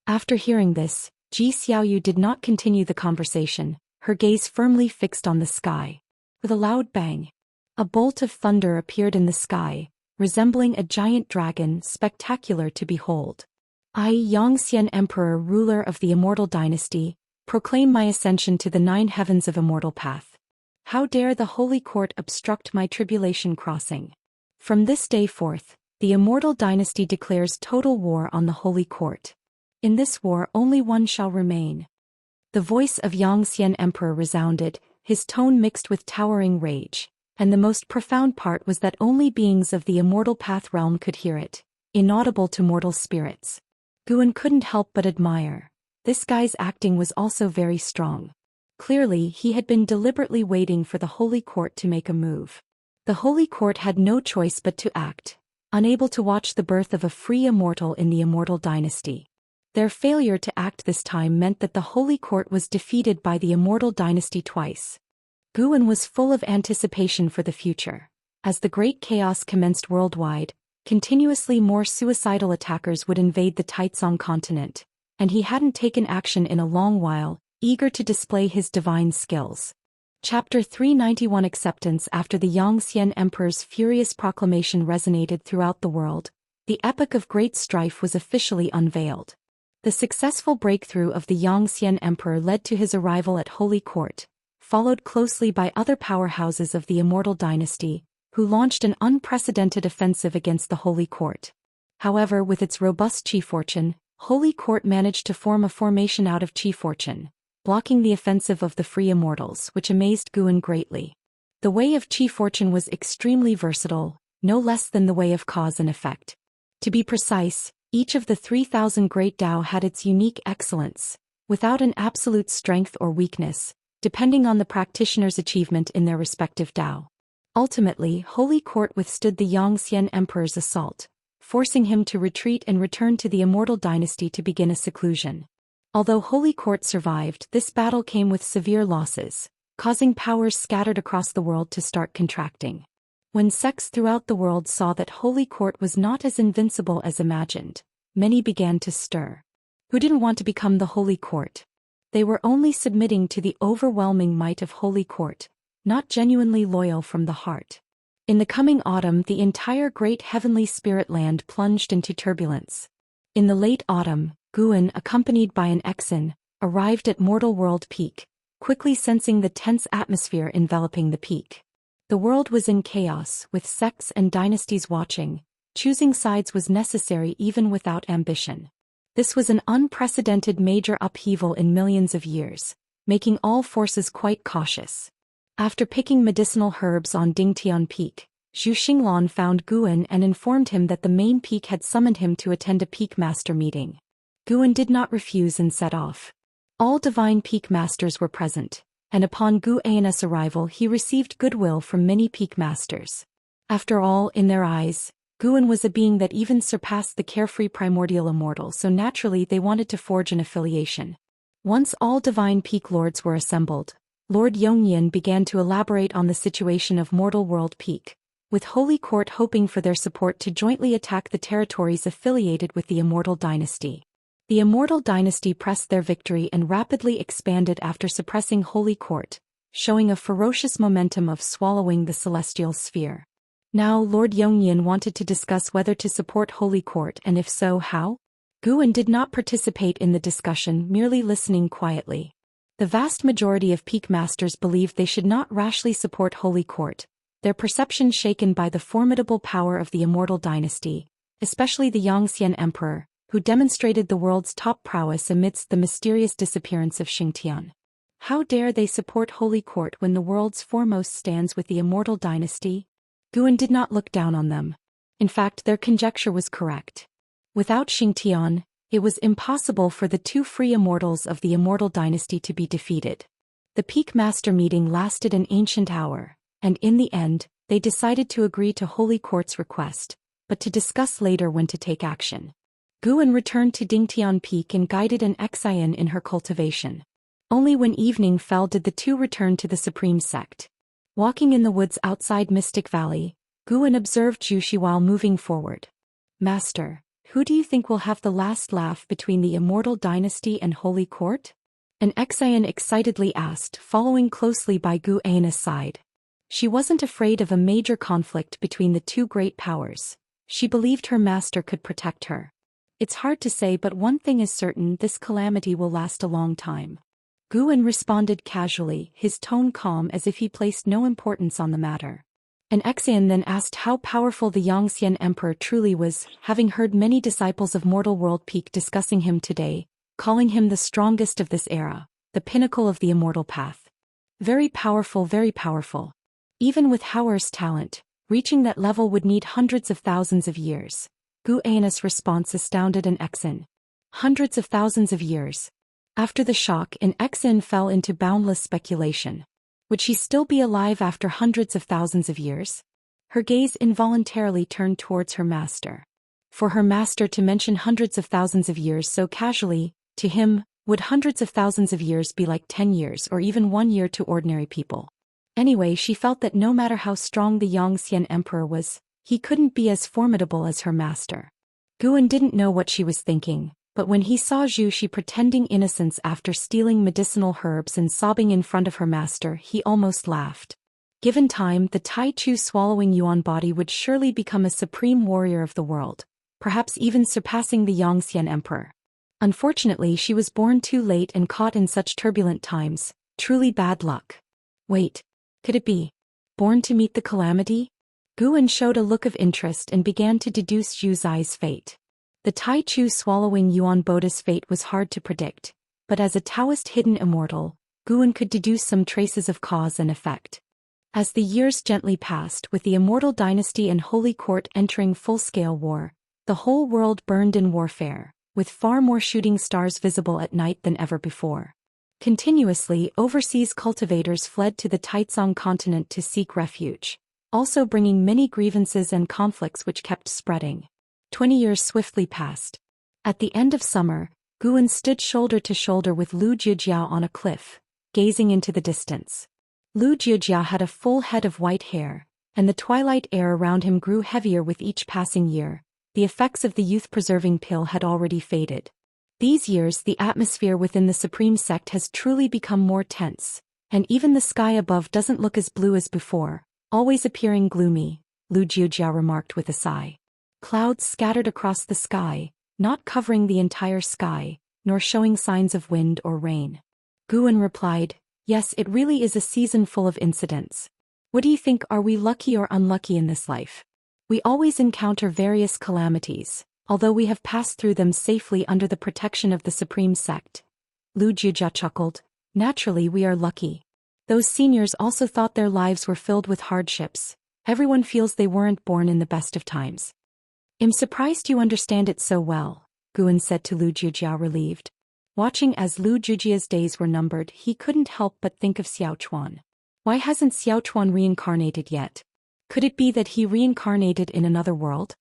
After hearing this, Zhou Xian did not continue the conversation, her gaze firmly fixed on the sky. With a loud bang, a bolt of thunder appeared in the sky, resembling a giant dragon, spectacular to behold. "I, Xian Emperor, ruler of the Immortal Dynasty, proclaim my ascension to the 9 heavens of immortal path. How dare the Holy Court obstruct my tribulation crossing? From this day forth, the Immortal Dynasty declares total war on the Holy Court. In this war only one shall remain." The voice of Xian Emperor resounded, his tone mixed with towering rage. And the most profound part was that only beings of the immortal path realm could hear it, inaudible to mortal spirits. Guan couldn't help but admire. This guy's acting was also very strong. Clearly, he had been deliberately waiting for the Holy Court to make a move. The Holy Court had no choice but to act, unable to watch the birth of a free immortal in the Immortal dynasty. Their failure to act this time meant that the Holy Court was defeated by the Immortal dynasty twice. Guan was full of anticipation for the future. As the great chaos commenced worldwide, continuously more suicidal attackers would invade the Taizong continent, and he hadn't taken action in a long while, eager to display his divine skills. Chapter 391 Acceptance. After the Xian Emperor's furious proclamation resonated throughout the world, the epoch of great strife was officially unveiled. The successful breakthrough of the Xian Emperor led to his arrival at Holy Court, followed closely by other powerhouses of the Immortal dynasty, who launched an unprecedented offensive against the Holy Court. However, with its robust Qi fortune, Holy Court managed to form a formation out of Qi fortune, blocking the offensive of the free immortals, which amazed Guan greatly. The way of Qi fortune was extremely versatile, no less than the way of cause and effect. To be precise, each of the 3,000 great Dao had its unique excellence, without an absolute strength or weakness, depending on the practitioner's achievement in their respective Dao. Ultimately, Holy Court withstood the Xian Emperor's assault, forcing him to retreat and return to the Immortal dynasty to begin a seclusion. Although Holy Court survived, this battle came with severe losses, causing powers scattered across the world to start contracting. When sects throughout the world saw that Holy Court was not as invincible as imagined, many began to stir. Who didn't want to become the Holy Court? They were only submitting to the overwhelming might of Holy Court, not genuinely loyal from the heart. In the coming autumn, the entire great heavenly spirit land plunged into turbulence. In the late autumn, Guan, accompanied by an Exan, arrived at Mortal World Peak, quickly sensing the tense atmosphere enveloping the peak. The world was in chaos, with sects and dynasties watching. Choosing sides was necessary even without ambition. This was an unprecedented major upheaval in millions of years, making all forces quite cautious. After picking medicinal herbs on Dingtian Peak, Zhu Xinglan found Guan and informed him that the main peak had summoned him to attend a peak master meeting. Guan did not refuse and set off. All divine peak masters were present, and upon Guan's arrival he received goodwill from many peak masters. After all, in their eyes, Guan was a being that even surpassed the carefree primordial immortal, so naturally they wanted to forge an affiliation. Once all divine peak lords were assembled, Lord Yongyan began to elaborate on the situation of Mortal World Peak, with Holy Court hoping for their support to jointly attack the territories affiliated with the Immortal dynasty. The Immortal dynasty pressed their victory and rapidly expanded after suppressing Holy Court, showing a ferocious momentum of swallowing the celestial sphere. Now Lord Yongyan wanted to discuss whether to support Holy Court and if so, how? Guan did not participate in the discussion, merely listening quietly. The vast majority of peak masters believed they should not rashly support Holy Court, their perception shaken by the formidable power of the Immortal dynasty, especially the Xian Emperor, who demonstrated the world's top prowess amidst the mysterious disappearance of Xianxia. How dare they support Holy Court when the world's foremost stands with the Immortal dynasty? Guan did not look down on them. In fact, their conjecture was correct. Without Xianxia, it was impossible for the two free immortals of the Immortal dynasty to be defeated. The peak master meeting lasted an ancient hour, and in the end, they decided to agree to Holy Court's request, but to discuss later when to take action. Guan returned to Dingtian Peak and guided an Xian in her cultivation. Only when evening fell did the two return to the Supreme Sect. Walking in the woods outside Mystic Valley, Guan observed Zhu Xian while moving forward. Master, who do you think will have the last laugh between the Immortal dynasty and Holy Court? An Xian excitedly asked, following closely by Guan's side. She wasn't afraid of a major conflict between the two great powers. She believed her master could protect her. It's hard to say, but one thing is certain, this calamity will last a long time. Guan responded casually, his tone calm as if he placed no importance on the matter. An Xian then asked how powerful the Xian Emperor truly was, having heard many disciples of Mortal World Peak discussing him today, calling him the strongest of this era, the pinnacle of the Immortal path. Very powerful, Even with Hauer's talent, reaching that level would need hundreds of thousands of years. Gu Anna's response astounded an Exin. Hundreds of thousands of years. After the shock, an Exin fell into boundless speculation. Would she still be alive after hundreds of thousands of years? Her gaze involuntarily turned towards her master. For her master to mention hundreds of thousands of years so casually, to him, would hundreds of thousands of years be like 10 years or even 1 year to ordinary people? Anyway, she felt that no matter how strong the Xian emperor was, he couldn't be as formidable as her master. Guan didn't know what she was thinking, but when he saw Zhou Xian pretending innocence after stealing medicinal herbs and sobbing in front of her master, he almost laughed. Given time, the Tai Chu swallowing Yuan body would surely become a supreme warrior of the world, perhaps even surpassing the Xian emperor. Unfortunately, she was born too late and caught in such turbulent times, truly bad luck. Wait, could it be? Born to meet the calamity? Guan showed a look of interest and began to deduce Zhu Zai's fate. The Tai Chu swallowing Yuan Boda's fate was hard to predict, but as a Taoist hidden immortal, Guan could deduce some traces of cause and effect. As the years gently passed, with the Immortal dynasty and Holy Court entering full-scale war, the whole world burned in warfare, with far more shooting stars visible at night than ever before. Continuously, overseas cultivators fled to the Taizong continent to seek refuge, also bringing many grievances and conflicts which kept spreading. 20 years swiftly passed. At the end of summer, Guan stood shoulder to shoulder with Lu Jiujiao on a cliff, gazing into the distance. Lu Jiujiao had a full head of white hair, and the twilight air around him grew heavier with each passing year. The effects of the youth-preserving pill had already faded. These years, the atmosphere within the Supreme Sect has truly become more tense, and even the sky above doesn't look as blue as before, always appearing gloomy, Lu Jiujiao remarked with a sigh. Clouds scattered across the sky, not covering the entire sky, nor showing signs of wind or rain. Guan replied, "Yes, it really is a season full of incidents. What do you think, are we lucky or unlucky in this life? We always encounter various calamities, although we have passed through them safely under the protection of the Supreme Sect." Lu Jiujia chuckled. "Naturally we are lucky. Those seniors also thought their lives were filled with hardships. Everyone feels they weren't born in the best of times." "I'm surprised you understand it so well," Guan said to Lu Jiujiao, relieved. Watching as Lu Jiujia's days were numbered, he couldn't help but think of Xiaochuan. Why hasn't Xiaochuan reincarnated yet? Could it be that he reincarnated in another world?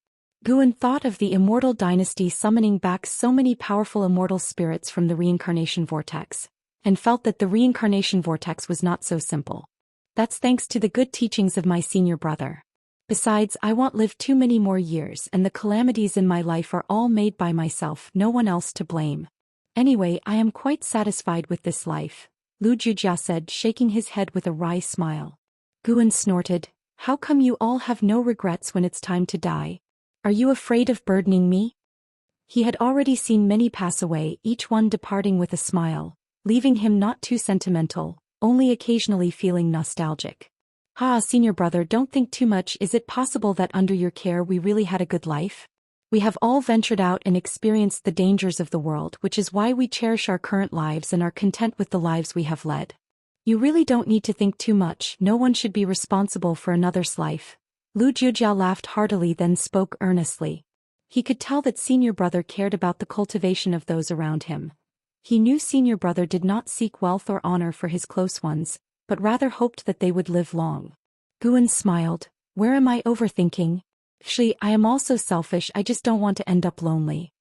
Guan thought of the Immortal dynasty summoning back so many powerful immortal spirits from the reincarnation vortex, and felt that the reincarnation vortex was not so simple. That's thanks to the good teachings of my senior brother. Besides, I won't live too many more years, and the calamities in my life are all made by myself, no one else to blame. Anyway, I am quite satisfied with this life," Lu Jiujia said, shaking his head with a wry smile. Guan snorted, "How come you all have no regrets when it's time to die? Are you afraid of burdening me?" He had already seen many pass away, each one departing with a smile, leaving him not too sentimental, only occasionally feeling nostalgic. Senior brother, don't think too much. Is it possible that under your care we really had a good life? We have all ventured out and experienced the dangers of the world, which is why we cherish our current lives and are content with the lives we have led. You really don't need to think too much. No one should be responsible for another's life." Lu Jiujiao laughed heartily, then spoke earnestly. He could tell that senior brother cared about the cultivation of those around him. He knew senior brother did not seek wealth or honor for his close ones, but rather hoped that they would live long. Guan smiled. "Where am I overthinking? I am also selfish, I just don't want to end up lonely."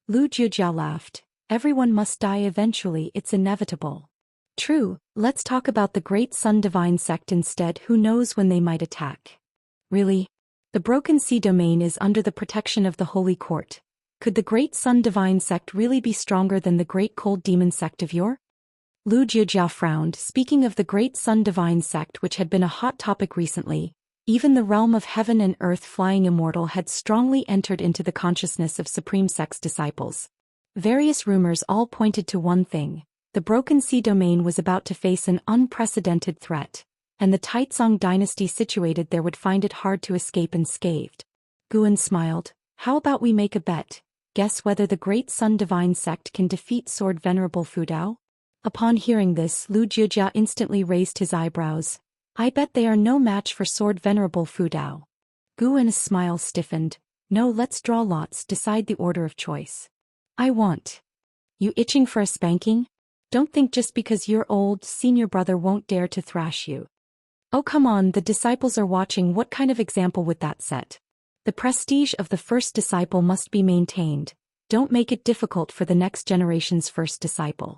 Lu Jiujiao laughed. "Everyone must die eventually, it's inevitable." "True, let's talk about the Great Sun Divine Sect instead. Who knows when they might attack?" "Really? The Broken Sea domain is under the protection of the Holy Court. Could the Great Sun Divine Sect really be stronger than the Great Cold Demon Sect of yore?" Lu Jiujiao frowned. Speaking of the Great Sun Divine Sect, which had been a hot topic recently, even the realm of heaven and earth flying immortal had strongly entered into the consciousness of Supreme Sect's disciples. Various rumors all pointed to one thing: the Broken Sea domain was about to face an unprecedented threat, and the Taizong dynasty situated there would find it hard to escape unscathed. Guan smiled. "How about we make a bet? Guess whether the Great Sun Divine Sect can defeat Sword Venerable Fudao?" Upon hearing this, Lu Jiujia instantly raised his eyebrows. I bet they are no match for sword Venerable Fu Dao. Guan's smile stiffened. No, let's draw lots, decide the order of choice. I want. You itching for a spanking? Don't think just because your old senior brother won't dare to thrash you. Oh come on, the disciples are watching. What kind of example would that set? The prestige of the first disciple must be maintained. Don't make it difficult for the next generation's first disciple.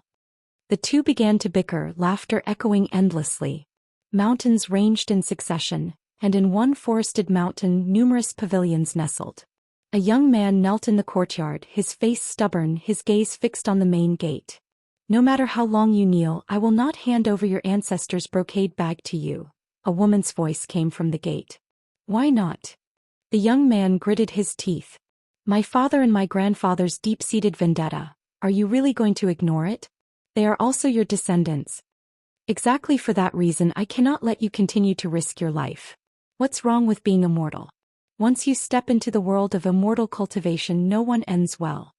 The two began to bicker, laughter echoing endlessly. Mountains ranged in succession, and in one forested mountain numerous pavilions nestled. A young man knelt in the courtyard, his face stubborn, his gaze fixed on the main gate. No matter how long you kneel, I will not hand over your ancestors' brocade bag to you. A woman's voice came from the gate. Why not? The young man gritted his teeth. My father and my grandfather's deep-seated vendetta. Are you really going to ignore it? They are also your descendants. Exactly for that reason I cannot let you continue to risk your life. What's wrong with being immortal? Once you step into the world of immortal cultivation, no one ends well.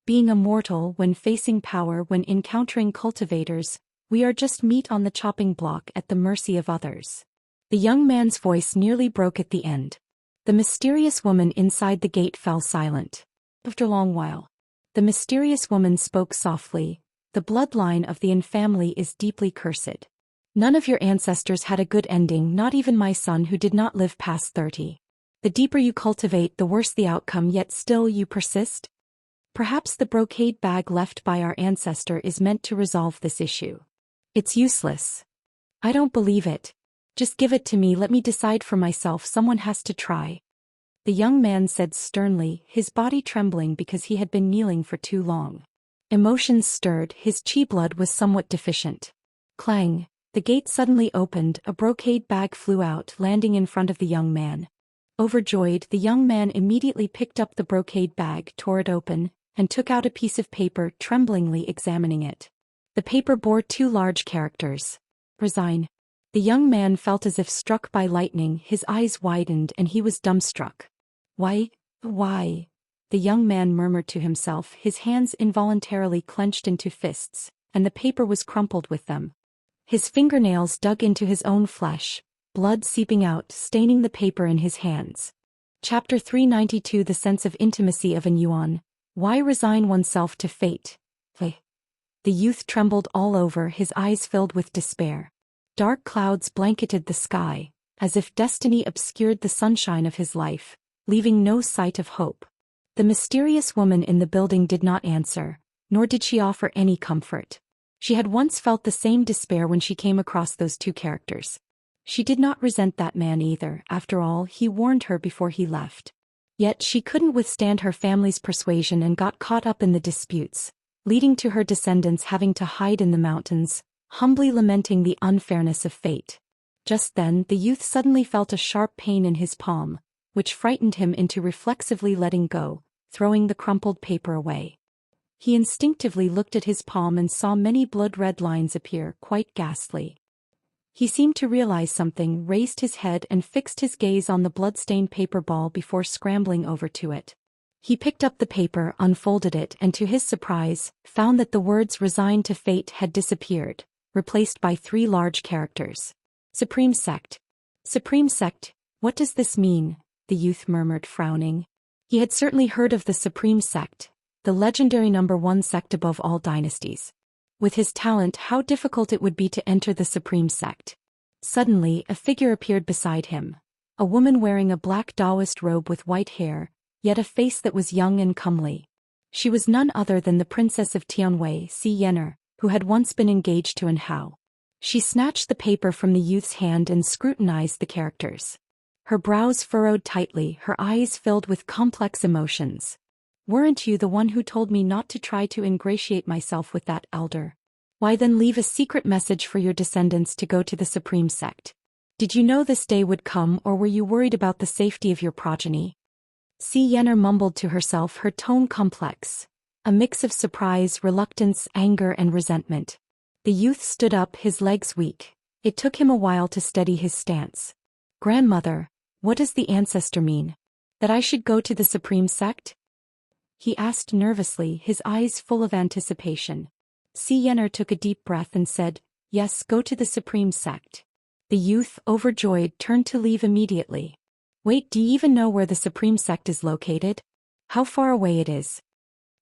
Being immortal, when facing power, when encountering cultivators, we are just meat on the chopping block at the mercy of others. The young man's voice nearly broke at the end. The mysterious woman inside the gate fell silent. After a long while, the mysterious woman spoke softly. The bloodline of the Yin family is deeply cursed. None of your ancestors had a good ending, not even my son who did not live past 30. The deeper you cultivate, the worse the outcome, yet still you persist? Perhaps the brocade bag left by our ancestor is meant to resolve this issue. It's useless. I don't believe it. Just give it to me, let me decide for myself, someone has to try. The young man said sternly, his body trembling because he had been kneeling for too long. Emotions stirred, his chi blood was somewhat deficient. Clang, the gate suddenly opened, a brocade bag flew out, landing in front of the young man. Overjoyed, the young man immediately picked up the brocade bag, tore it open, and took out a piece of paper, tremblingly examining it. The paper bore 2 large characters. Resign. The young man felt as if struck by lightning, his eyes widened and he was dumbstruck. Why? The young man murmured to himself, his hands involuntarily clenched into fists, and the paper was crumpled with them. His fingernails dug into his own flesh, blood seeping out, staining the paper in his hands. Chapter 392 The Sense of Intimacy of an Yuan. Why resign oneself to fate? The youth trembled all over, his eyes filled with despair. Dark clouds blanketed the sky, as if destiny obscured the sunshine of his life, leaving no sight of hope. The mysterious woman in the building did not answer, nor did she offer any comfort. She had once felt the same despair when she came across those 2 characters. She did not resent that man either, after all, he warned her before he left. Yet she couldn't withstand her family's persuasion and got caught up in the disputes, leading to her descendants having to hide in the mountains, humbly lamenting the unfairness of fate. Just then, the youth suddenly felt a sharp pain in his palm, which frightened him into reflexively letting go, throwing the crumpled paper away. He instinctively looked at his palm and saw many blood-red lines appear, quite ghastly. He seemed to realize something, raised his head and fixed his gaze on the blood-stained paper ball before scrambling over to it. He picked up the paper, unfolded it, and to his surprise, found that the words "resigned to fate" had disappeared, replaced by 3 large characters. Supreme Sect. Supreme Sect, what does this mean? The youth murmured, frowning. He had certainly heard of the Supreme Sect, the legendary #1 sect above all dynasties. With his talent, how difficult it would be to enter the Supreme Sect. Suddenly, a figure appeared beside him. A woman wearing a black Daoist robe with white hair, yet a face that was young and comely. She was none other than the Princess of Tianwei, Xianxia, who had once been engaged to An Hao. She snatched the paper from the youth's hand and scrutinized the characters. Her brows furrowed tightly, her eyes filled with complex emotions. Weren't you the one who told me not to try to ingratiate myself with that elder? Why then leave a secret message for your descendants to go to the Supreme Sect? Did you know this day would come, or were you worried about the safety of your progeny? Xianxia mumbled to herself, her tone complex, a mix of surprise, reluctance, anger and resentment. The youth stood up, his legs weak. It took him a while to steady his stance. Grandmother, what does the ancestor mean? That I should go to the Supreme Sect? He asked nervously, his eyes full of anticipation. Xianxia took a deep breath and said, yes, go to the Supreme Sect. The youth, overjoyed, turned to leave immediately. Wait, do you even know where the supreme sect is located? How far away it is?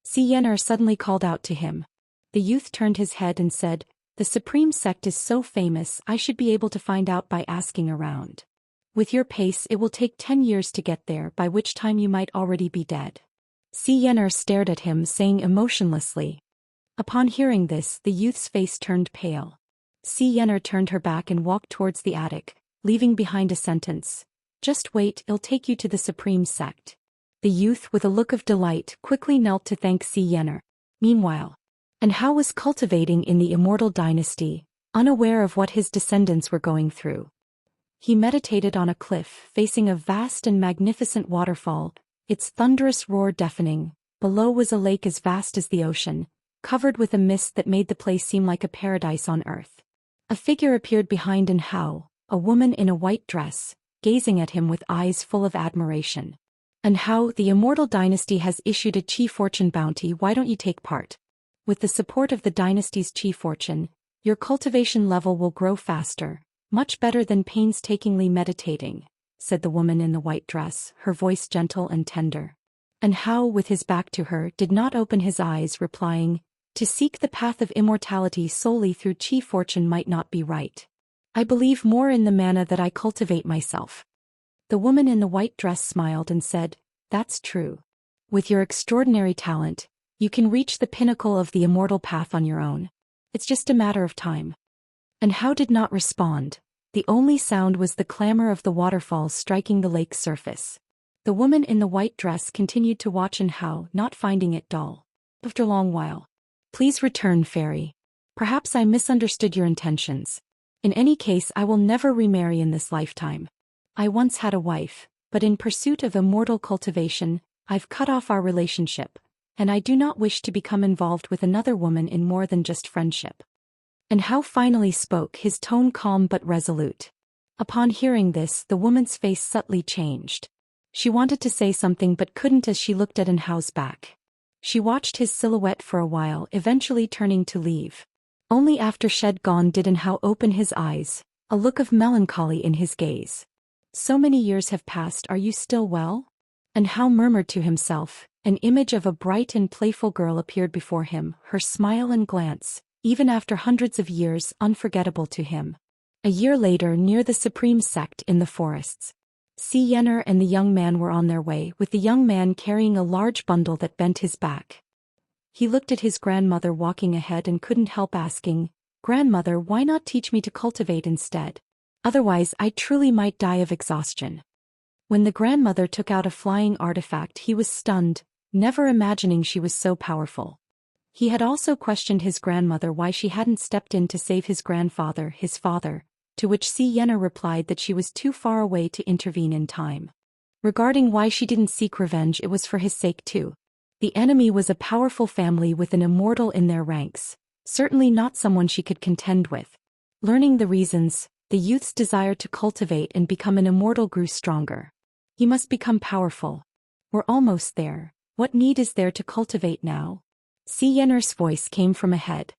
Xianxia suddenly called out to him. The youth turned his head and said, the supreme sect is so famous I should be able to find out by asking around. With your pace it will take 10 years to get there, by which time you might already be dead. Xianxia stared at him, saying emotionlessly. Upon hearing this, the youth's face turned pale. Xianxia turned her back and walked towards the attic, leaving behind a sentence. Just wait, it'll take you to the supreme sect. The youth, with a look of delight, quickly knelt to thank Xianxia. Meanwhile, and Hao was cultivating in the Immortal dynasty, unaware of what his descendants were going through. He meditated on a cliff, facing a vast and magnificent waterfall, its thunderous roar deafening. Below was a lake as vast as the ocean, covered with a mist that made the place seem like a paradise on earth. A figure appeared behind Hao, a woman in a white dress, gazing at him with eyes full of admiration. And Hao, the Immortal dynasty has issued a Qi fortune bounty, why don't you take part? With the support of the dynasty's Qi fortune, your cultivation level will grow faster, much better than painstakingly meditating, said the woman in the white dress, her voice gentle and tender. And Hao, with his back to her, did not open his eyes, replying, to seek the path of immortality solely through Qi fortune might not be right. I believe more in the mana that I cultivate myself. The woman in the white dress smiled and said, that's true. With your extraordinary talent, you can reach the pinnacle of the immortal path on your own. It's just a matter of time. And Hao did not respond. The only sound was the clamor of the waterfall striking the lake's surface. The woman in the white dress continued to watch Hao, not finding it dull. After a long while. Please return, fairy. Perhaps I misunderstood your intentions. In any case, I will never remarry in this lifetime. I once had a wife, but in pursuit of immortal cultivation, I've cut off our relationship, and I do not wish to become involved with another woman in more than just friendship. And Hao finally spoke, his tone calm but resolute. Upon hearing this, the woman's face subtly changed. She wanted to say something but couldn't as she looked at Hao's back. She watched his silhouette for a while, eventually turning to leave. Only after she'd gone did Hao open his eyes, a look of melancholy in his gaze. So many years have passed, are you still well? And Hao murmured to himself. An image of a bright and playful girl appeared before him, her smile and glance, even after hundreds of years, unforgettable to him. A year later, near the supreme sect in the forests, Xianxia and the young man were on their way, with the young man carrying a large bundle that bent his back. He looked at his grandmother walking ahead and couldn't help asking, Grandmother, why not teach me to cultivate instead? Otherwise, I truly might die of exhaustion. When the grandmother took out a flying artifact, he was stunned, never imagining she was so powerful. He had also questioned his grandmother why she hadn't stepped in to save his grandfather, his father, to which Xianxia replied that she was too far away to intervene in time. Regarding why she didn't seek revenge, it was for his sake too. The enemy was a powerful family with an immortal in their ranks, certainly not someone she could contend with. Learning the reasons, the youth's desire to cultivate and become an immortal grew stronger. He must become powerful. We're almost there. What need is there to cultivate now? Xianxia's voice came from ahead.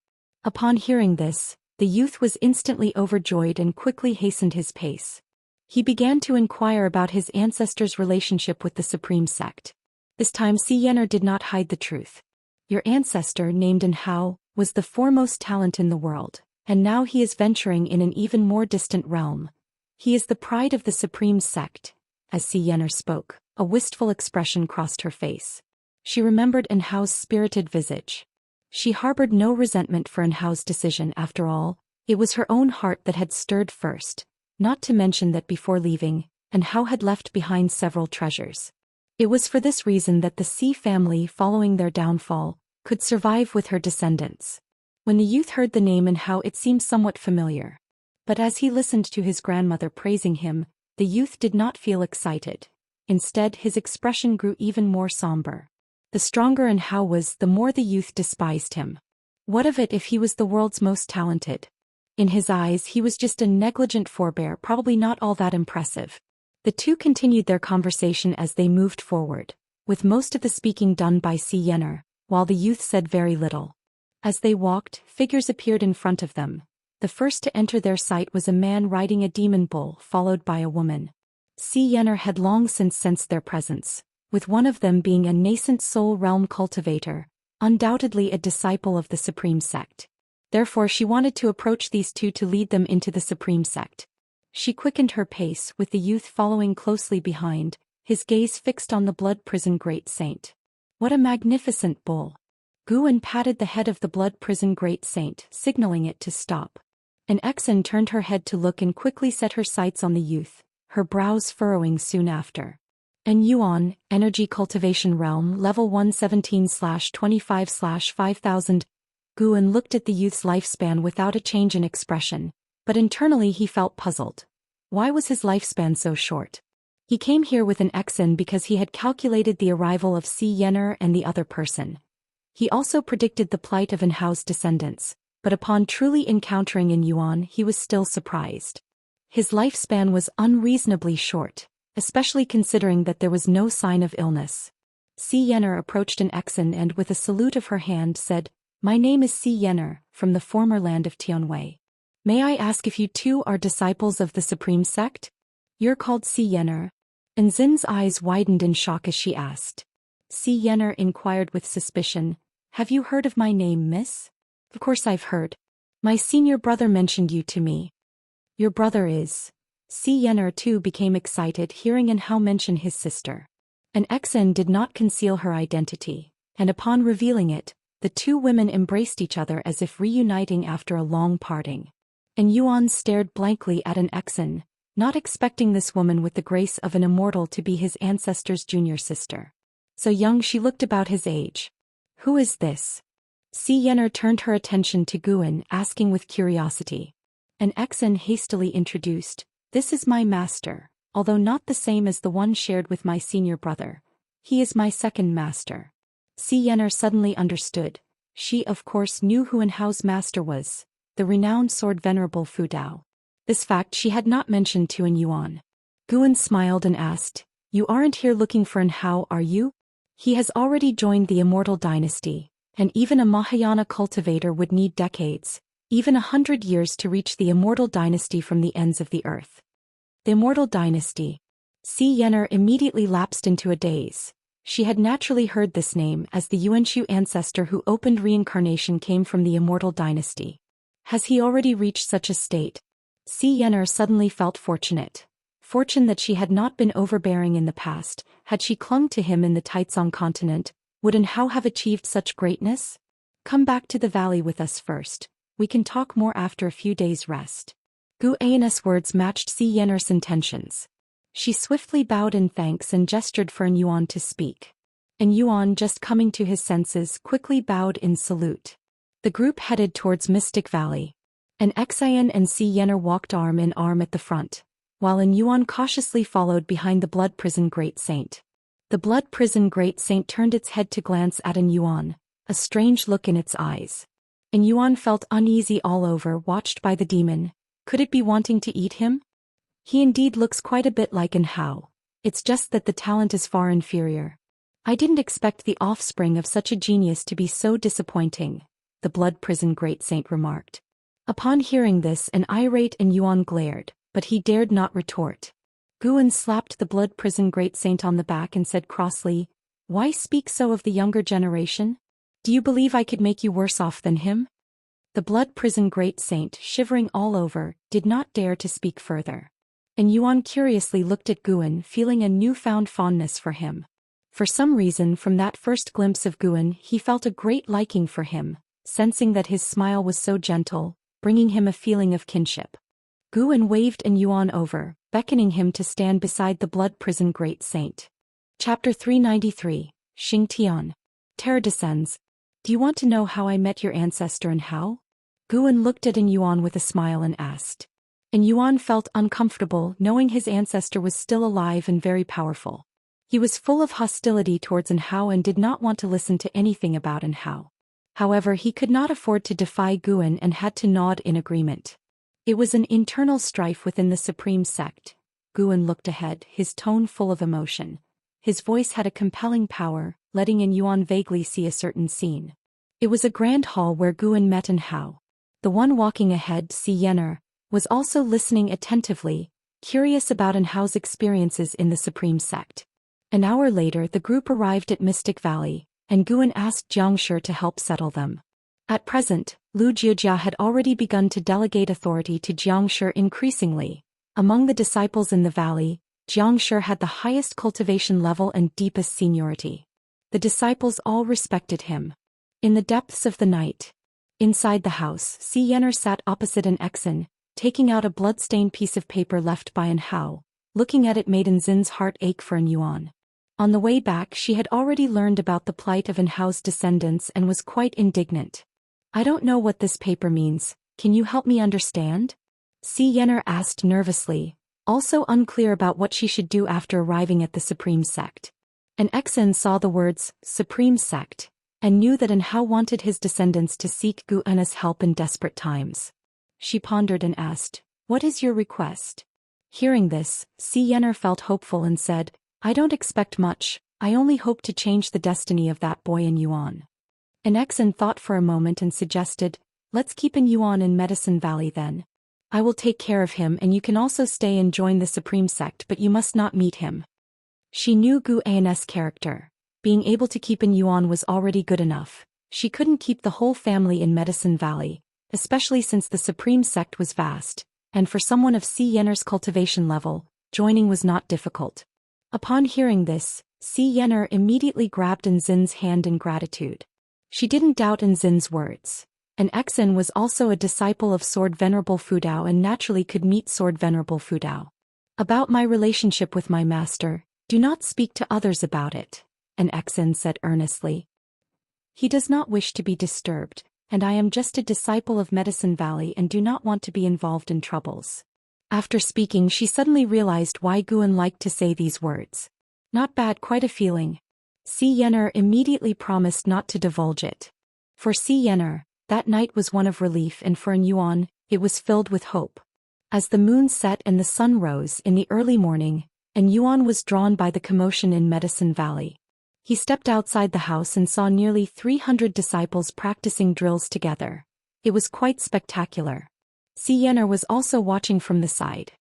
Upon hearing this, the youth was instantly overjoyed and quickly hastened his pace. He began to inquire about his ancestors' relationship with the supreme sect. This time Xianxia did not hide the truth. Your ancestor, named Hao, was the foremost talent in the world, and now he is venturing in an even more distant realm. He is the pride of the supreme sect. As Xianxia spoke, a wistful expression crossed her face. She remembered Hao's spirited visage. She harbored no resentment for Hao's decision after all. It was her own heart that had stirred first, not to mention that before leaving, Hao had left behind several treasures. It was for this reason that the Xi family, following their downfall, could survive with her descendants. When the youth heard the name Hao, it seemed somewhat familiar. But as he listened to his grandmother praising him, the youth did not feel excited. Instead, his expression grew even more somber. The stronger Hao was, the more the youth despised him. What of it if he was the world's most talented? In his eyes, he was just a negligent forebear, probably not all that impressive. The two continued their conversation as they moved forward, with most of the speaking done by Xianxia, while the youth said very little. As they walked, figures appeared in front of them. The first to enter their sight was a man riding a demon bull followed by a woman. Xianxia had long since sensed their presence, with one of them being a nascent soul realm cultivator, undoubtedly a disciple of the Supreme Sect. Therefore she wanted to approach these two to lead them into the Supreme Sect. She quickened her pace, with the youth following closely behind, his gaze fixed on the blood prison great saint. What a magnificent bull! Guan patted the head of the blood prison great saint, signaling it to stop. An Exan turned her head to look and quickly set her sights on the youth, her brows furrowing soon after. And Yuan, Energy Cultivation Realm, Level 117/25/5000. Guan looked at the youth's lifespan without a change in expression, but internally he felt puzzled. Why was his lifespan so short? He came here with an Exan because he had calculated the arrival of Xianxia and the other person. He also predicted the plight of Enhao's descendants, but upon truly encountering in Yuan he was still surprised. His lifespan was unreasonably short, especially considering that there was no sign of illness. Xianxia approached an Exan and with a salute of her hand said, "My name is Xianxia, from the former land of Tianwei. May I ask if you too are disciples of the Supreme Sect?" "You're called Xianxia?" And Zin's eyes widened in shock as she asked. Xianxia inquired with suspicion, "Have you heard of my name, miss?" "Of course I've heard. My senior brother mentioned you to me." "Your brother is?" Xianxia too became excited hearing Enhao mention his sister. An Exan did not conceal her identity, and upon revealing it, the two women embraced each other as if reuniting after a long parting. And Yuan stared blankly at an Exan, not expecting this woman with the grace of an immortal to be his ancestor's junior sister. So young she looked about his age. "Who is this?" Xianxia turned her attention to Guan, asking with curiosity. An Exan hastily introduced, "This is my master, although not the same as the one shared with my senior brother. He is my second master." Xianxia suddenly understood. She of course knew who Enhao's master was, the renowned sword venerable Fu Dao. This fact she had not mentioned to Yuan. Guan smiled and asked, "You aren't here looking for Enhao, are you? He has already joined the Immortal dynasty, and even a Mahayana cultivator would need decades, even 100 years to reach the Immortal dynasty from the ends of the earth." The Immortal dynasty. Xianxia immediately lapsed into a daze. She had naturally heard this name as the Yuanshu ancestor who opened reincarnation came from the Immortal dynasty. Has he already reached such a state? Xianxia suddenly felt fortunate. Fortune that she had not been overbearing in the past. Had she clung to him in the Taizong continent, would Enhao have achieved such greatness? "Come back to the valley with us first. We can talk more after a few days' rest." Guan's words matched Xianxia's intentions. She swiftly bowed in thanks and gestured for Yuan to speak. And Yuan, just coming to his senses, quickly bowed in salute. The group headed towards Mystic Valley. An Xian and Xianxia walked arm in arm at the front, while Yuan cautiously followed behind the blood prison great saint. The blood prison great saint turned its head to glance at Yuan, a strange look in its eyes. Yuan felt uneasy all over, watched by the demon. Could it be wanting to eat him? He indeed looks quite a bit like Enhao. It's just that the talent is far inferior. I didn't expect the offspring of such a genius to be so disappointing, the blood prison great saint remarked. Upon hearing this, an irate Yuan glared, but he dared not retort. Guan slapped the blood prison great saint on the back and said crossly, "Why speak so of the younger generation? Do you believe I could make you worse off than him?" The blood prison great saint, shivering all over, did not dare to speak further. And Yuan curiously looked at Guan, feeling a newfound fondness for him. For some reason, from that first glimpse of Guan, he felt a great liking for him, sensing that his smile was so gentle, bringing him a feeling of kinship. Guan waved Yuan over, beckoning him to stand beside the blood prison great saint. Chapter 393, Xingtian. Terror descends. "Do you want to know how I met your ancestor Enhao?" Guan looked at Yuan with a smile and asked. Yuan felt uncomfortable knowing his ancestor was still alive and very powerful. He was full of hostility towards Enhao and did not want to listen to anything about Enhao. However, he could not afford to defy Guan and had to nod in agreement. It was an internal strife within the Supreme Sect. Guan looked ahead, his tone full of emotion. His voice had a compelling power, letting Yuan vaguely see a certain scene. It was a grand hall where Guan met Enhao. The one walking ahead, Xianxia, was also listening attentively, curious about Anhao's experiences in the Supreme Sect. An hour later the group arrived at Mystic Valley, and Guan asked Xianxia to help settle them. At present, Lu Jiujia had already begun to delegate authority to Xianxia increasingly. Among the disciples in the valley, Xianxia had the highest cultivation level and deepest seniority. The disciples all respected him. In the depths of the night, inside the house, Xianxia sat opposite an Exen, taking out a blood-stained piece of paper left by Anhao. Looking at it made Anzin's heart ache for An Yuan. On the way back she had already learned about the plight of Anhao's descendants and was quite indignant. "I don't know what this paper means, can you help me understand?" Xianxia asked nervously, also unclear about what she should do after arriving at the Supreme Sect. An Exen saw the words, Supreme Sect, and knew that Anhao wanted his descendants to seek Gu'an's help in desperate times. She pondered and asked, "What is your request?" Hearing this, Xianxia felt hopeful and said, "I don't expect much, I only hope to change the destiny of that boy in Yuan." An Exen thought for a moment and suggested, "Let's keep in Yuan in Medicine Valley then. I will take care of him and you can also stay and join the Supreme Sect, but you must not meet him." She knew Gu'an's character. Being able to keep in Yuan was already good enough. She couldn't keep the whole family in Medicine Valley, especially since the Supreme Sect was vast, and for someone of Xianxia's cultivation level, joining was not difficult. Upon hearing this, Xianxia immediately grabbed Anzin's hand in gratitude. She didn't doubt Anzin's words. An Exen was also a disciple of Sword Venerable Fudao and naturally could meet Sword Venerable Fudao. "About my relationship with my master, do not speak to others about it," an Exen said earnestly. "He does not wish to be disturbed, and I am just a disciple of Medicine Valley and do not want to be involved in troubles." After speaking she suddenly realized why Guan liked to say these words. Not bad, quite a feeling. Xianxia immediately promised not to divulge it. For Xianxia, that night was one of relief, and for An Yuan, it was filled with hope. As the moon set and the sun rose in the early morning, An Yuan was drawn by the commotion in Medicine Valley. He stepped outside the house and saw nearly 300 disciples practicing drills together. It was quite spectacular. Xianxia was also watching from the side.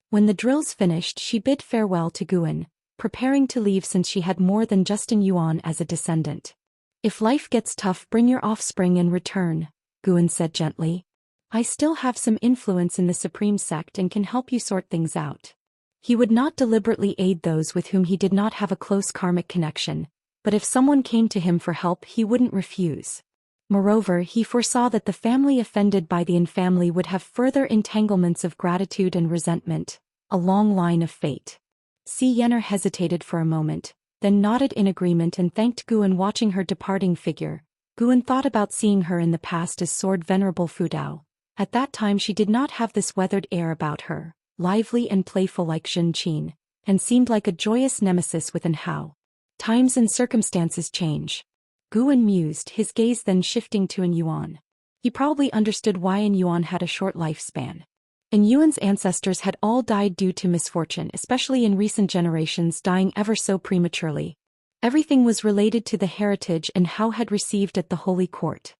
When the drills finished she bid farewell to Guan, preparing to leave since she had more than just An Yuan as a descendant. "If life gets tough, bring your offspring and return," Guan said gently. "I still have some influence in the Supreme Sect and can help you sort things out." He would not deliberately aid those with whom he did not have a close karmic connection, but if someone came to him for help he wouldn't refuse. Moreover, he foresaw that the family offended by the infamily would have further entanglements of gratitude and resentment, a long line of fate. Xianxia hesitated for a moment, then nodded in agreement and thanked Guan. Watching her departing figure, Guan thought about seeing her in the past as Sword Venerable Fudao. At that time she did not have this weathered air about her, lively and playful like Zhou, and seemed like a joyous nemesis with Anhao. Times and circumstances change. Guan mused, his gaze then shifting to An Yuan. He probably understood why An Yuan had a short lifespan. An Yuan's ancestors had all died due to misfortune, especially in recent generations, dying ever so prematurely. Everything was related to the heritage Anhao had received at the Holy Court.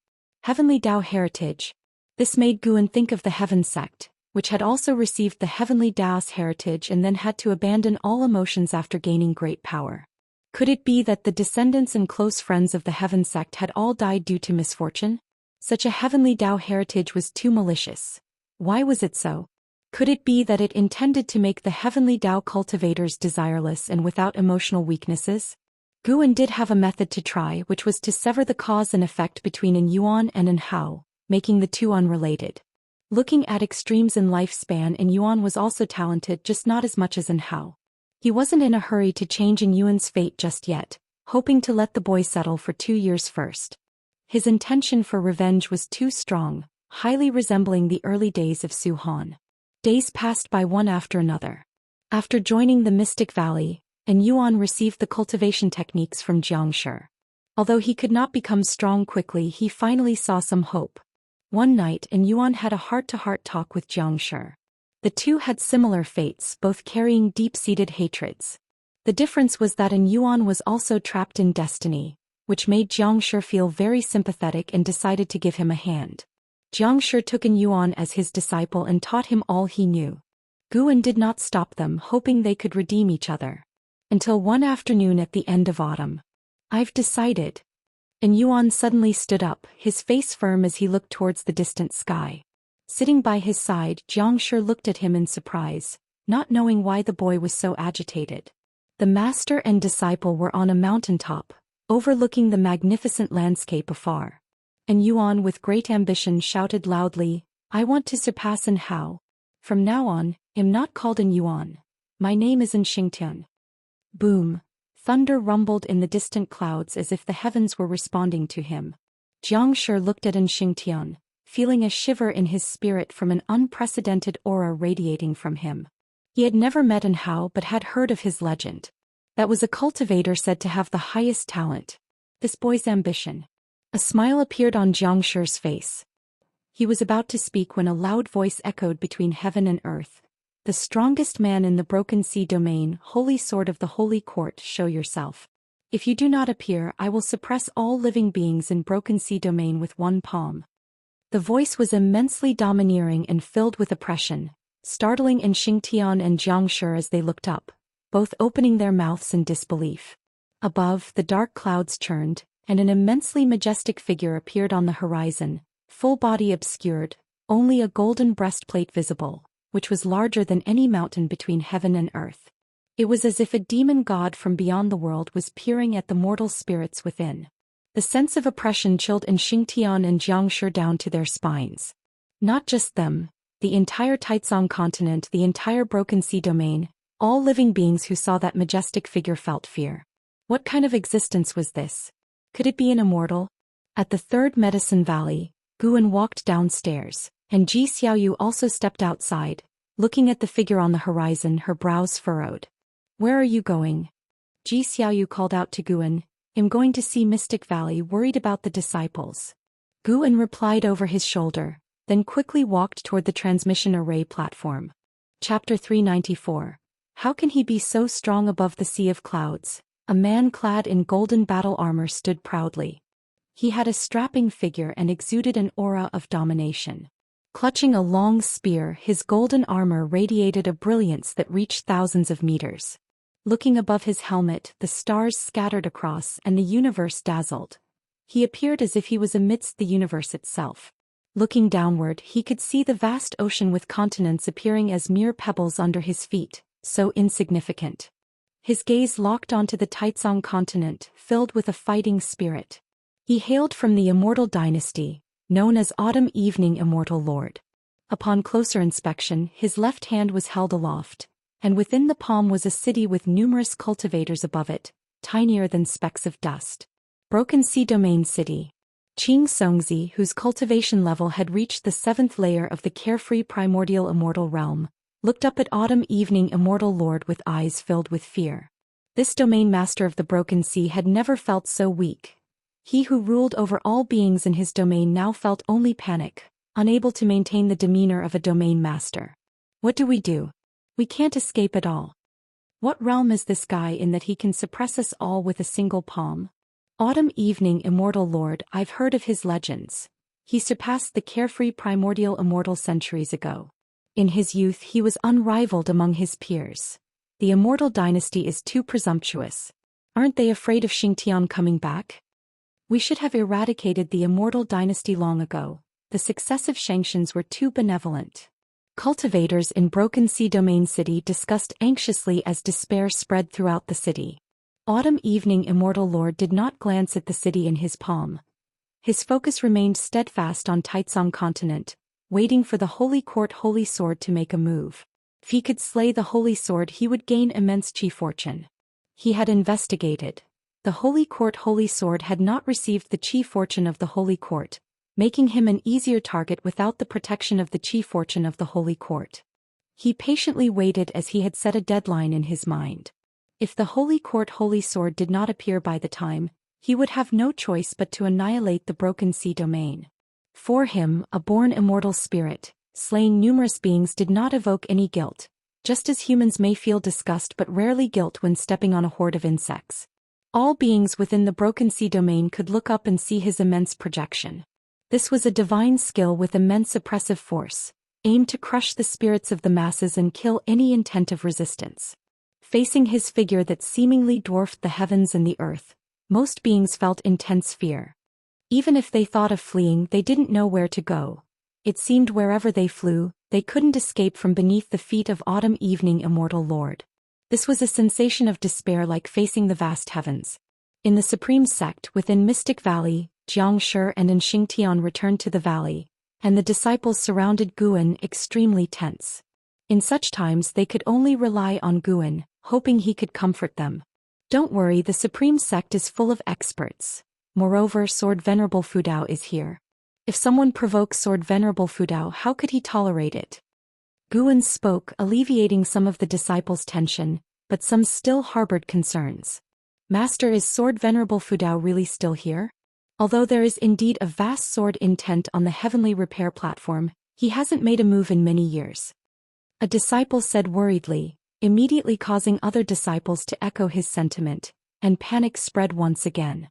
Heavenly Dao heritage. This made Guan think of the Heaven Sect, which had also received the Heavenly Daoist heritage and then had to abandon all emotions after gaining great power. Could it be that the descendants and close friends of the Heaven Sect had all died due to misfortune? Such a Heavenly Dao heritage was too malicious. Why was it so? Could it be that it intended to make the Heavenly Dao cultivators desireless and without emotional weaknesses? Guan did have a method to try, which was to sever the cause and effect between An Yuan and Anhao, making the two unrelated. Looking at extremes in lifespan, An Yuan was also talented, just not as much as Anhao. He wasn't in a hurry to change An Yuan's fate just yet, hoping to let the boy settle for 2 years first. His intention for revenge was too strong, highly resembling the early days of Su Han. Days passed by one after another. After joining the Mystic Valley, An Yuan received the cultivation techniques from Xianxia. Although he could not become strong quickly, he finally saw some hope. One night An Yuan had a heart-to-heart talk with Xianxia. The two had similar fates, both carrying deep-seated hatreds. The difference was that An Yuan was also trapped in destiny, which made Xianxia feel very sympathetic and decided to give him a hand. Xianxia took an Yuan as his disciple and taught him all he knew. Guan did not stop them, hoping they could redeem each other. Until one afternoon at the end of autumn. I've decided. And Yuan suddenly stood up, his face firm as he looked towards the distant sky. Sitting by his side, Xianxia looked at him in surprise, not knowing why the boy was so agitated. The master and disciple were on a mountaintop, overlooking the magnificent landscape afar. And Yuan with great ambition shouted loudly, I want to surpass An Hao. From now on, I'm not called An Yuan. My name is An Xingtian. Boom. Thunder rumbled in the distant clouds as if the heavens were responding to him. Xianxia looked at An Xingtian, feeling a shiver in his spirit from an unprecedented aura radiating from him. He had never met An Hao but had heard of his legend. That was a cultivator said to have the highest talent. This boy's ambition. A smile appeared on Xiangxi's face. He was about to speak when a loud voice echoed between heaven and earth. The strongest man in the Broken Sea domain, Holy Sword of the Holy Court, show yourself. If you do not appear, I will suppress all living beings in Broken Sea domain with one palm. The voice was immensely domineering and filled with oppression, startling An Xingtian and Xianxia as they looked up, both opening their mouths in disbelief. Above, the dark clouds churned, and an immensely majestic figure appeared on the horizon, full body obscured, only a golden breastplate visible, which was larger than any mountain between heaven and earth. It was as if a demon god from beyond the world was peering at the mortal spirits within. The sense of oppression chilled An Xingtian and Xianxia down to their spines. Not just them, the entire Taizong continent, the entire Broken Sea domain, all living beings who saw that majestic figure felt fear. What kind of existence was this? Could it be an immortal? At the third Medicine Valley, Guan walked downstairs, and Ji Xiaoyu also stepped outside, looking at the figure on the horizon, her brows furrowed. Where are you going? Ji Xiaoyu called out to Guan, I'm going to see Mystic Valley, worried about the disciples. Guan replied over his shoulder, then quickly walked toward the transmission array platform. Chapter 394. How can he be so strong above the sea of clouds? A man clad in golden battle armor stood proudly. He had a strapping figure and exuded an aura of domination. Clutching a long spear, his golden armor radiated a brilliance that reached thousands of meters. Looking above his helmet, the stars scattered across and the universe dazzled. He appeared as if he was amidst the universe itself. Looking downward, he could see the vast ocean with continents appearing as mere pebbles under his feet, so insignificant. His gaze locked onto the Taizong continent, filled with a fighting spirit. He hailed from the Immortal dynasty, known as Autumn Evening Immortal Lord. Upon closer inspection, his left hand was held aloft, and within the palm was a city with numerous cultivators above it, tinier than specks of dust. Broken Sea Domain City. Qing Songzi, whose cultivation level had reached the 7th layer of the carefree primordial immortal realm, looked up at Autumn Evening Immortal Lord with eyes filled with fear. This domain master of the Broken Sea had never felt so weak. He who ruled over all beings in his domain now felt only panic, unable to maintain the demeanor of a domain master. What do? We can't escape at all. What realm is this guy in that he can suppress us all with a single palm? Autumn Evening Immortal Lord, I've heard of his legends. He surpassed the carefree primordial immortal centuries ago. In his youth he was unrivaled among his peers. The Immortal dynasty is too presumptuous. Aren't they afraid of Xingtian coming back? We should have eradicated the Immortal dynasty long ago. The successive Xianxians were too benevolent. Cultivators in Broken Sea Domain City discussed anxiously as despair spread throughout the city. Autumn Evening Immortal Lord did not glance at the city in his palm. His focus remained steadfast on Taizong continent, waiting for the Holy Court Holy Sword to make a move. If he could slay the Holy Sword, he would gain immense chi fortune. He had investigated. The Holy Court Holy Sword had not received the chi fortune of the Holy Court, making him an easier target without the protection of the chi fortune of the Holy Court. He patiently waited as he had set a deadline in his mind. If the Holy Court Holy Sword did not appear by the time, he would have no choice but to annihilate the Broken Sea domain. For him, a born immortal spirit, slaying numerous beings did not evoke any guilt, just as humans may feel disgust but rarely guilt when stepping on a horde of insects. All beings within the Broken Sea domain could look up and see his immense projection. This was a divine skill with immense oppressive force, aimed to crush the spirits of the masses and kill any intent of resistance. Facing his figure that seemingly dwarfed the heavens and the earth, most beings felt intense fear. Even if they thought of fleeing, they didn't know where to go. It seemed wherever they flew, they couldn't escape from beneath the feet of Autumn Evening Immortal Lord. This was a sensation of despair, like facing the vast heavens. In the supreme sect within Mystic Valley, Xianxia and Xianxia returned to the valley, and the disciples surrounded Guan, extremely tense. In such times they could only rely on Guan, hoping he could comfort them. Don't worry, the supreme sect is full of experts. Moreover, Sword Venerable Fudao is here. If someone provokes Sword Venerable Fudao, how could he tolerate it? Guan spoke, alleviating some of the disciples' tension, but some still harbored concerns. Master, is Sword Venerable Fudao really still here? Although there is indeed a vast sword intent on the heavenly repair platform, he hasn't made a move in many years. A disciple said worriedly, immediately causing other disciples to echo his sentiment, and panic spread once again.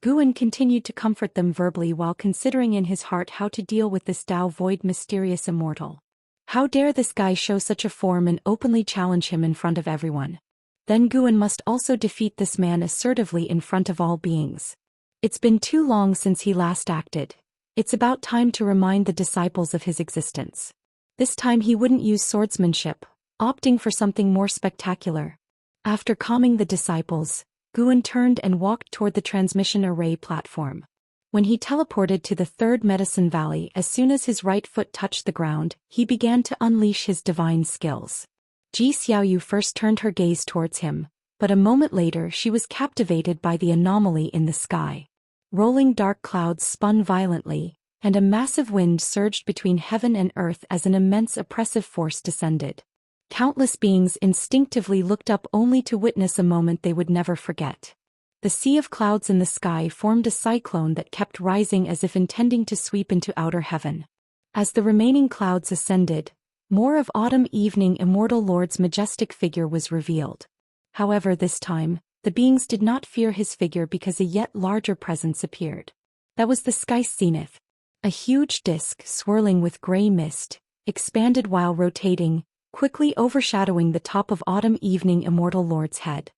Guan continued to comfort them verbally while considering in his heart how to deal with this Tao Void mysterious immortal. How dare this guy show such a form and openly challenge him in front of everyone? Then Guan must also defeat this man assertively in front of all beings. It's been too long since he last acted. It's about time to remind the disciples of his existence. This time he wouldn't use swordsmanship, opting for something more spectacular. After calming the disciples, Guan turned and walked toward the transmission array platform. When he teleported to the third medicine valley, as soon as his right foot touched the ground, he began to unleash his divine skills. Ji Xiaoyu first turned her gaze towards him, but a moment later she was captivated by the anomaly in the sky. Rolling dark clouds spun violently, and a massive wind surged between heaven and earth as an immense oppressive force descended. Countless beings instinctively looked up only to witness a moment they would never forget. The sea of clouds in the sky formed a cyclone that kept rising as if intending to sweep into outer heaven. As the remaining clouds ascended, more of Autumn Evening Immortal Lord's majestic figure was revealed. However, this time, the beings did not fear his figure because a yet larger presence appeared. That was the sky zenith. A huge disk swirling with gray mist, expanded while rotating, quickly overshadowing the top of Autumn Evening Immortal Lord's head.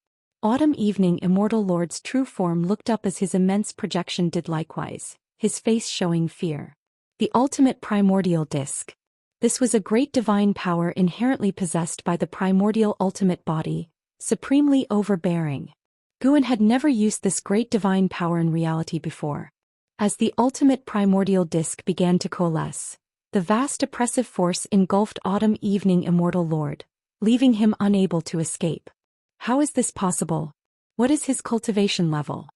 Autumn Evening Immortal Lord's true form looked up as his immense projection did likewise, his face showing fear. The ultimate primordial disk. This was a great divine power inherently possessed by the primordial ultimate body, supremely overbearing. Guan had never used this great divine power in reality before. As the ultimate primordial disk began to coalesce, the vast oppressive force engulfed Autumn Evening Immortal Lord, leaving him unable to escape. How is this possible? What is his cultivation level?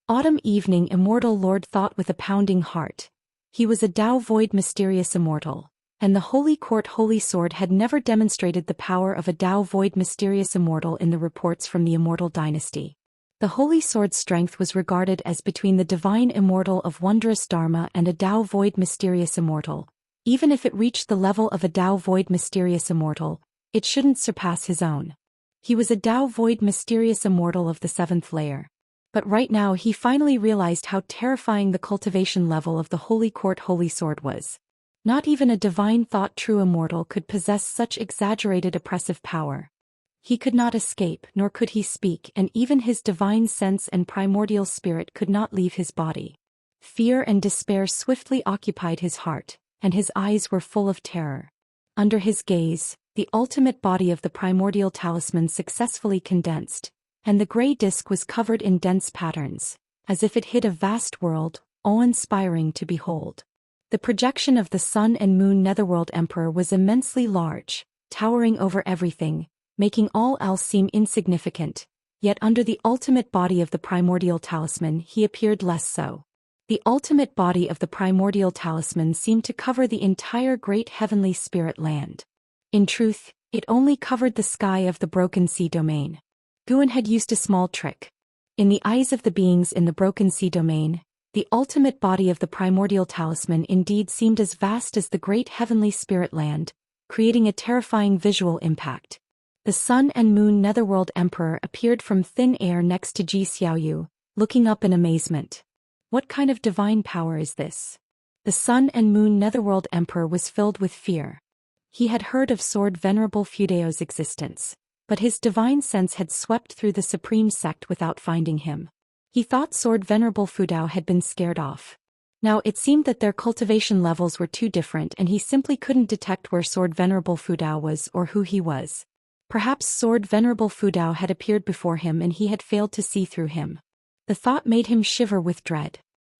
Autumn Evening Immortal Lord thought with a pounding heart. He was a Tao Void mysterious immortal, and the Holy Court Holy Sword had never demonstrated the power of a Tao Void mysterious immortal in the reports from the Immortal Dynasty. The Holy Sword's strength was regarded as between the Divine Immortal of Wondrous Dharma and a Tao Void mysterious immortal. Even if it reached the level of a Tao Void mysterious immortal, it shouldn't surpass his own. He was a Tao Void mysterious immortal of the 7th layer. But right now he finally realized how terrifying the cultivation level of the Holy Court Holy Sword was. Not even a divine thought true immortal could possess such exaggerated oppressive power. He could not escape, nor could he speak, and even his divine sense and primordial spirit could not leave his body. Fear and despair swiftly occupied his heart, and his eyes were full of terror. Under his gaze, the ultimate body of the primordial talisman successfully condensed, and the gray disk was covered in dense patterns, as if it hid a vast world, awe-inspiring to behold. The projection of the Sun and Moon Netherworld Emperor was immensely large, towering over everything, making all else seem insignificant, yet under the ultimate body of the primordial talisman he appeared less so. The ultimate body of the primordial talisman seemed to cover the entire great heavenly spirit land. In truth, it only covered the sky of the Broken Sea domain. Guan had used a small trick. In the eyes of the beings in the Broken Sea domain, the ultimate body of the primordial talisman indeed seemed as vast as the great heavenly spirit land, creating a terrifying visual impact. The Sun and Moon Netherworld Emperor appeared from thin air next to Ji Xiaoyu, looking up in amazement. What kind of divine power is this? The Sun and Moon Netherworld Emperor was filled with fear. He had heard of Sword Venerable Fudeo's existence, but his divine sense had swept through the supreme sect without finding him. He thought Sword Venerable Fudao had been scared off. Now it seemed that their cultivation levels were too different and he simply couldn't detect where Sword Venerable Fudao was or who he was. Perhaps Sword Venerable Fudao had appeared before him and he had failed to see through him. The thought made him shiver with dread.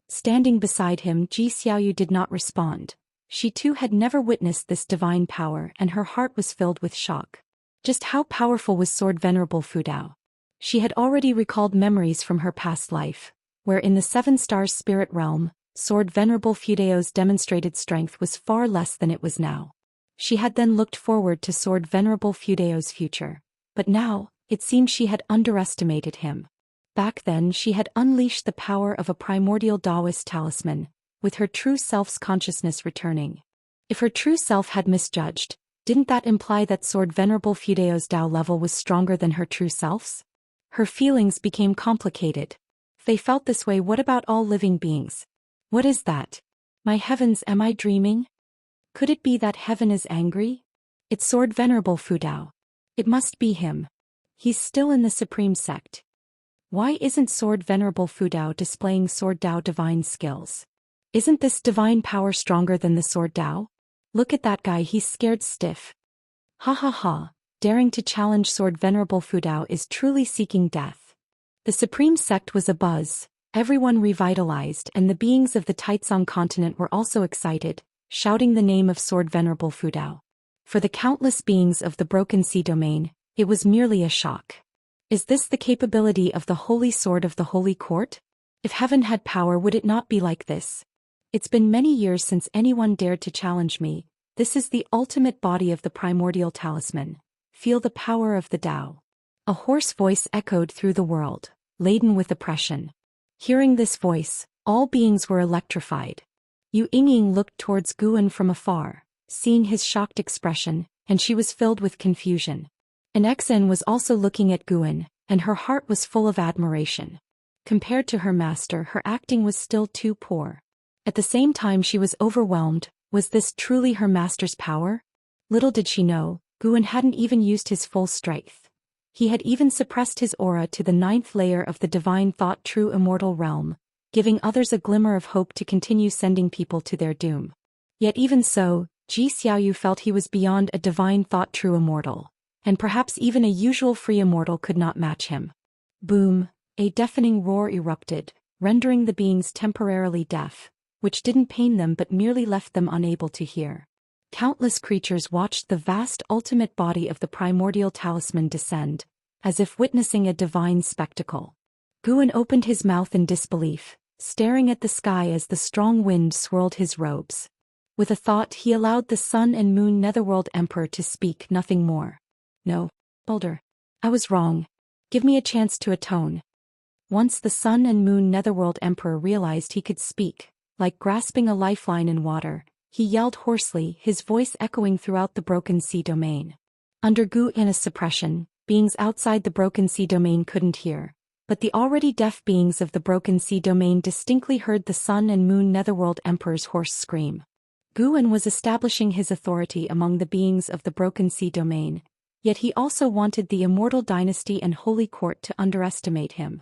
Standing beside him, Ji Xiaoyu did not respond. She too had never witnessed this divine power and her heart was filled with shock. Just how powerful was Sword Venerable Fudao? She had already recalled memories from her past life, where in the Seven Stars spirit realm, Sword Venerable Fudeo's demonstrated strength was far less than it was now. She had then looked forward to Sword Venerable Fudeo's future, but now, it seemed she had underestimated him. Back then she had unleashed the power of a primordial Daoist talisman, with her true self's consciousness returning. If her true self had misjudged, didn't that imply that Sword Venerable Fudeo's Dao level was stronger than her true self's? Her feelings became complicated. If they felt this way, what about all living beings? What is that? My heavens, am I dreaming? Could it be that heaven is angry? It's Sword Venerable Fudao. It must be him. He's still in the supreme sect. Why isn't Sword Venerable Fudao displaying Sword Dao divine skills? Isn't this divine power stronger than the Sword Dao? Look at that guy, he's scared stiff. Ha ha ha, daring to challenge Sword Venerable Fudao is truly seeking death. The supreme sect was abuzz, everyone revitalized and the beings of the Taizong continent were also excited, shouting the name of Sword Venerable Fudao. For the countless beings of the Broken Sea domain, it was merely a shock. Is this the capability of the Holy Sword of the Holy Court? If heaven had power, would it not be like this? It's been many years since anyone dared to challenge me. This is the ultimate body of the primordial talisman. Feel the power of the Tao. A hoarse voice echoed through the world, laden with oppression. Hearing this voice, all beings were electrified. Yu Yingying looked towards Guan from afar, seeing his shocked expression, and she was filled with confusion. An Xen was also looking at Guan, and her heart was full of admiration. Compared to her master, her acting was still too poor. At the same time she was overwhelmed. Was this truly her master's power? Little did she know, Guan hadn't even used his full strength. He had even suppressed his aura to the 9th layer of the divine thought true immortal realm, giving others a glimmer of hope to continue sending people to their doom. Yet even so, Ji Xiaoyu felt he was beyond a divine thought true immortal, and perhaps even a usual free immortal could not match him. Boom, a deafening roar erupted, rendering the beings temporarily deaf, which didn't pain them but merely left them unable to hear. Countless creatures watched the vast ultimate body of the primordial talisman descend, as if witnessing a divine spectacle. Guan opened his mouth in disbelief, staring at the sky as the strong wind swirled his robes. With a thought he allowed the Sun and Moon Netherworld Emperor to speak, nothing more. No, Boulder. I was wrong. Give me a chance to atone. Once the Sun and Moon Netherworld Emperor realized he could speak, like grasping a lifeline in water, he yelled hoarsely, his voice echoing throughout the Broken Sea domain. Under Guan's suppression, beings outside the Broken Sea domain couldn't hear, but the already deaf beings of the Broken Sea domain distinctly heard the Sun and Moon Netherworld Emperor's hoarse scream. Guan was establishing his authority among the beings of the Broken Sea domain, yet he also wanted the Immortal Dynasty and Holy Court to underestimate him.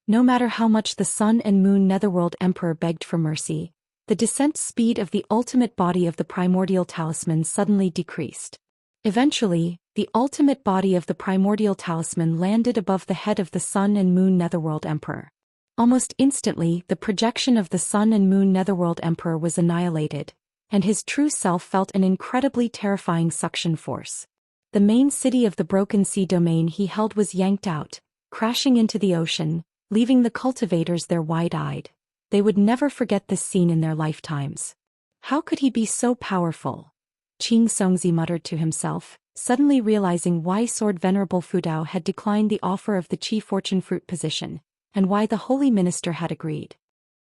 No matter how much the Sun and Moon Netherworld Emperor begged for mercy, the descent speed of the ultimate body of the primordial talisman suddenly decreased. Eventually, the ultimate body of the primordial talisman landed above the head of the Sun and Moon Netherworld Emperor. Almost instantly, the projection of the Sun and Moon Netherworld Emperor was annihilated, and his true self felt an incredibly terrifying suction force. The main city of the Broken Sea domain he held was yanked out, crashing into the ocean, leaving the cultivators there wide-eyed. They would never forget this scene in their lifetimes. How could he be so powerful? Qing Songzi muttered to himself, suddenly realizing why Sword Venerable Fudao had declined the offer of the Qi Fortune Fruit position, and why the Holy Minister had agreed.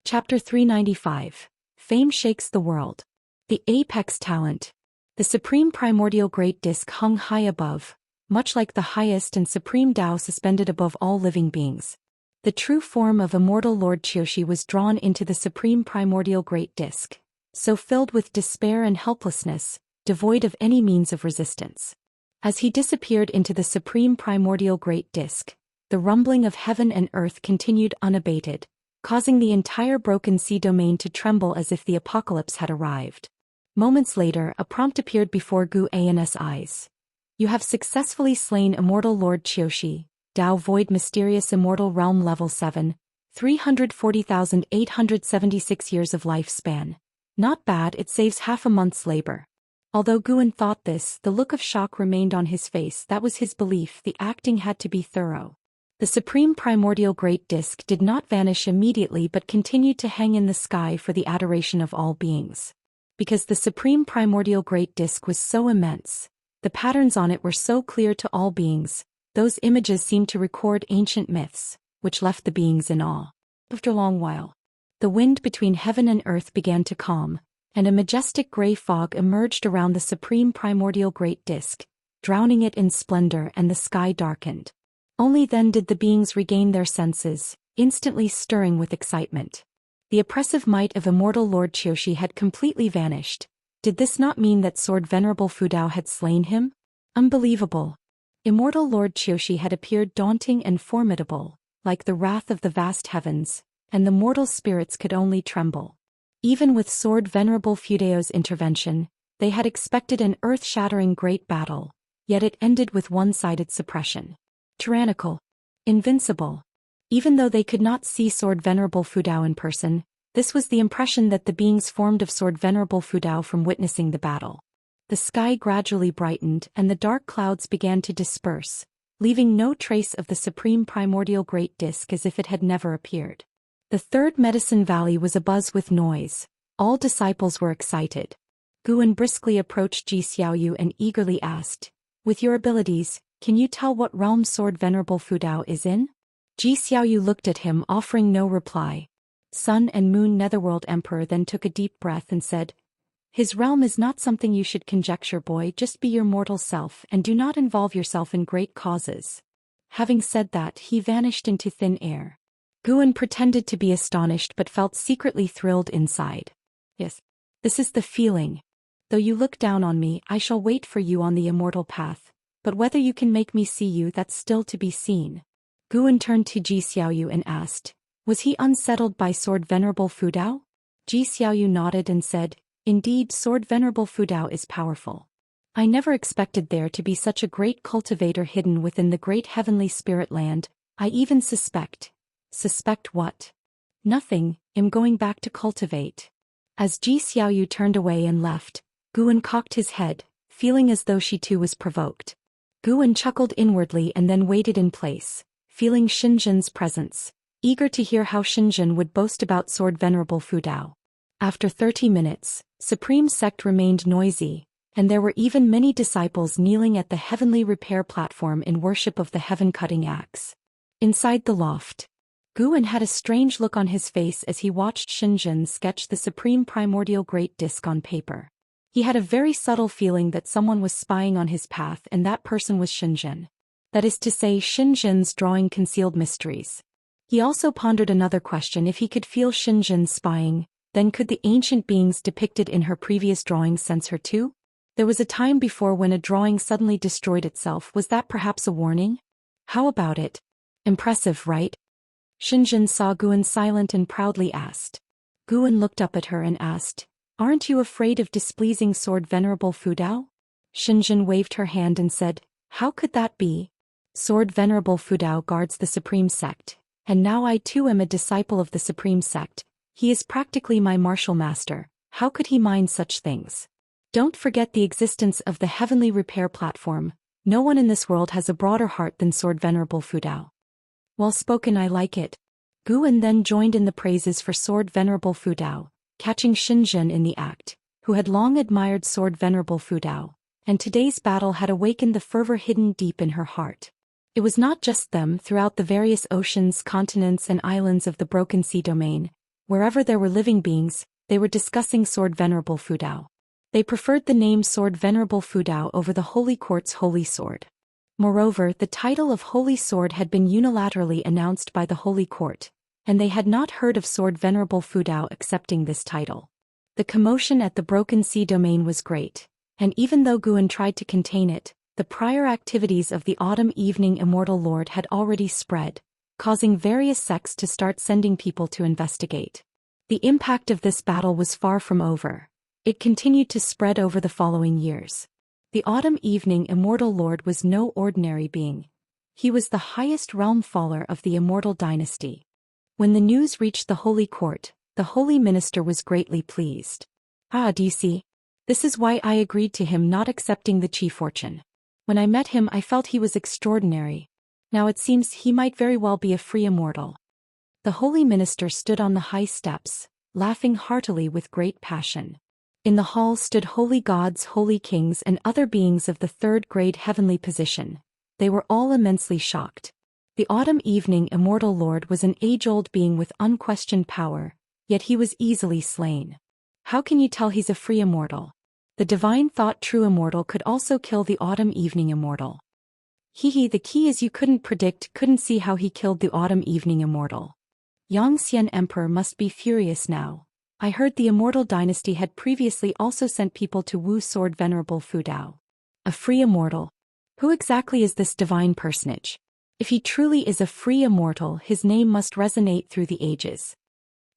Chapter 395. Fame Shakes the World. The Apex Talent. The Supreme Primordial Great Disk hung high above, much like the highest and supreme Tao suspended above all living beings. The true form of Immortal Lord Qiushi was drawn into the Supreme Primordial Great Disk, so filled with despair and helplessness, devoid of any means of resistance. As he disappeared into the supreme primordial great disk, the rumbling of heaven and earth continued unabated, causing the entire broken sea domain to tremble as if the apocalypse had arrived. Moments later, a prompt appeared before Gu An's eyes. You have successfully slain Immortal Lord Qiushi, Dao Void Mysterious Immortal Realm Level 7, 340,876 years of lifespan. Not bad, it saves half a month's labor. Although Guan thought this, the look of shock remained on his face. That was his belief, the acting had to be thorough. The supreme primordial great disk did not vanish immediately but continued to hang in the sky for the adoration of all beings. Because the supreme primordial great disk was so immense, the patterns on it were so clear to all beings, those images seemed to record ancient myths, which left the beings in awe. After a long while, the wind between heaven and earth began to calm, and a majestic gray fog emerged around the supreme primordial great disk, drowning it in splendor, and the sky darkened. Only then did the beings regain their senses, instantly stirring with excitement. The oppressive might of Immortal Lord Qiushi had completely vanished. Did this not mean that Sword Venerable Fudao had slain him? Unbelievable. Immortal Lord Qiushi had appeared daunting and formidable, like the wrath of the vast heavens, and the mortal spirits could only tremble. Even with Sword Venerable Fudao's intervention, they had expected an earth-shattering great battle, yet it ended with one-sided suppression. Tyrannical. Invincible. Even though they could not see Sword Venerable Fudao in person, this was the impression that the beings formed of Sword Venerable Fudao from witnessing the battle. The sky gradually brightened and the dark clouds began to disperse, leaving no trace of the supreme primordial great disk as if it had never appeared. The third Medicine Valley was abuzz with noise. All disciples were excited. Guan briskly approached Ji Xiaoyu and eagerly asked, "With your abilities, can you tell what realm Sword Venerable Fudao is in?" Ji Xiaoyu looked at him, offering no reply. Sun and Moon Netherworld Emperor then took a deep breath and said, "His realm is not something you should conjecture, boy. Just be your mortal self and do not involve yourself in great causes." Having said that, he vanished into thin air. Guan pretended to be astonished but felt secretly thrilled inside. "Yes, this is the feeling. Though you look down on me, I shall wait for you on the immortal path, but whether you can make me see you, that's still to be seen." Guan turned to Ji Xiaoyu and asked, "Was he unsettled by Sword Venerable Fudao?" Ji Xiaoyu nodded and said, "Indeed, Sword Venerable Fudao is powerful. I never expected there to be such a great cultivator hidden within the great heavenly spirit land. I even suspect." "Suspect what?" "Nothing, I'm going back to cultivate." As Ji Xiaoyu turned away and left, Guan cocked his head, feeling as though she too was provoked. Guan chuckled inwardly and then waited in place, feeling Xinzhen's presence, eager to hear how Xinzhen would boast about Sword Venerable Fudao. After 30 minutes, Supreme Sect remained noisy, and there were even many disciples kneeling at the heavenly repair platform in worship of the heaven-cutting axe. Inside the loft, Guan had a strange look on his face as he watched Xinzhen sketch the supreme primordial great disk on paper. He had a very subtle feeling that someone was spying on his path, and that person was Xinzhen. That is to say, Xinzhen's drawing concealed mysteries. He also pondered another question: if he could feel Xinzhen spying, then could the ancient beings depicted in her previous drawings sense her too? There was a time before when a drawing suddenly destroyed itself. Was that perhaps a warning? How about it? Impressive, right? Xinzhen saw Guan silent and proudly asked. Guan looked up at her and asked, "Aren't you afraid of displeasing Sword Venerable Fudao?" Xinzhen waved her hand and said, "How could that be? Sword Venerable Fudao guards the Supreme Sect, and now I too am a disciple of the Supreme Sect. He is practically my martial master. How could he mind such things? Don't forget the existence of the heavenly repair platform. No one in this world has a broader heart than Sword Venerable Fudao." "Well spoken, I like it." Guan then joined in the praises for Sword Venerable Fudao, catching Xinzhen in the act, who had long admired Sword Venerable Fudao, and today's battle had awakened the fervor hidden deep in her heart. It was not just them. Throughout the various oceans, continents and islands of the Broken Sea domain, wherever there were living beings, they were discussing Sword Venerable Fudao. They preferred the name Sword Venerable Fudao over the Holy Court's Holy Sword. Moreover, the title of Holy Sword had been unilaterally announced by the Holy Court, and they had not heard of Sword Venerable Fudao accepting this title. The commotion at the Broken Sea domain was great, and even though Guan tried to contain it, the prior activities of the autumn evening Immortal Lord had already spread, causing various sects to start sending people to investigate. The impact of this battle was far from over. It continued to spread over the following years. The autumn evening Immortal Lord was no ordinary being. He was the highest realm faller of the Immortal dynasty. When the news reached the Holy Court, the Holy Minister was greatly pleased. Do you see? This is why I agreed to him not accepting the chief fortune. When I met him I felt he was extraordinary. Now it seems he might very well be a free immortal. The Holy Minister stood on the high steps, laughing heartily with great passion. In the hall stood holy gods, holy kings and other beings of the third-grade heavenly position. They were all immensely shocked. The autumn evening Immortal Lord was an age-old being with unquestioned power, yet he was easily slain. How can you tell he's a free immortal? The divine thought true immortal could also kill the autumn evening immortal. The key is you couldn't see how he killed the autumn evening immortal. Xianxia Emperor must be furious now. I heard the Immortal dynasty had previously also sent people to Wu Sword Venerable Fudao. A free immortal? Who exactly is this divine personage? If he truly is a free immortal, his name must resonate through the ages.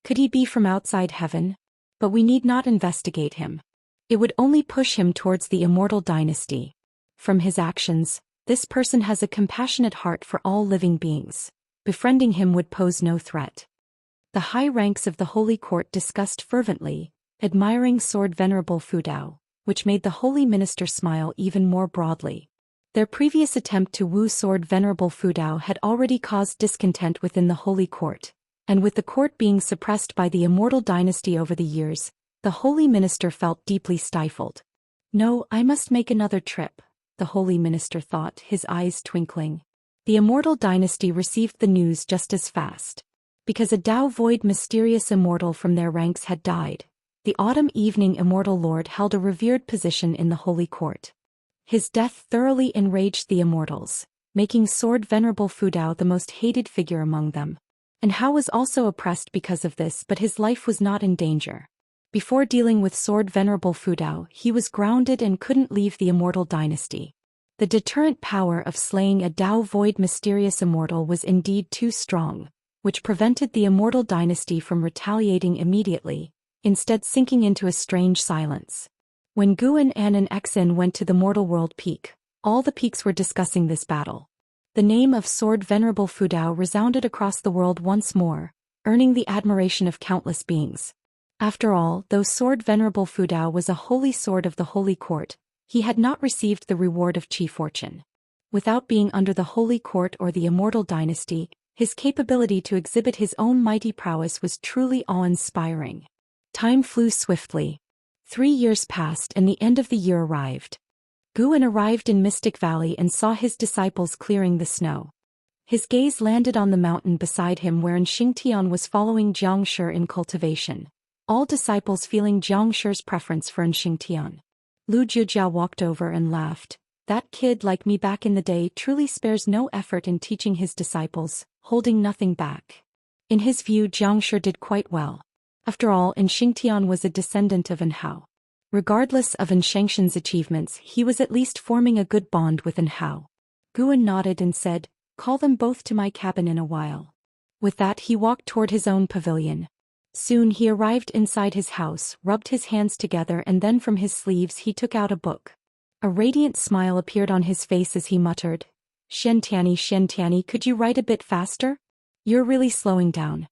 Could he be from outside heaven? But we need not investigate him. It would only push him towards the Immortal dynasty. From his actions, this person has a compassionate heart for all living beings. Befriending him would pose no threat. The high ranks of the Holy Court discussed fervently, admiring Sword Venerable Fudao, which made the Holy Minister smile even more broadly. Their previous attempt to woo Sword Venerable Fudao had already caused discontent within the Holy Court, and with the court being suppressed by the Immortal dynasty over the years, the Holy Minister felt deeply stifled. No, I must make another trip, the Holy Minister thought, his eyes twinkling. The Immortal dynasty received the news just as fast. Because a Tao Void mysterious immortal from their ranks had died, the autumn evening Immortal Lord held a revered position in the Holy Court. His death thoroughly enraged the immortals, making Sword Venerable Fudao the most hated figure among them. And Hao was also oppressed because of this, but his life was not in danger. Before dealing with Sword Venerable Fudao, he was grounded and couldn't leave the Immortal dynasty. The deterrent power of slaying a Tao Void mysterious immortal was indeed too strong, which prevented the Immortal dynasty from retaliating immediately, instead sinking into a strange silence. When Guan An and Xin went to the Mortal World Peak, all the peaks were discussing this battle. The name of Sword Venerable Fudao resounded across the world once more, earning the admiration of countless beings. After all, though Sword Venerable Fudao was a holy sword of the Holy Court, he had not received the reward of chief fortune. Without being under the Holy Court or the Immortal dynasty, his capability to exhibit his own mighty prowess was truly awe-inspiring. Time flew swiftly. 3 years passed and the end of the year arrived. Guan arrived in Mystic Valley and saw his disciples clearing the snow. His gaze landed on the mountain beside him wherein Xianxia was following Xianxia in cultivation, all disciples feeling Xianxia's preference for Xianxia. Lu Jujia walked over and laughed. That kid like me back in the day truly spares no effort in teaching his disciples, holding nothing back. In his view, Xianxia did quite well. After all, Xianxia was a descendant of Hao. Regardless of Xianxia's achievements, he was at least forming a good bond with Hao. Guan nodded and said, "Call them both to my cabin in a while." With that he walked toward his own pavilion. Soon he arrived inside his house, rubbed his hands together and then from his sleeves he took out a book. A radiant smile appeared on his face as he muttered, Xiantiani, could you write a bit faster? You're really slowing down."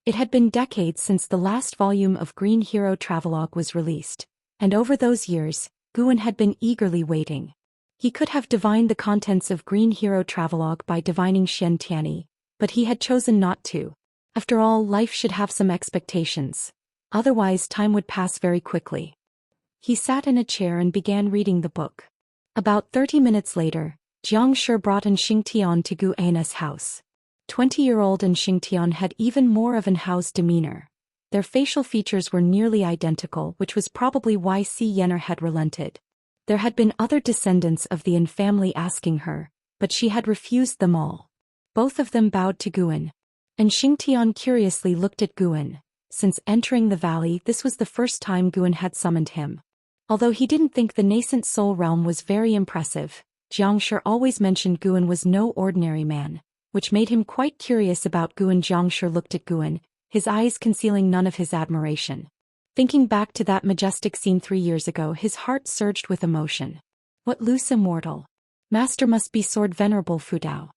It had been decades since the last volume of Green Hero Travelogue was released, and over those years, Guan had been eagerly waiting. He could have divined the contents of Green Hero Travelogue by divining Xiantiani, but he had chosen not to. After all, life should have some expectations. Otherwise time would pass very quickly. He sat in a chair and began reading the book. About 30 minutes later, Xianxia brought Xiantian to Guan's house. 20-year-old Xiantian had even more of Hao's demeanor. Their facial features were nearly identical, which was probably why Si Yener had relented. There had been other descendants of the An family asking her, but she had refused them all. Both of them bowed to Guan. And Xiantian curiously looked at Guan, Since entering the valley, this was the first time Guan had summoned him. Although he didn't think the nascent soul realm was very impressive, Xianxia always mentioned Guan was no ordinary man, which made him quite curious about Guan. Xianxia looked at Guan, his eyes concealing none of his admiration. Thinking back to that majestic scene 3 years ago, his heart surged with emotion. What loose immortal master must be Sword Venerable Fudao.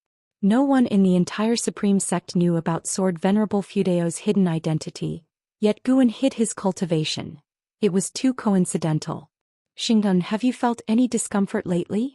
No one in the entire Supreme Sect knew about Sword Venerable Fudao's hidden identity, yet Guan hid his cultivation. It was too coincidental. Xingtian, have you felt any discomfort lately?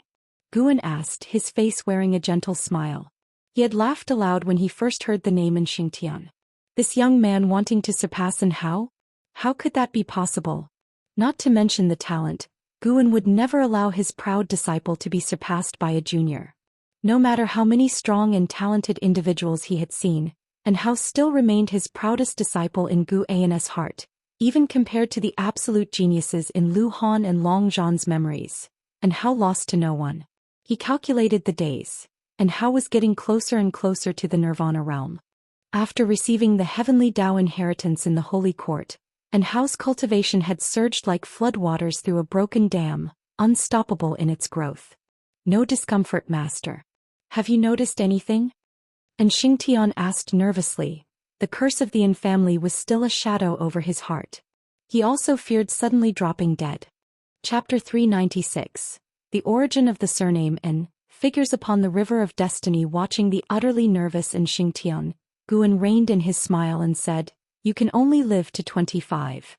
Guan asked, his face wearing a gentle smile. He had laughed aloud when he first heard the name in Xingtian. This young man wanting to surpass, and how? How could that be possible? Not to mention the talent, Guan would never allow his proud disciple to be surpassed by a junior. No matter how many strong and talented individuals he had seen, and how still remained his proudest disciple in Guan's heart, even compared to the absolute geniuses in Lu Han and Long Zhan's memories, and how lost to no one. He calculated the days, and how was getting closer and closer to the Nirvana realm. After receiving the heavenly Tao inheritance in the Holy Court, and how's cultivation had surged like floodwaters through a broken dam, unstoppable in its growth. No discomfort, master. Have you noticed anything? And Xingtian asked nervously. The curse of the Yin family was still a shadow over his heart. He also feared suddenly dropping dead. Chapter 396. The origin of the surname Yin figures upon the river of destiny. Watching the utterly nervous and Xingtian, Guan reined in his smile and said, "You can only live to 25.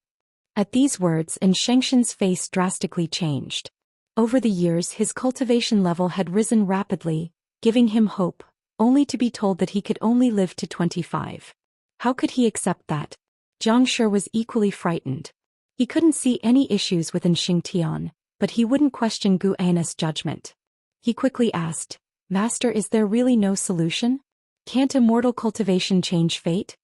At these words, and Xianxia's face drastically changed. Over the years his cultivation level had risen rapidly, giving him hope, only to be told that he could only live to 25. How could he accept that? Xianxia was equally frightened. He couldn't see any issues within Xingtian, but he wouldn't question Guan's judgment. He quickly asked, "Master, is there really no solution? Can't immortal cultivation change fate?"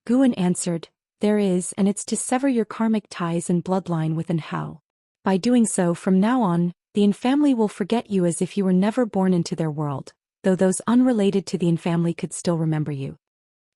Guan answered, "There is, and it's to sever your karmic ties and bloodline with Yin Hao. By doing so, from now on, the Yin family will forget you as if you were never born into their world, though those unrelated to the Yin family could still remember you."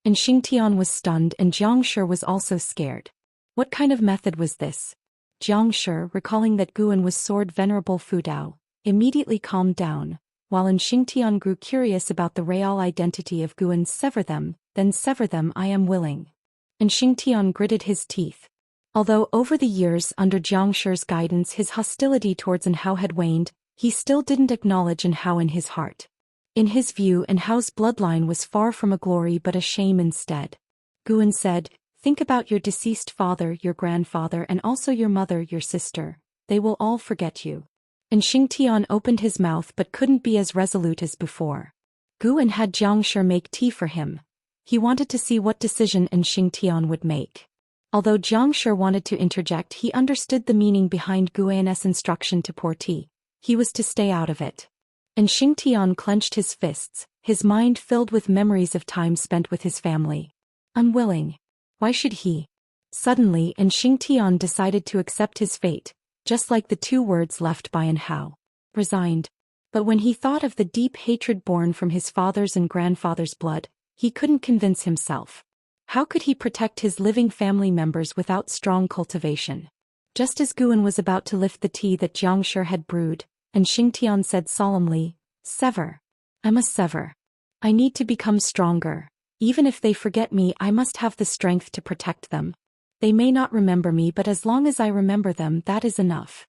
And Xingtian was stunned, and Xianxia was also scared. What kind of method was this? Xianxia, recalling that Guan was Sword Venerable Fudao, immediately calmed down, while Xingtian grew curious about the real identity of Guan. "Sever them, then sever them, I am willing." And Xingtian gritted his teeth. Although over the years under Xianxia's guidance his hostility towards Yin Hao had waned, he still didn't acknowledge Yin Hao in his heart. In his view, Yin Hao's bloodline was far from a glory but a shame instead. Guan said, "Think about your deceased father, your grandfather, and also your mother, your sister. They will all forget you." And Xingtian opened his mouth but couldn't be as resolute as before. Guan had Xianxia make tea for him. He wanted to see what decision Xingtian would make. Although Xianxia wanted to interject, he understood the meaning behind Guan's instruction to pour tea. He was to stay out of it. And Xingtian clenched his fists, his mind filled with memories of time spent with his family. Unwilling. Why should he? Suddenly, Xingtian decided to accept his fate, just like the 2 words left by Yin Hao. Resigned. But when he thought of the deep hatred born from his father's and grandfather's blood, he couldn't convince himself. How could he protect his living family members without strong cultivation? Just as Guan was about to lift the tea that Xianxia had brewed, and Xingtian said solemnly, "Sever. I must sever. I need to become stronger. Even if they forget me, I must have the strength to protect them. They may not remember me, but as long as I remember them, that is enough."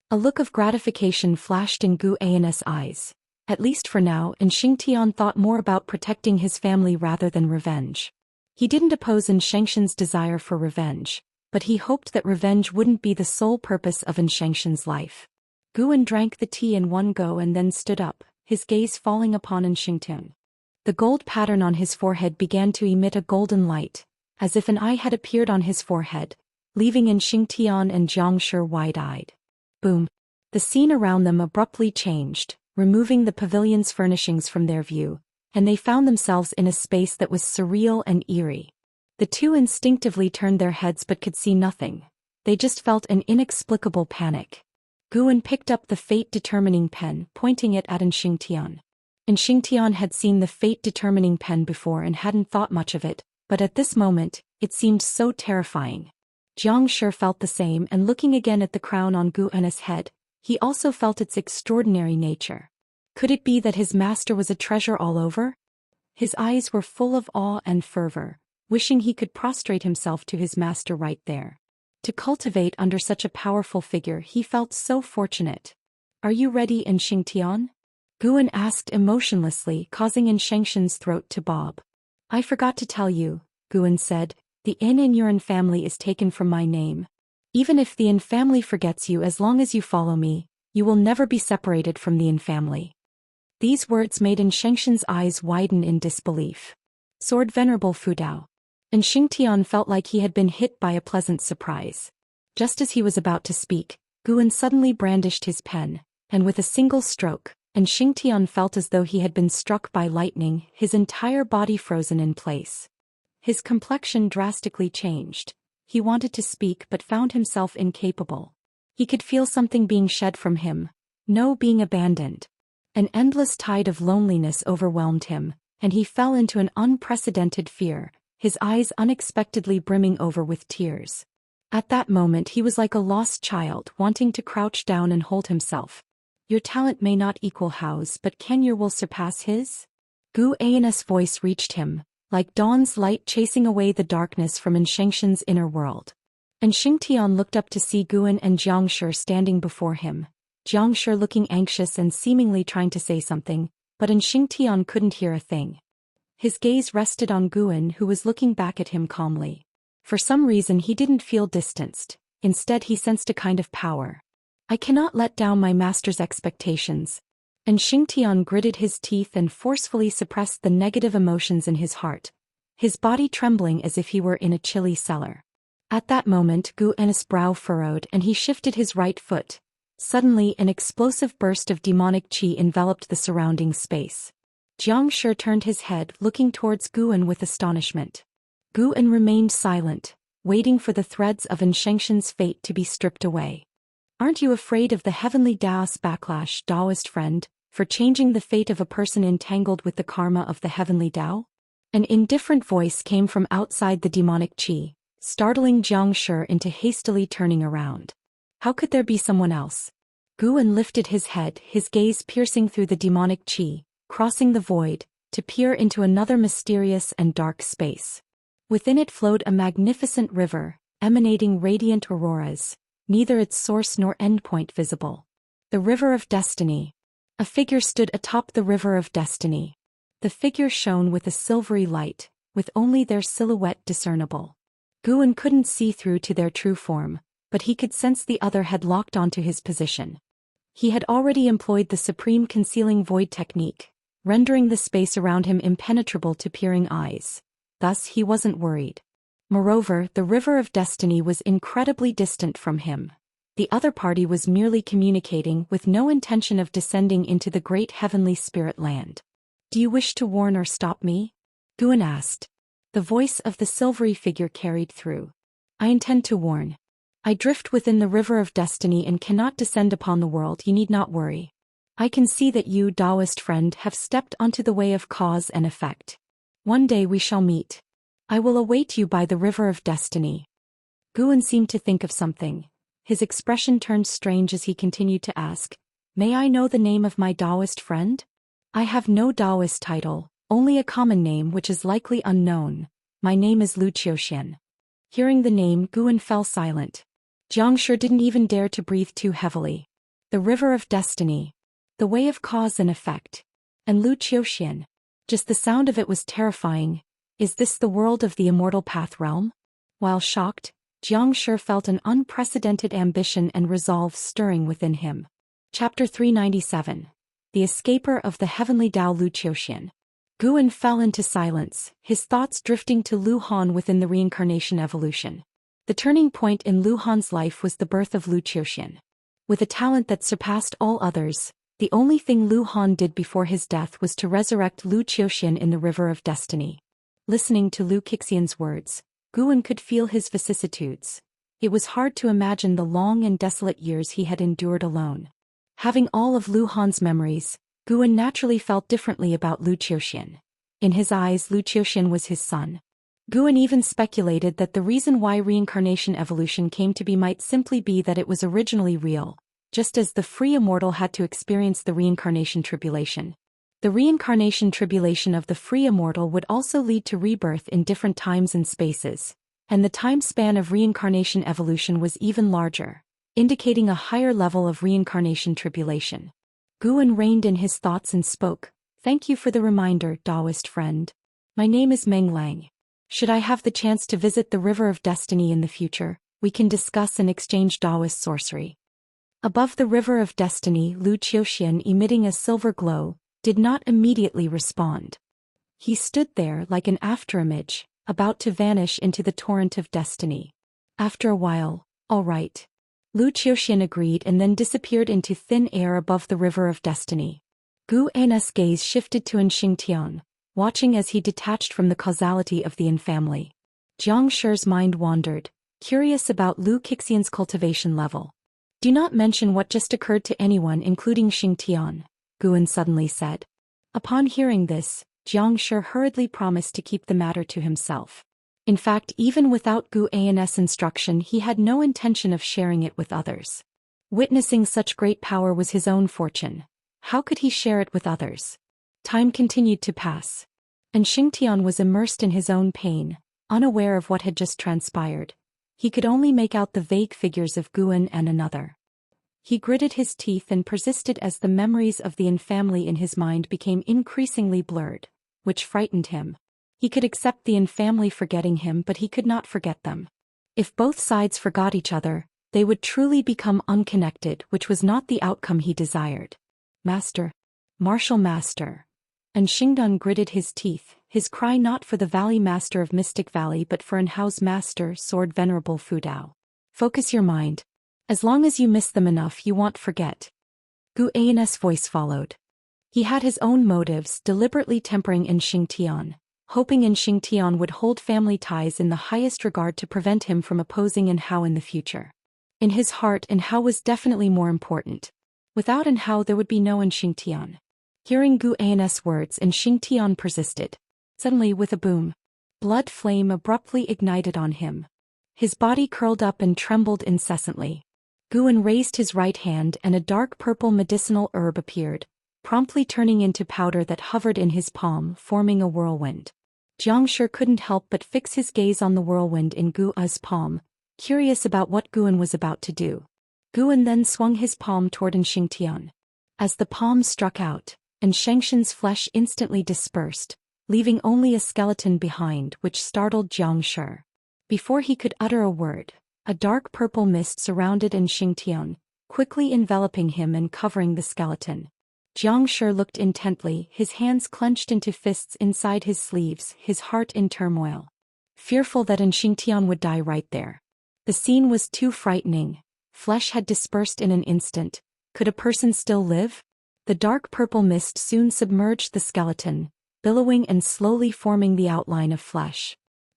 A look of gratification flashed in Guan's eyes. At least for now, and Xingtian thought more about protecting his family rather than revenge. He didn't oppose Xianxia's desire for revenge, but he hoped that revenge wouldn't be the sole purpose of Xianxia's life. Guan drank the tea in one go and then stood up, his gaze falling upon Xingtian. The gold pattern on his forehead began to emit a golden light, as if an eye had appeared on his forehead, leaving Xingtian and Xianxia wide-eyed. Boom! The scene around them abruptly changed, removing the pavilion's furnishings from their view, and they found themselves in a space that was surreal and eerie. The two instinctively turned their heads but could see nothing. They just felt an inexplicable panic. Guan picked up the fate-determining pen, pointing it at Xingtian. Xingtian had seen the fate-determining pen before and hadn't thought much of it, But at this moment, it seemed so terrifying. Xianxia felt the same, and looking again at the crown on Gu En's head, he also felt its extraordinary nature. Could it be that his master was a treasure all over? His eyes were full of awe and fervor, wishing he could prostrate himself to his master right there. To cultivate under such a powerful figure, he felt so fortunate. "Are you ready, Xianxia?" Guan asked emotionlessly, causing Xianxia's throat to bob. "I forgot to tell you," Guan said, "the in your family is taken from my name. Even if the in family forgets you, as long as you follow me, you will never be separated from the in family." These words made Xianxia's eyes widen in disbelief. Sword Venerable Fudao. Xianxia felt like he had been hit by a pleasant surprise. Just as he was about to speak, Guan suddenly brandished his pen, and with a single stroke, Xianxia felt as though he had been struck by lightning, his entire body frozen in place. His complexion drastically changed. He wanted to speak but found himself incapable. He could feel something being shed from him, no being abandoned. An endless tide of loneliness overwhelmed him, and he fell into an unprecedented fear, his eyes unexpectedly brimming over with tears. At that moment he was like a lost child wanting to crouch down and hold himself. "Your talent may not equal Hao's, but can your will surpass his?" Gu An's voice reached him, like dawn's light chasing away the darkness from Xianxia's inner world. Xianxia looked up to see Guan and Xianxia standing before him, Xianxia looking anxious and seemingly trying to say something, but Xianxia couldn't hear a thing. His gaze rested on Guan, who was looking back at him calmly. For some reason he didn't feel distanced, instead he sensed a kind of power. "I cannot let down my master's expectations." Xianxia gritted his teeth and forcefully suppressed the negative emotions in his heart, his body trembling as if he were in a chilly cellar. At that moment Gu En's brow furrowed and he shifted his right foot. Suddenly an explosive burst of demonic qi enveloped the surrounding space. Xianxia turned his head, looking towards Guan with astonishment. Guan remained silent, waiting for the threads of Xianxia's fate to be stripped away. "Aren't you afraid of the heavenly Daoist backlash, Daoist friend, for changing the fate of a person entangled with the karma of the heavenly Dao?" An indifferent voice came from outside the demonic qi, startling Xianxia into hastily turning around. How could there be someone else? Guan lifted his head, his gaze piercing through the demonic qi, crossing the void, to peer into another mysterious and dark space. Within it flowed a magnificent river, emanating radiant auroras, neither its source nor endpoint visible. The River of Destiny. A figure stood atop the River of Destiny. The figure shone with a silvery light, with only their silhouette discernible. Guan couldn't see through to their true form, but he could sense the other had locked onto his position. He had already employed the supreme concealing void technique, rendering the space around him impenetrable to peering eyes. Thus he wasn't worried. Moreover, the River of Destiny was incredibly distant from him. The other party was merely communicating with no intention of descending into the great heavenly spirit land. "Do you wish to warn or stop me?" Guan asked. The voice of the silvery figure carried through. "I intend to warn. I drift within the River of Destiny and cannot descend upon the world. You need not worry. I can see that you, Daoist friend, have stepped onto the way of cause and effect. One day we shall meet. I will await you by the River of Destiny." Guan seemed to think of something. His expression turned strange as he continued to ask, "May I know the name of my Daoist friend?" "I have no Daoist title, only a common name which is likely unknown. My name is Zhou Xian." Hearing the name, Guan fell silent. Xianxia didn't even dare to breathe too heavily. The River of Destiny. The way of cause and effect. And Zhou Xian. Just the sound of it was terrifying. Is this the world of the Immortal Path realm? While shocked, Xianxia felt an unprecedented ambition and resolve stirring within him. Chapter 397. The Escaper of the Heavenly Dao Zhou Xian. Guan fell into silence, his thoughts drifting to Lu Han within the reincarnation evolution. The turning point in Lu Han's life was the birth of Zhou Xian. With a talent that surpassed all others, the only thing Lu Han did before his death was to resurrect Zhou Xian in the River of Destiny. Listening to Zhou Xian's words, Guan could feel his vicissitudes. It was hard to imagine the long and desolate years he had endured alone. Having all of Lu Han's memories, Guan naturally felt differently about Zhou Xian. In his eyes, Zhou Xian was his son. Guan even speculated that the reason why reincarnation evolution came to be might simply be that it was originally real, just as the free immortal had to experience the reincarnation tribulation. The reincarnation tribulation of the free immortal would also lead to rebirth in different times and spaces, and the time span of reincarnation evolution was even larger, indicating a higher level of reincarnation tribulation. Guan reined in his thoughts and spoke, "Thank you for the reminder, Daoist friend. My name is Meng Lang. Should I have the chance to visit the River of Destiny in the future, we can discuss and exchange Daoist sorcery." Above the River of Destiny, Zhou Xian, emitting a silver glow, did not immediately respond. He stood there like an afterimage, about to vanish into the torrent of destiny. After a while, "All right." Zhou Xian agreed and then disappeared into thin air above the River of Destiny. Gu An's gaze shifted to Xianxia, watching as he detached from the causality of the Yin family. Jiang Shi's mind wandered, curious about Lu Xian's cultivation level. "Do not mention what just occurred to anyone including Xianxia," Guan suddenly said. Upon hearing this, Jiang Shi hurriedly promised to keep the matter to himself. In fact, even without Gu An's instruction, he had no intention of sharing it with others. Witnessing such great power was his own fortune. How could he share it with others? Time continued to pass. And Xianxia was immersed in his own pain, unaware of what had just transpired. He could only make out the vague figures of Guan and another. He gritted his teeth and persisted as the memories of the Yin family in his mind became increasingly blurred, which frightened him. He could accept the Yin family forgetting him, but he could not forget them. If both sides forgot each other, they would truly become unconnected, which was not the outcome he desired. "Master. Martial Master." And Xingdan gritted his teeth, his cry not for the Valley Master of Mystic Valley but for Anhao's Master, Sword Venerable Fudao. "Focus your mind. As long as you miss them enough, you won't forget." Gu An's voice followed. He had his own motives, deliberately tempering Xianxia, hoping Xianxia would hold family ties in the highest regard to prevent him from opposing Anhao in the future. In his heart, Anhao was definitely more important. Without Anhao, there would be no Xianxia. Hearing Gu An's words, Xianxia persisted. Suddenly, with a boom, blood flame abruptly ignited on him. His body curled up and trembled incessantly. Guan raised his right hand and a dark purple medicinal herb appeared, promptly turning into powder that hovered in his palm, forming a whirlwind. Jiang Shi couldn't help but fix his gaze on the whirlwind in Gu's palm, curious about what Guan was about to do. Guan then swung his palm toward Xianxia. As the palm struck out, Xianxia's flesh instantly dispersed, leaving only a skeleton behind, which startled Jiang Shi. Before he could utter a word, a dark purple mist surrounded Xianxia, quickly enveloping him and covering the skeleton. Jiang Shi looked intently, his hands clenched into fists inside his sleeves, his heart in turmoil. Fearful that Xianxia would die right there. The scene was too frightening. Flesh had dispersed in an instant. Could a person still live? The dark purple mist soon submerged the skeleton, billowing and slowly forming the outline of flesh.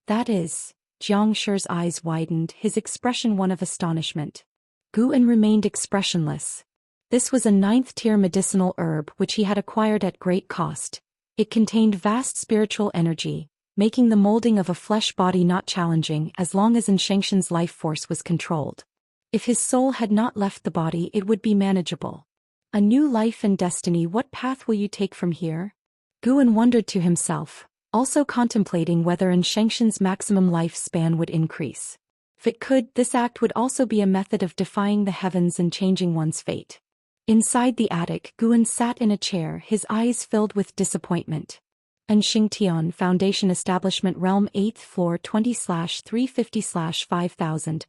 "That is..." Jiang Shi's eyes widened, his expression one of astonishment. Guan remained expressionless. This was a 9th-tier medicinal herb which he had acquired at great cost. It contained vast spiritual energy, making the molding of a flesh body not challenging as long as Xianxia's life force was controlled. If his soul had not left the body, it would be manageable. A new life and destiny. What path will you take from here? Guan wondered to himself, also contemplating whether Xianxia's maximum lifespan would increase. If it could, this act would also be a method of defying the heavens and changing one's fate. Inside the attic, Guan sat in a chair, his eyes filled with disappointment. Xianxia, Foundation Establishment Realm 8th floor 20/350/5000.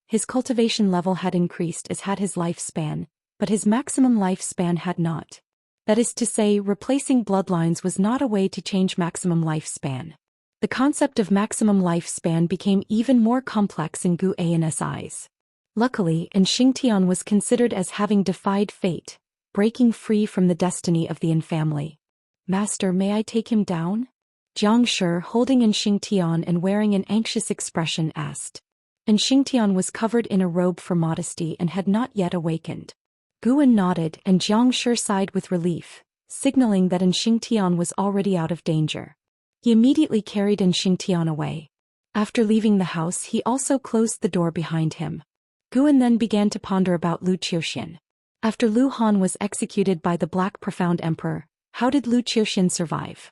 His cultivation level had increased as had his lifespan, but his maximum lifespan had not. That is to say, replacing bloodlines was not a way to change maximum lifespan. The concept of maximum lifespan became even more complex in Gu An's eyes. Luckily, Xianxia was considered as having defied fate, breaking free from the destiny of the Yin family. "Master, may I take him down?" Jiang Shi, holding Xianxia and wearing an anxious expression, asked. Xianxia was covered in a robe for modesty and had not yet awakened. Guan nodded and Jiang Shi sighed with relief, signaling that Xianxia was already out of danger. He immediately carried Xianxia away. After leaving the house, he also closed the door behind him. Guan then began to ponder about Zhou Xian. After Lu Han was executed by the Black Profound Emperor, how did Zhou Xian survive?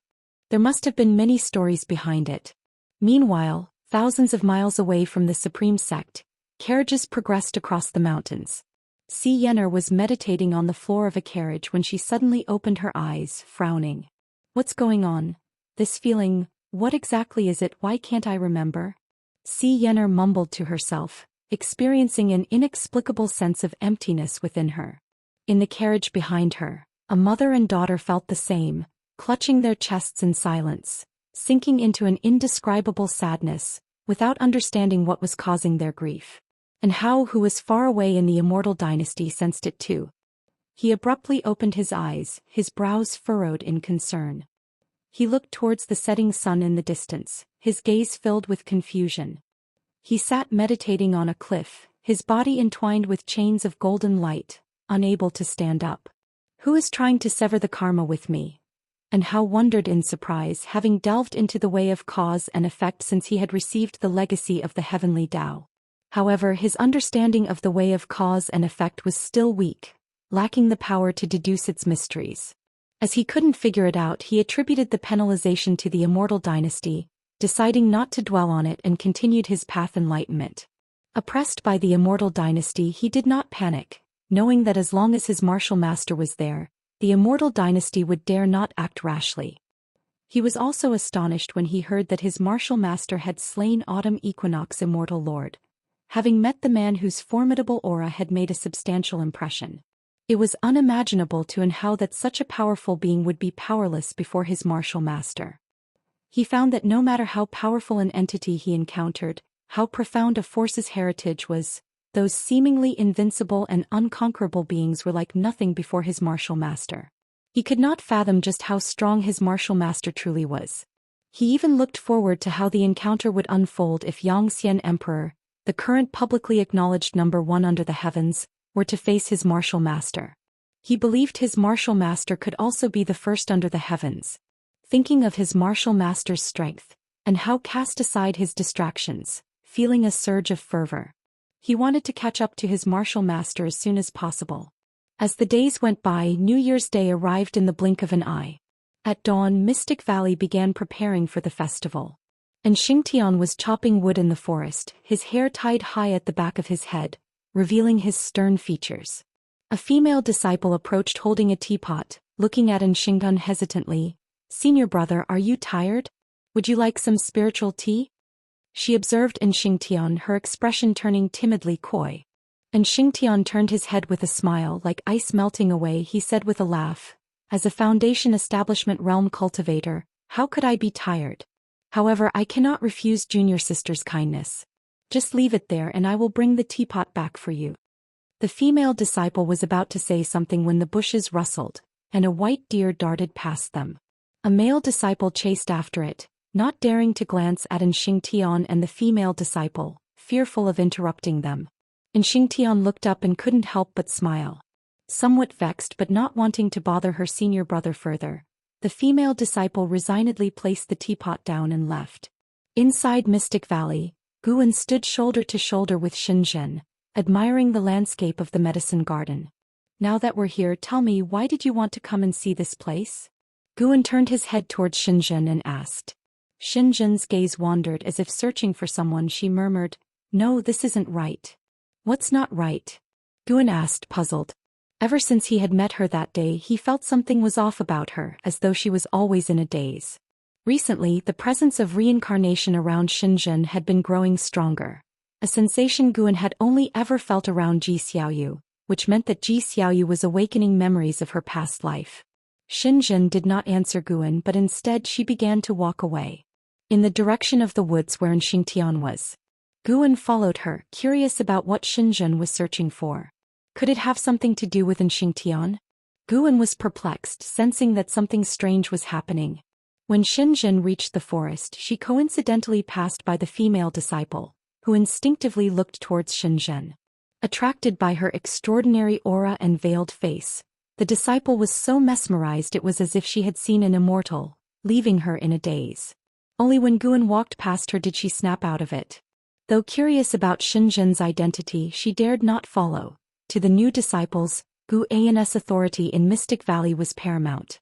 There must have been many stories behind it. Meanwhile, thousands of miles away from the supreme sect, carriages progressed across the mountains. Xianxia was meditating on the floor of a carriage when she suddenly opened her eyes, frowning. What's going on? This feeling, what exactly is it? Why can't I remember? Xianxia mumbled to herself, experiencing an inexplicable sense of emptiness within her. In the carriage behind her, a mother and daughter felt the same, clutching their chests in silence, sinking into an indescribable sadness, without understanding what was causing their grief. And Hao, who was far away in the Immortal dynasty, sensed it too. He abruptly opened his eyes, his brows furrowed in concern. He looked towards the setting sun in the distance, his gaze filled with confusion. He sat meditating on a cliff, his body entwined with chains of golden light, unable to stand up. Who is trying to sever the karma with me? And Hao wondered in surprise, having delved into the way of cause and effect since he had received the legacy of the heavenly Tao. However, his understanding of the way of cause and effect was still weak, lacking the power to deduce its mysteries. As he couldn't figure it out, he attributed the penalization to the Immortal dynasty, deciding not to dwell on it and continued his path enlightenment. Oppressed by the Immortal dynasty, he did not panic, knowing that as long as his martial master was there, the Immortal dynasty would dare not act rashly. He was also astonished when he heard that his martial master had slain Autumn Equinox Immortal Lord, having met the man whose formidable aura had made a substantial impression. It was unimaginable to Hao that such a powerful being would be powerless before his martial master. He found that no matter how powerful an entity he encountered, how profound a force's heritage was, those seemingly invincible and unconquerable beings were like nothing before his martial master. He could not fathom just how strong his martial master truly was. He even looked forward to how the encounter would unfold if Xian Emperor, the current publicly acknowledged #1 under the heavens, were to face his martial master. He believed his martial master could also be the first under the heavens. Thinking of his martial master's strength, and Hao cast aside his distractions, feeling a surge of fervor. He wanted to catch up to his martial master as soon as possible. As the days went by, New Year's Day arrived in the blink of an eye. At dawn, Mystic Valley began preparing for the festival. And Xianxia was chopping wood in the forest, his hair tied high at the back of his head, revealing his stern features. A female disciple approached holding a teapot, looking at Xianxia hesitantly. "Senior brother, are you tired? Would you like some spiritual tea?" She observed Xianxia, her expression turning timidly coy. Xianxia turned his head with a smile like ice melting away. He said with a laugh, "As a Foundation Establishment Realm cultivator, how could I be tired? However, I cannot refuse junior sister's kindness. Just leave it there and I will bring the teapot back for you." The female disciple was about to say something when the bushes rustled, and a white deer darted past them. A male disciple chased after it, not daring to glance at Xianxia and the female disciple, fearful of interrupting them. Xianxia looked up and couldn't help but smile. Somewhat vexed but not wanting to bother her senior brother further, the female disciple resignedly placed the teapot down and left. Inside Mystic Valley, Guan stood shoulder to shoulder with Xianxia, admiring the landscape of the medicine garden. "Now that we're here, tell me, why did you want to come and see this place?" Guan turned his head towards Xianxia and asked. Xianxia's gaze wandered as if searching for someone. She murmured, "No, this isn't right." "What's not right?" Guan asked, puzzled. Ever since he had met her that day, he felt something was off about her, as though she was always in a daze. Recently, the presence of reincarnation around Xianxia had been growing stronger. A sensation Guan had only ever felt around Ji Xiaoyu, which meant that Ji Xiaoyu was awakening memories of her past life. Xianxia did not answer Guan, but instead she began to walk away, in the direction of the woods where Xianxia was. Guan followed her, curious about what Xianxia was searching for. Could it have something to do with Xianxia? Guan was perplexed, sensing that something strange was happening. When Xianxia reached the forest, she coincidentally passed by the female disciple, who instinctively looked towards Xianxia. Attracted by her extraordinary aura and veiled face, the disciple was so mesmerized it was as if she had seen an immortal, leaving her in a daze. Only when Guan walked past her did she snap out of it. Though curious about Xinzhen's identity, she dared not follow. To the new disciples, Gu An's authority in Mystic Valley was paramount.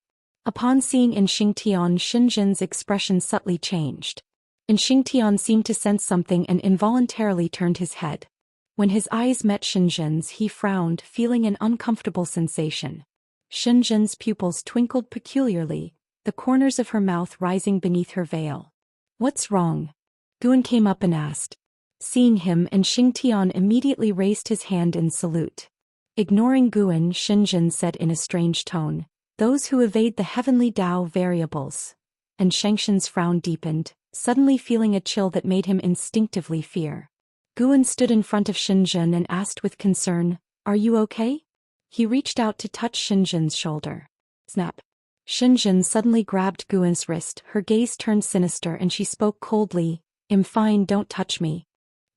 Upon seeing In Xingtian, Xinzhen's expression subtly changed. In Xingtian seemed to sense something and involuntarily turned his head. When his eyes met Xinzhen's, he frowned, feeling an uncomfortable sensation. Xinzhen's pupils twinkled peculiarly, the corners of her mouth rising beneath her veil. "What's wrong?" Guan came up and asked. Seeing him, and Xingtian immediately raised his hand in salute. Ignoring Guan, Xinzhen said in a strange tone, "Those who evade the heavenly Tao variables." And Xianxia's frown deepened, suddenly feeling a chill that made him instinctively fear. Guan stood in front of Xinzhen and asked with concern, "Are you okay?" He reached out to touch Xinzhen's shoulder. Snap. Xinzhen suddenly grabbed Guan's wrist, her gaze turned sinister and she spoke coldly, "I'm fine, don't touch me.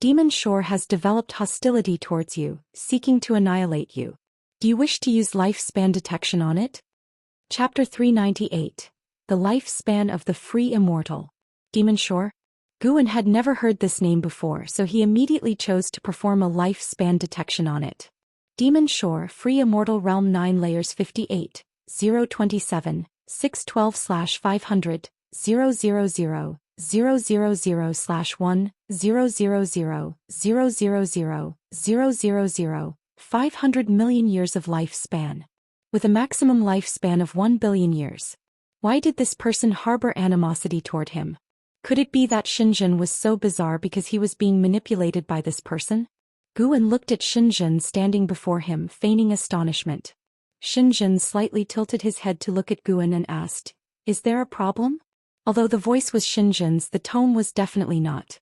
Demon Shore has developed hostility towards you, seeking to annihilate you. Do you wish to use lifespan detection on it?" Chapter 398. The Lifespan of the Free Immortal. Demon Shore? Guan had never heard this name before, so he immediately chose to perform a lifespan detection on it. Demon Shore, Free Immortal Realm 9 Layers 58, 027, 612/500, 000, 000/1, 000, 000, 000, 500 million years of lifespan. With a maximum lifespan of 1 billion years. Why did this person harbor animosity toward him? Could it be that Xinzhen was so bizarre because he was being manipulated by this person? Guan looked at Xinzhen standing before him, feigning astonishment. Xinzhen slightly tilted his head to look at Guan and asked, "Is there a problem?" Although the voice was Xinzhen's, the tone was definitely not.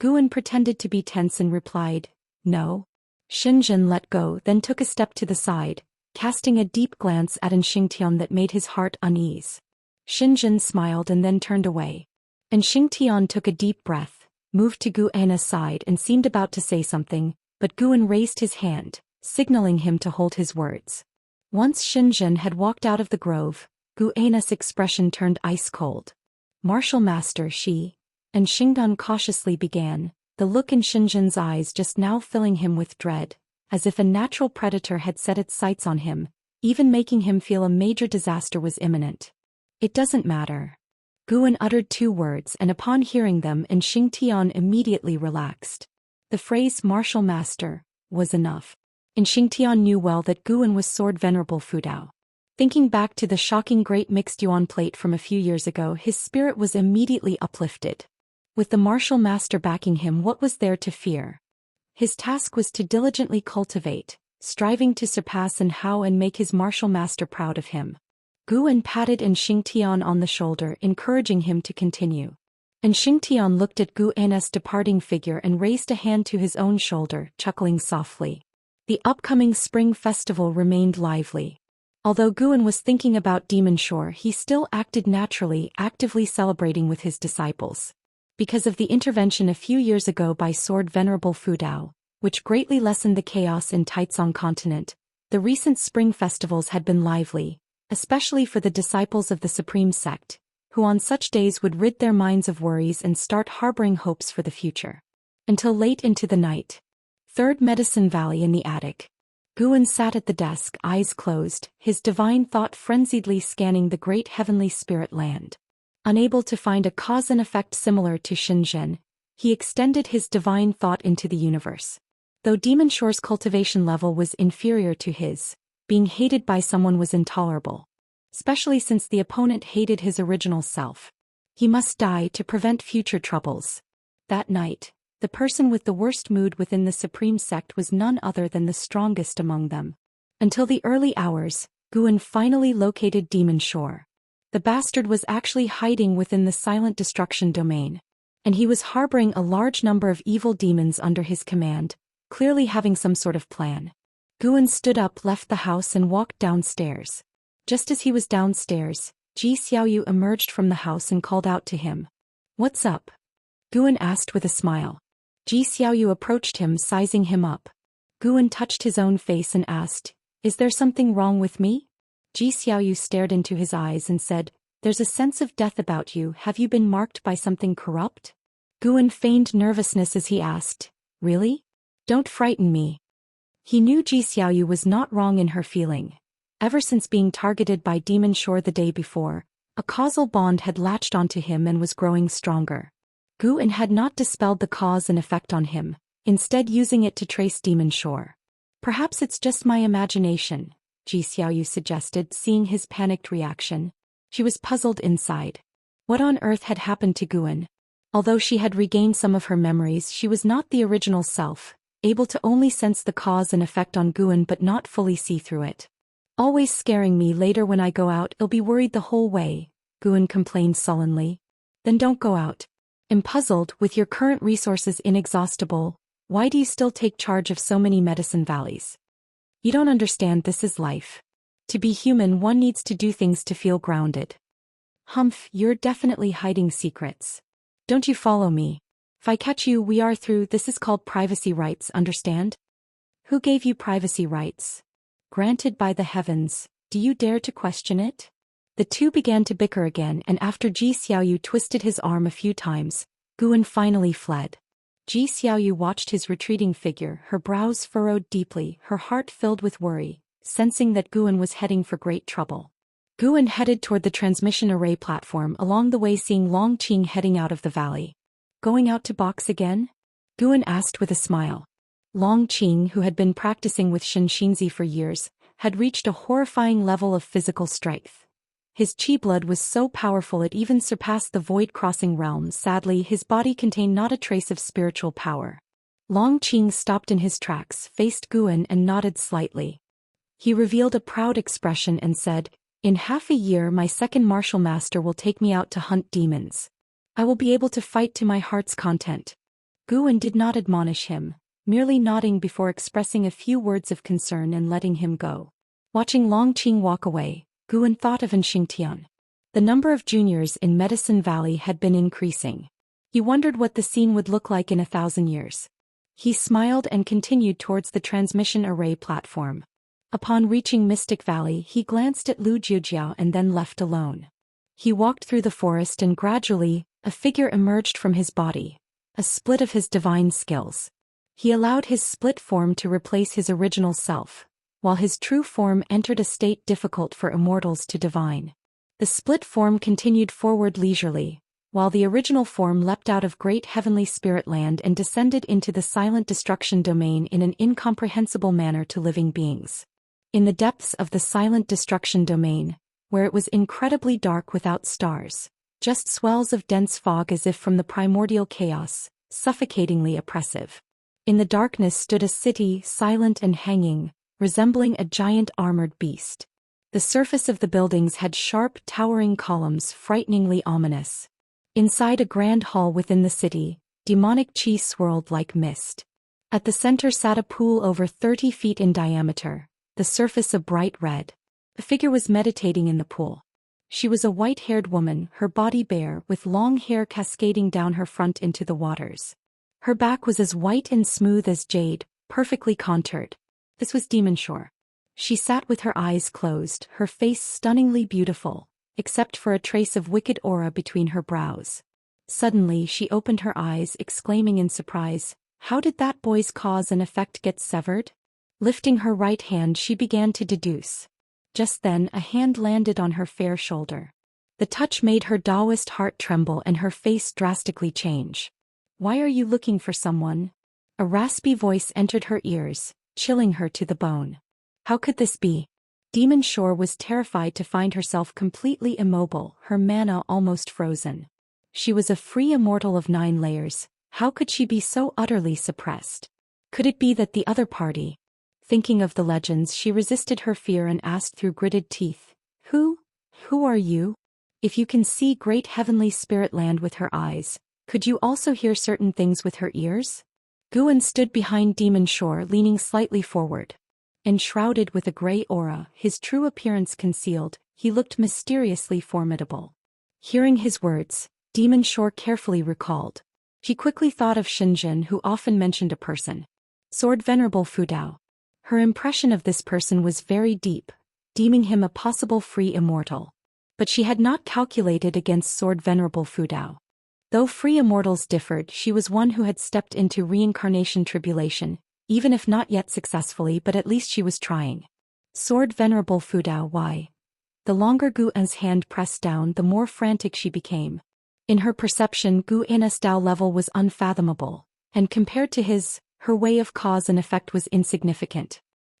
Guan pretended to be tense and replied, "No." Xinzhen let go, then took a step to the side, casting a deep glance at In Xingtian that made his heart unease. Xinzhen smiled and then turned away. In Xingtian took a deep breath, moved to Gu An's side and seemed about to say something, but Guan raised his hand, signaling him to hold his words. Once Xinzhen had walked out of the grove, Gu An's expression turned ice-cold. "Martial Master," she and Xingdan cautiously began, the look in Xinzhen's eyes just now filling him with dread, as if a natural predator had set its sights on him, even making him feel a major disaster was imminent. "It doesn't matter." Guan uttered 2 words, and upon hearing them, In Xingtian immediately relaxed. The phrase "Martial Master" was enough. In Xingtian knew well that Guan was Sword Venerable Fudao. Thinking back to the shocking Great Mixed Yuan plate from a few years ago, his spirit was immediately uplifted. With the Martial Master backing him, what was there to fear? His task was to diligently cultivate, striving to surpass In Hao and make his Martial Master proud of him. Guan patted In Xingtian on the shoulder, encouraging him to continue. In Xingtian looked at Gu An's departing figure and raised a hand to his own shoulder, chuckling softly. The upcoming spring festival remained lively. Although Guan was thinking about Demon Shore, he still acted naturally, actively celebrating with his disciples. Because of the intervention a few years ago by Sword Venerable Fudao, which greatly lessened the chaos in Taizong continent, the recent spring festivals had been lively, especially for the disciples of the Supreme Sect, who on such days would rid their minds of worries and start harboring hopes for the future. Until late into the night. Third Medicine Valley in the attic. Guan sat at the desk, eyes closed, his divine thought frenziedly scanning the great heavenly spirit land. Unable to find a cause and effect similar to Xinzhen, he extended his divine thought into the universe. Though Demon Shore's cultivation level was inferior to his, being hated by someone was intolerable. Especially since the opponent hated his original self. He must die to prevent future troubles. That night, the person with the worst mood within the Supreme Sect was none other than the strongest among them. Until the early hours, Guan finally located Demon Shore. The bastard was actually hiding within the Silent Destruction domain. And he was harboring a large number of evil demons under his command, clearly having some sort of plan. Guan stood up, left the house and walked downstairs. Just as he was downstairs, Ji Xiaoyu emerged from the house and called out to him. "What's up?" Guan asked with a smile. Ji Xiaoyu approached him, sizing him up. Guan touched his own face and asked, "Is there something wrong with me?" Ji Xiaoyu stared into his eyes and said, There's a sense of death about you. Have you been marked by something corrupt? Guan feigned nervousness as he asked, Really? Don't frighten me. He knew Zhou Xiaoyu was not wrong in her feeling. Ever since being targeted by Demon Shore the day before, a causal bond had latched onto him and was growing stronger. Guan had not dispelled the cause and effect on him, instead using it to trace Demon Shore. Perhaps it's just my imagination, Zhou Xiaoyu suggested, seeing his panicked reaction. She was puzzled inside. What on earth had happened to Guan? Although she had regained some of her memories, she was not the original self, able to only sense the cause and effect on Guan but not fully see through it. Always scaring me. Later when I go out, I'll be worried the whole way, Guan complained sullenly. Then don't go out. I'm puzzled. With your current resources inexhaustible, why do you still take charge of so many medicine valleys? You don't understand, this is life. To be human, one needs to do things to feel grounded. Humph, you're definitely hiding secrets. Don't you follow me? If I catch you, we are through. This is called privacy rights, understand? Who gave you privacy rights? Granted by the heavens. Do you dare to question it? The two began to bicker again, and after Zhou Xiaoyu twisted his arm a few times, Guan finally fled. Zhou Xiaoyu watched his retreating figure, her brows furrowed deeply, her heart filled with worry, sensing that Guan was heading for great trouble. Guan headed toward the transmission array platform, along the way seeing Long Qing heading out of the valley. Going out to box again? Guan asked with a smile. Long Qing, who had been practicing with Xianxia for years, had reached a horrifying level of physical strength. His qi blood was so powerful it even surpassed the void-crossing realm. Sadly, his body contained not a trace of spiritual power. Long Qing stopped in his tracks, faced Guan and nodded slightly. He revealed a proud expression and said, In half a year my second martial master will take me out to hunt demons. I will be able to fight to my heart's content. Guan did not admonish him, merely nodding before expressing a few words of concern and letting him go. Watching Long Qing walk away, Guan thought of Xianxia. The number of juniors in Medicine Valley had been increasing. He wondered what the scene would look like in 1,000 years. He smiled and continued towards the transmission array platform. Upon reaching Mystic Valley, he glanced at Lu Jiujiao and then left alone. He walked through the forest and gradually, a figure emerged from his body, a split of his divine skills. He allowed his split form to replace his original self, while his true form entered a state difficult for immortals to divine. The split form continued forward leisurely, while the original form leapt out of great heavenly spirit land and descended into the silent destruction domain in an incomprehensible manner to living beings. In the depths of the silent destruction domain, where it was incredibly dark without stars, just swells of dense fog as if from the primordial chaos, suffocatingly oppressive. In the darkness stood a city, silent and hanging, resembling a giant armored beast. The surface of the buildings had sharp, towering columns, frighteningly ominous. Inside a grand hall within the city, demonic qi swirled like mist. At the center sat a pool over 30 feet in diameter, the surface a bright red. A figure was meditating in the pool. She was a white-haired woman, her body bare, with long hair cascading down her front into the waters. Her back was as white and smooth as jade, perfectly contoured. This was Demon Shore. She sat with her eyes closed, her face stunningly beautiful, except for a trace of wicked aura between her brows. Suddenly she opened her eyes, exclaiming in surprise, "How did that boy's cause and effect get severed?" Lifting her right hand, she began to deduce. Just then a hand landed on her fair shoulder. The touch made her Daoist heart tremble and her face drastically change. "Why are you looking for someone?" A raspy voice entered her ears, chilling her to the bone. How could this be? Demon Shore was terrified to find herself completely immobile, her mana almost frozen. She was a free immortal of 9 layers, how could she be so utterly suppressed? Could it be that the other party? Thinking of the legends, she resisted her fear and asked through gritted teeth, Who are you? If you can see great heavenly spirit land with her eyes, could you also hear certain things with her ears? Guan stood behind Demon Shore, leaning slightly forward. Enshrouded with a gray aura, his true appearance concealed, he looked mysteriously formidable. Hearing his words, Demon Shore carefully recalled. She quickly thought of Shenzhen, who often mentioned a person. Sword Venerable Fudao. Her impression of this person was very deep, deeming him a possible free immortal. But she had not calculated against Sword Venerable Fudao. Though free immortals differed, she was one who had stepped into reincarnation tribulation, even if not yet successfully, but at least she was trying. Sword Venerable Fudao, why? The longer Gu En's hand pressed down, the more frantic she became. In her perception, Gu En's Dao level was unfathomable, and compared to her way of cause and effect was insignificant.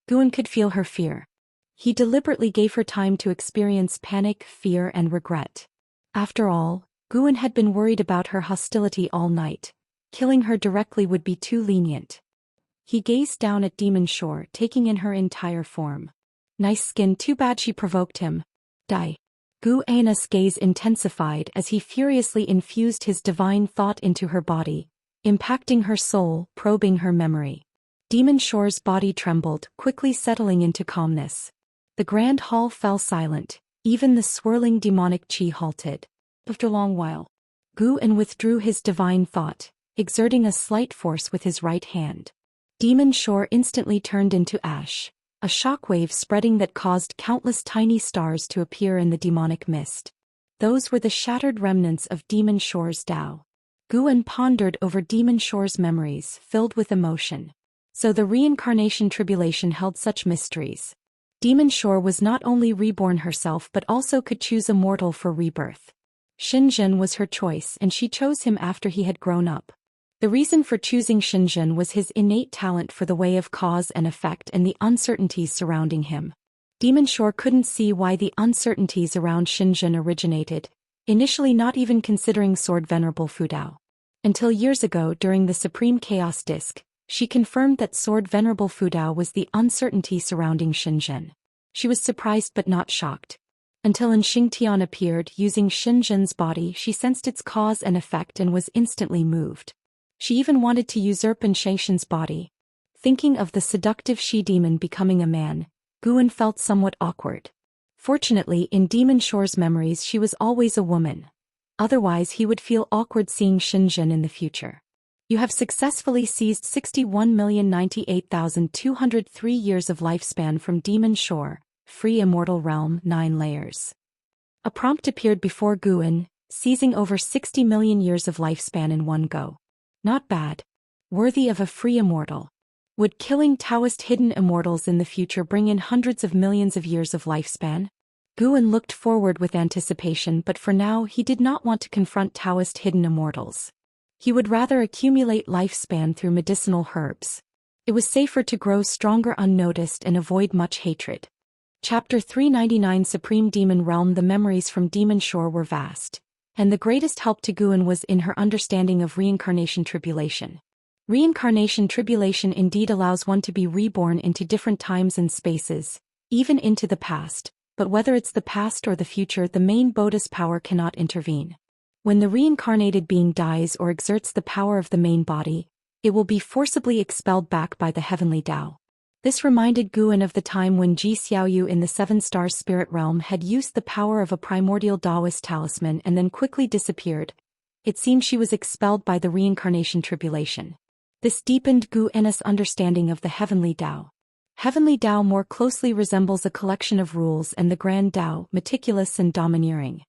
Guan could feel her fear. He deliberately gave her time to experience panic, fear, and regret. After all, Guan had been worried about her hostility all night. Killing her directly would be too lenient. He gazed down at Demon Shore, taking in her entire form. Nice skin, too bad she provoked him. Die. Gu An's gaze intensified as he furiously infused his divine thought into her body, impacting her soul, probing her memory. Demon Shore's body trembled, quickly settling into calmness. The grand hall fell silent, even the swirling demonic chi halted. After a long while, Gu En withdrew his divine thought, exerting a slight force with his right hand. Demon Shore instantly turned into ash, a shockwave spreading that caused countless tiny stars to appear in the demonic mist. Those were the shattered remnants of Demon Shore's Dao. Gu En pondered over Demon Shore's memories, filled with emotion. So the reincarnation tribulation held such mysteries. Demon Shore was not only reborn herself but also could choose a mortal for rebirth. Xinzhen was her choice, and she chose him after he had grown up. The reason for choosing Xinzhen was his innate talent for the way of cause and effect and the uncertainties surrounding him. Demon Shore couldn't see why the uncertainties around Xinzhen originated, initially not even considering Sword Venerable Fudao. Until years ago during the Supreme Chaos Disc, she confirmed that Sword Venerable Fudao was the uncertainty surrounding Xinzhen. She was surprised but not shocked. Until Xingtian appeared using Xinzhen's body, she sensed its cause and effect and was instantly moved. She even wanted to usurp Xingtian's body. Thinking of the seductive she-demon becoming a man, Guan felt somewhat awkward. Fortunately, in Demon Shore's memories she was always a woman. Otherwise he would feel awkward seeing Xinzhen in the future. You have successfully seized 61,098,203 years of lifespan from Demon Shore, Free Immortal Realm, 9 layers. A prompt appeared before Guan, seizing over 60 million years of lifespan in one go. Not bad. Worthy of a free immortal. Would killing Daoist hidden immortals in the future bring in hundreds of millions of years of lifespan? Guan looked forward with anticipation, but for now he did not want to confront Daoist hidden immortals. He would rather accumulate lifespan through medicinal herbs. It was safer to grow stronger unnoticed and avoid much hatred. Chapter 399 Supreme Demon Realm. The memories from Demon Shore were vast, and the greatest help to Guan was in her understanding of reincarnation tribulation. Reincarnation tribulation indeed allows one to be reborn into different times and spaces, even into the past, but whether it's the past or the future, the main Bodhi's power cannot intervene. When the reincarnated being dies or exerts the power of the main body, it will be forcibly expelled back by the heavenly Tao. This reminded Guan of the time when Ji Xiaoyu in the 7-star spirit realm had used the power of a primordial Daoist talisman and then quickly disappeared. It seemed she was expelled by the reincarnation tribulation. This deepened Guan's understanding of the heavenly Tao. Heavenly Tao more closely resembles a collection of rules, and the grand Tao, meticulous and domineering.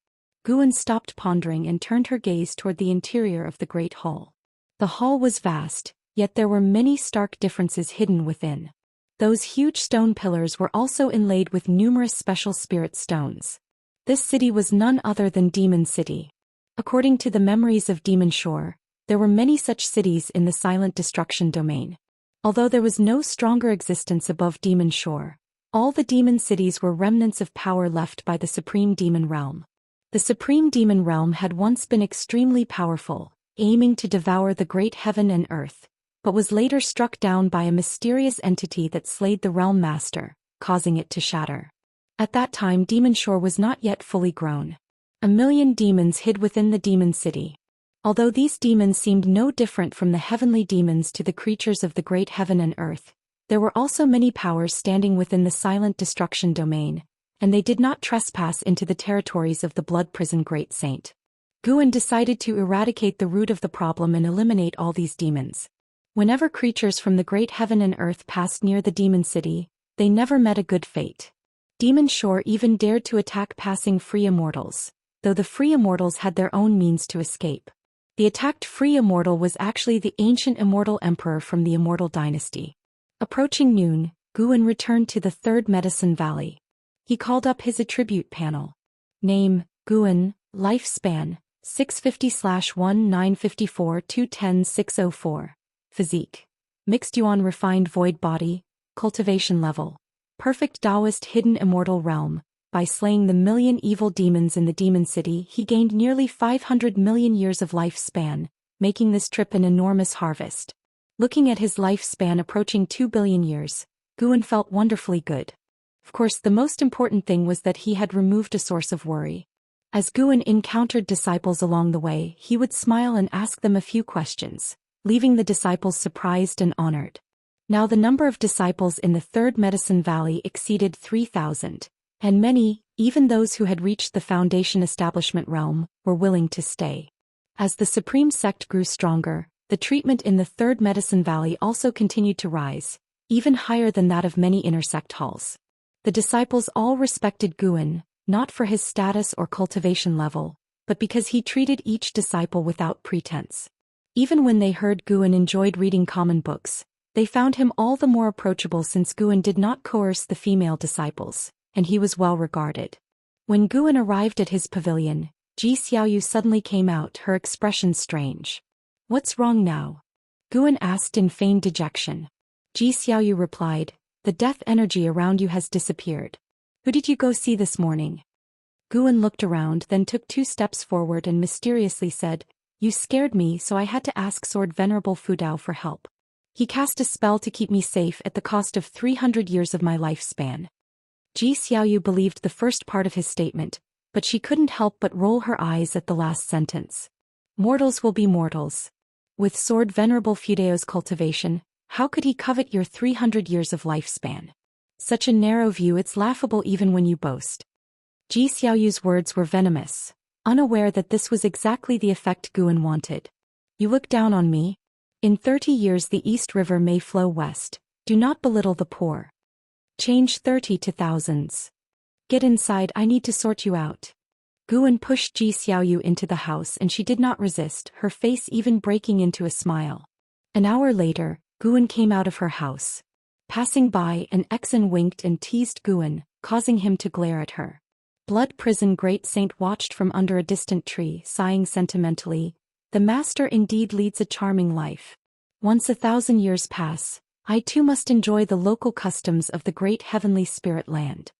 Guan stopped pondering and turned her gaze toward the interior of the great hall. The hall was vast, yet there were many stark differences hidden within. Those huge stone pillars were also inlaid with numerous special spirit stones. This city was none other than Demon City. According to the memories of Demon Shore, there were many such cities in the silent destruction domain. Although there was no stronger existence above Demon Shore, all the demon cities were remnants of power left by the Supreme Demon Realm. The Supreme Demon Realm had once been extremely powerful, aiming to devour the great heaven and earth, but was later struck down by a mysterious entity that slayed the realm master, causing it to shatter. At that time Demon Shore was not yet fully grown. 1,000,000 demons hid within the demon city. Although these demons seemed no different from the heavenly demons to the creatures of the great heaven and earth, there were also many powers standing within the silent destruction domain, and they did not trespass into the territories of the blood prison Great Saint. Guan decided to eradicate the root of the problem and eliminate all these demons. Whenever creatures from the great heaven and earth passed near the demon city, they never met a good fate. Demon Shore even dared to attack passing free immortals, though the free immortals had their own means to escape. The attacked free immortal was actually the ancient immortal emperor from the Immortal dynasty. Approaching noon, Guan returned to the Third Medicine Valley. He called up his attribute panel. Name, Guan, lifespan, 650/1954-210-604. Physique. Mixed Yuan refined void body, cultivation level. Perfect Daoist hidden immortal realm. By slaying the million evil demons in the demon city, he gained nearly 500 million years of lifespan, making this trip an enormous harvest. Looking at his lifespan approaching 2 billion years, Guan felt wonderfully good. Of course, the most important thing was that he had removed a source of worry. As Guan encountered disciples along the way, he would smile and ask them a few questions, leaving the disciples surprised and honored. Now the number of disciples in the Third Medicine Valley exceeded 3,000. And many, even those who had reached the Foundation Establishment realm, were willing to stay. As the Supreme Sect grew stronger, the treatment in the Third Medicine Valley also continued to rise, even higher than that of many intersect halls. The disciples all respected Guan, not for his status or cultivation level, but because he treated each disciple without pretense. Even when they heard Guan enjoyed reading common books, they found him all the more approachable since Guan did not coerce the female disciples, and he was well regarded. When Guan arrived at his pavilion, Zhou Xian suddenly came out, her expression strange. "What's wrong now?" Guan asked in feigned dejection. Zhou Xian replied, "The death energy around you has disappeared. Who did you go see this morning?" Guan looked around, then took 2 steps forward and mysteriously said, "You scared me, so I had to ask Sword Venerable Fudao for help. He cast a spell to keep me safe at the cost of 300 years of my lifespan." Zhou Xiaoyu believed the first part of his statement, but she couldn't help but roll her eyes at the last sentence. Mortals will be mortals. With Sword Venerable Fudao's cultivation, how could he covet your 300 years of lifespan? Such a narrow view, it's laughable even when you boast. Zhou Xiaoyu's words were venomous, unaware that this was exactly the effect Guan wanted. "You look down on me? In 30 years the East River may flow west. Do not belittle the poor. Change 30 to thousands. Get inside, I need to sort you out." Guan pushed Zhou Xiaoyu into the house and she did not resist, her face even breaking into a smile. An hour later, Guan came out of her house. Passing by, an Exan winked and teased Guan, causing him to glare at her. Blood Prison Great Saint watched from under a distant tree, sighing sentimentally, "The master indeed leads a charming life. Once 1,000 years pass, I too must enjoy the local customs of the great heavenly spirit land."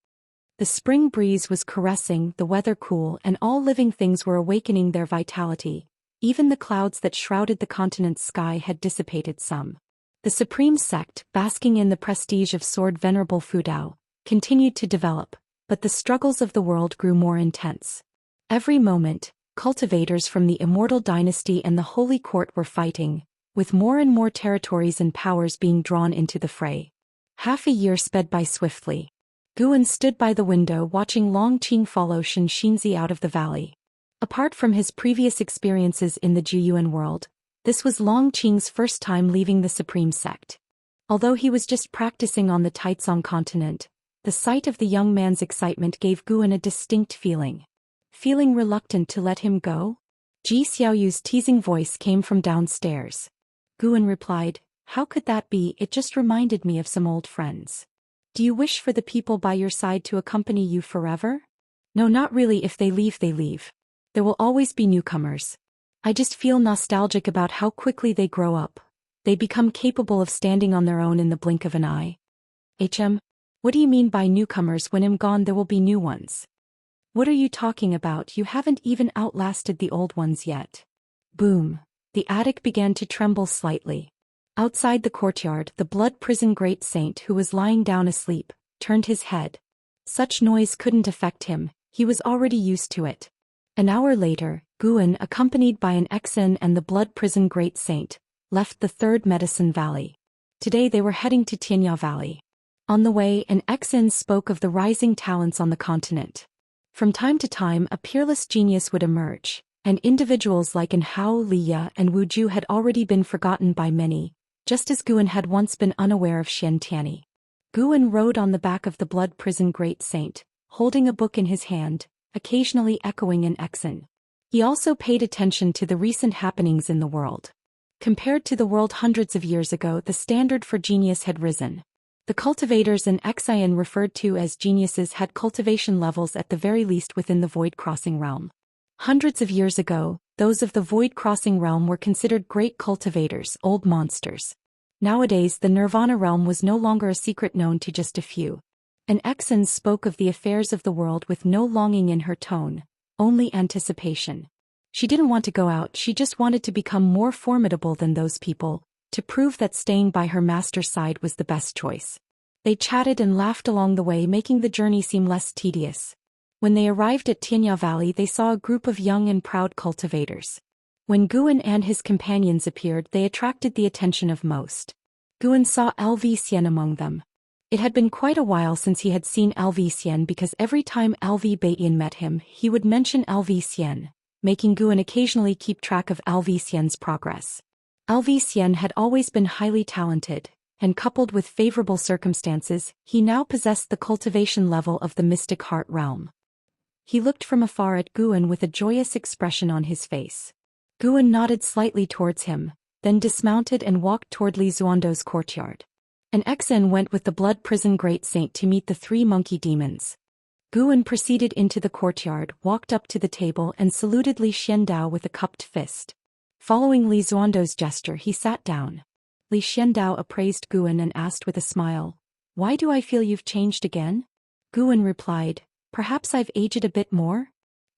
The spring breeze was caressing, the weather cool, and all living things were awakening their vitality. Even the clouds that shrouded the continent's sky had dissipated some. The Supreme Sect, basking in the prestige of Sword Venerable Fudao, continued to develop, but the struggles of the world grew more intense. Every moment, cultivators from the Immortal dynasty and the Holy Court were fighting, with more and more territories and powers being drawn into the fray. Half a year sped by swiftly. Guan stood by the window watching Long Qing follow Xianxia out of the valley. Apart from his previous experiences in the Juyuan world, this was Long Qing's first time leaving the Supreme Sect. Although he was just practicing on the Taicang continent, the sight of the young man's excitement gave Guan a distinct feeling. Feeling reluctant to let him go? Zhou Xiaoyu's teasing voice came from downstairs. Guan replied, "How could that be? It just reminded me of some old friends." "Do you wish for the people by your side to accompany you forever?" "No, not really. If they leave, they leave. There will always be newcomers. I just feel nostalgic about how quickly they grow up. They become capable of standing on their own in the blink of an eye." What do you mean by newcomers? When I'm gone there will be new ones." "What are you talking about? You haven't even outlasted the old ones yet." Boom. The attic began to tremble slightly. Outside the courtyard, the Blood Prison Great Saint, who was lying down asleep, turned his head. Such noise couldn't affect him, he was already used to it. An hour later, Guan, accompanied by an Exan and the Blood Prison Great Saint, left the Third Medicine Valley. Today they were heading to Tianya Valley. On the way, an Exan spoke of the rising talents on the continent. From time to time, a peerless genius would emerge, and individuals like Hao Liya and Wu Ju had already been forgotten by many, just as Guan had once been unaware of Xian Tianyi. Guan rode on the back of the blood prison great saint, holding a book in his hand, occasionally echoing an exon. He also paid attention to the recent happenings in the world. Compared to the world hundreds of years ago, the standard for genius had risen. The cultivators and Xian referred to as geniuses had cultivation levels at the very least within the void-crossing realm. Hundreds of years ago, those of the void-crossing realm were considered great cultivators, old monsters. Nowadays the Nirvana realm was no longer a secret known to just a few. And Exon spoke of the affairs of the world with no longing in her tone, only anticipation. She didn't want to go out, she just wanted to become more formidable than those people, to prove that staying by her master's side was the best choice. They chatted and laughed along the way, making the journey seem less tedious. When they arrived at Tianya Valley, they saw a group of young and proud cultivators. When Guan and his companions appeared, they attracted the attention of most. Guan saw Lv Xian among them. It had been quite a while since he had seen Lv Xian because every time Lv Baiyan met him, he would mention Lv Xian, making Guan occasionally keep track of Lv Xian's progress. Lv Xian had always been highly talented, and coupled with favorable circumstances, he now possessed the cultivation level of the mystic heart realm. He looked from afar at Guan with a joyous expression on his face. Guan nodded slightly towards him, then dismounted and walked toward Li Xuando's courtyard. An Exen went with the blood prison great saint to meet the three monkey demons. Guan proceeded into the courtyard, walked up to the table and saluted Li Xiandao with a cupped fist. Following Li Xuando's gesture, he sat down. Li Xiandao appraised Guan and asked with a smile, "Why do I feel you've changed again?" Guan replied, "Perhaps I've aged a bit more?"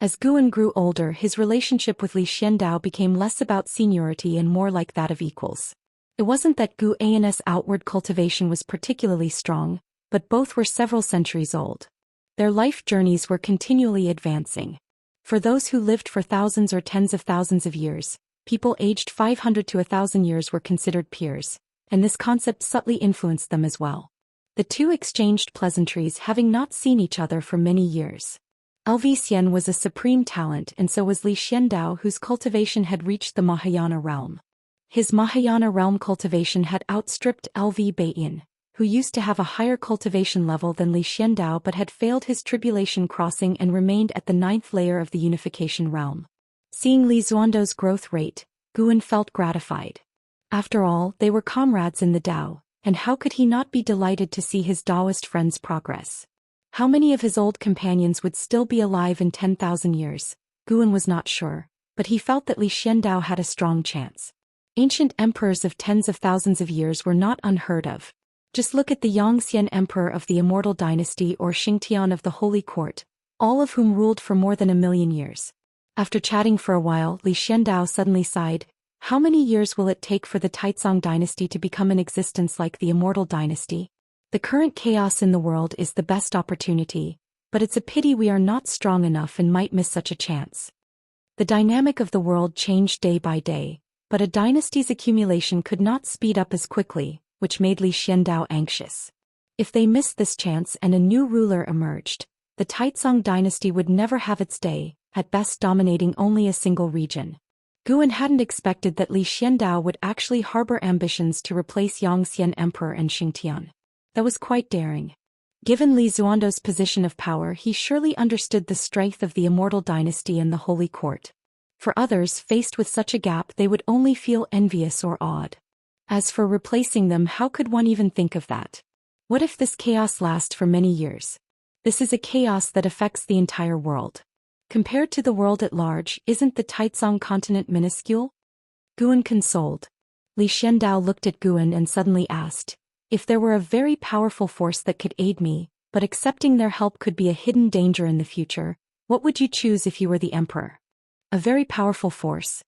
As Guan grew older, his relationship with Li Xiandao became less about seniority and more like that of equals. It wasn't that Guan's outward cultivation was particularly strong, but both were several centuries old. Their life journeys were continually advancing. For those who lived for thousands or tens of thousands of years, people aged 500 to 1,000 years were considered peers, and this concept subtly influenced them as well. The two exchanged pleasantries, having not seen each other for many years. Lv Xian was a supreme talent, and so was Li Xiandao, whose cultivation had reached the Mahayana realm. His Mahayana realm cultivation had outstripped Lv Baiyan, who used to have a higher cultivation level than Li Xiandao but had failed his tribulation crossing and remained at the 9th layer of the unification realm. Seeing Li Xuando's growth rate, Guan felt gratified. After all, they were comrades in the Tao, and how could he not be delighted to see his Daoist friend's progress? How many of his old companions would still be alive in 10,000 years? Guan was not sure, but he felt that Li Xiandao had a strong chance. Ancient emperors of tens of thousands of years were not unheard of. Just look at the Xianxia emperor of the Immortal dynasty or Xingtian of the Holy Court, all of whom ruled for more than 1,000,000 years. After chatting for a while, Li Xiandao suddenly sighed. How many years will it take for the Taizong dynasty to become an existence like the Immortal dynasty? The current chaos in the world is the best opportunity, but it's a pity we are not strong enough and might miss such a chance. The dynamic of the world changed day by day, but a dynasty's accumulation could not speed up as quickly, which made Li Xiandao anxious. If they missed this chance and a new ruler emerged, the Taizong dynasty would never have its day, at best dominating only a single region. Guan hadn't expected that Li Xiandao would actually harbor ambitions to replace Xianxian emperor and Xingtian. That was quite daring. Given Li Xuando's position of power, he surely understood the strength of the Immortal dynasty and the Holy Court. For others, faced with such a gap, they would only feel envious or awed. As for replacing them, how could one even think of that? What if this chaos lasts for many years? This is a chaos that affects the entire world. Compared to the world at large, isn't the Taizong continent minuscule? Guan consoled. Li Xiandao looked at Guan and suddenly asked, "If there were a very powerful force that could aid me, but accepting their help could be a hidden danger in the future, what would you choose if you were the emperor?" A very powerful force.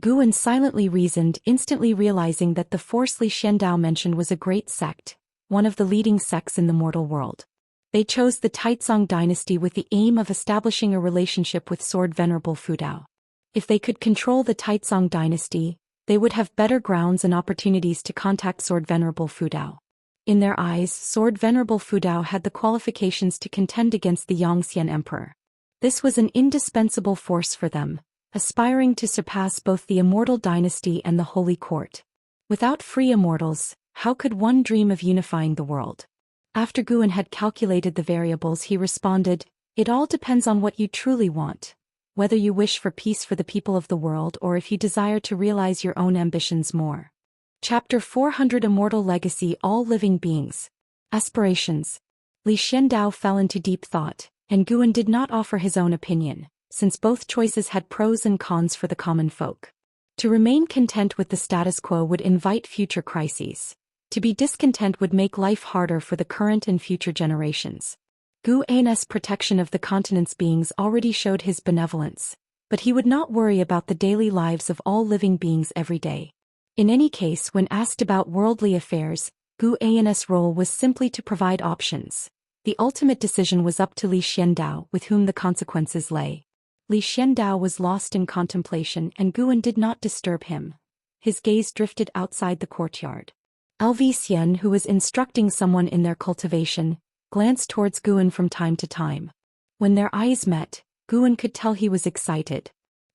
Guan silently reasoned, instantly realizing that the force Li Xiandao mentioned was a great sect, one of the leading sects in the mortal world. They chose the Taizong dynasty with the aim of establishing a relationship with Sword Venerable Fudao. If they could control the Taizong dynasty, they would have better grounds and opportunities to contact Sword Venerable Fudao. In their eyes, Sword Venerable Fudao had the qualifications to contend against the Xianxian emperor. This was an indispensable force for them, aspiring to surpass both the Immortal dynasty and the Holy Court. Without free immortals, how could one dream of unifying the world? After Guan had calculated the variables, he responded, "It all depends on what you truly want. Whether you wish for peace for the people of the world or if you desire to realize your own ambitions more." Chapter 400 Immortal Legacy All Living Beings. Aspirations. Li Xiandao fell into deep thought, and Guan did not offer his own opinion, since both choices had pros and cons for the common folk. To remain content with the status quo would invite future crises. To be discontent would make life harder for the current and future generations. Gu An's protection of the continent's beings already showed his benevolence, but he would not worry about the daily lives of all living beings every day. In any case, when asked about worldly affairs, Gu An's role was simply to provide options. The ultimate decision was up to Li Xiandao, with whom the consequences lay. Li Xiandao was lost in contemplation, and Guan did not disturb him. His gaze drifted outside the courtyard. Zhou Xian, who was instructing someone in their cultivation, glanced towards Guan from time to time. When their eyes met, Guan could tell he was excited.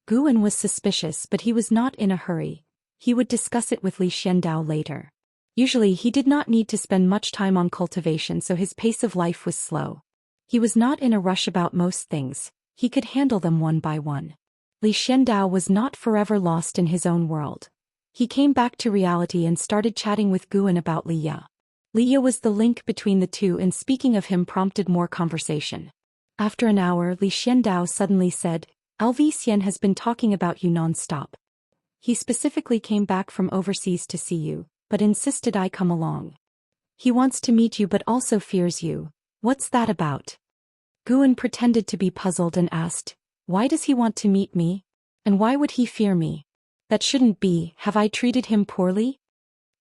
Guan was suspicious, but he was not in a hurry. He would discuss it with Li Xiandao later. Usually he did not need to spend much time on cultivation, so his pace of life was slow. He was not in a rush about most things. He could handle them one by one. Li Xiandao was not forever lost in his own world. He came back to reality and started chatting with Guan about Liya. Liya was the link between the two, and speaking of him prompted more conversation. After an hour, Li Xiandao suddenly said, "Zhou Xian has been talking about you non-stop. He specifically came back from overseas to see you, but insisted I come along. He wants to meet you but also fears you. What's that about?" Guan pretended to be puzzled and asked, "Why does he want to meet me? And why would he fear me? That shouldn't be. Have I treated him poorly?"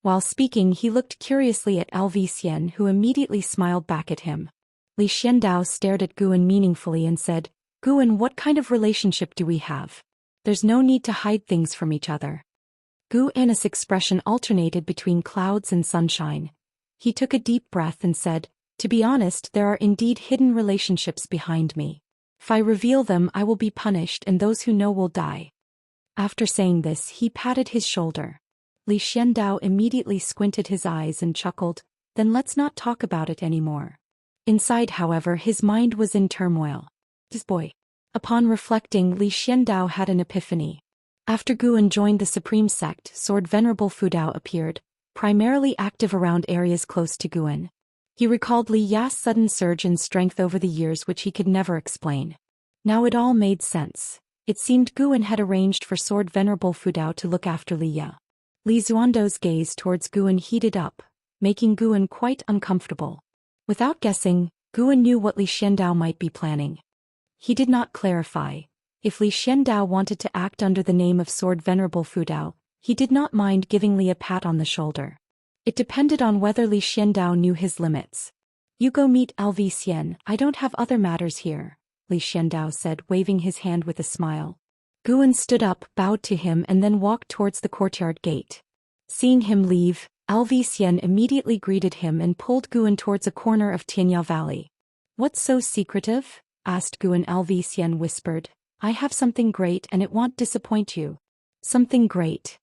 While speaking, he looked curiously at Zhou Xian, who immediately smiled back at him. Li Xiandao stared at Guan meaningfully and said, "Guan, what kind of relationship do we have? There's no need to hide things from each other." Guan's expression alternated between clouds and sunshine. He took a deep breath and said, "To be honest, there are indeed hidden relationships behind me. If I reveal them, I will be punished, and those who know will die." After saying this, he patted his shoulder. Li Xiandao immediately squinted his eyes and chuckled, "Then let's not talk about it anymore." Inside, however, his mind was in turmoil. This boy. Upon reflecting, Li Xiandao had an epiphany. After Guan joined the Supreme Sect, Sword Venerable Fudao appeared, primarily active around areas close to Guan. He recalled Li Ya's sudden surge in strength over the years, which he could never explain. Now it all made sense. It seemed Guan had arranged for Sword Venerable Fudao to look after Li Ya. Li Xuando's gaze towards Guan heated up, making Guan quite uncomfortable. Without guessing, Guan knew what Li Xiandao might be planning. He did not clarify. If Li Xiandao wanted to act under the name of Sword Venerable Fudao, he did not mind giving Li a pat on the shoulder. It depended on whether Li Xiandao knew his limits. "You go meet Zhou Xian, I don't have other matters here," Li Xiandao said, waving his hand with a smile. Guan stood up, bowed to him, and then walked towards the courtyard gate. Seeing him leave, Zhou Xian immediately greeted him and pulled Guan towards a corner of Tianya Valley. "What's so secretive?" asked Guan. Zhou Xian whispered, "I have something great and it won't disappoint you." "Something great?"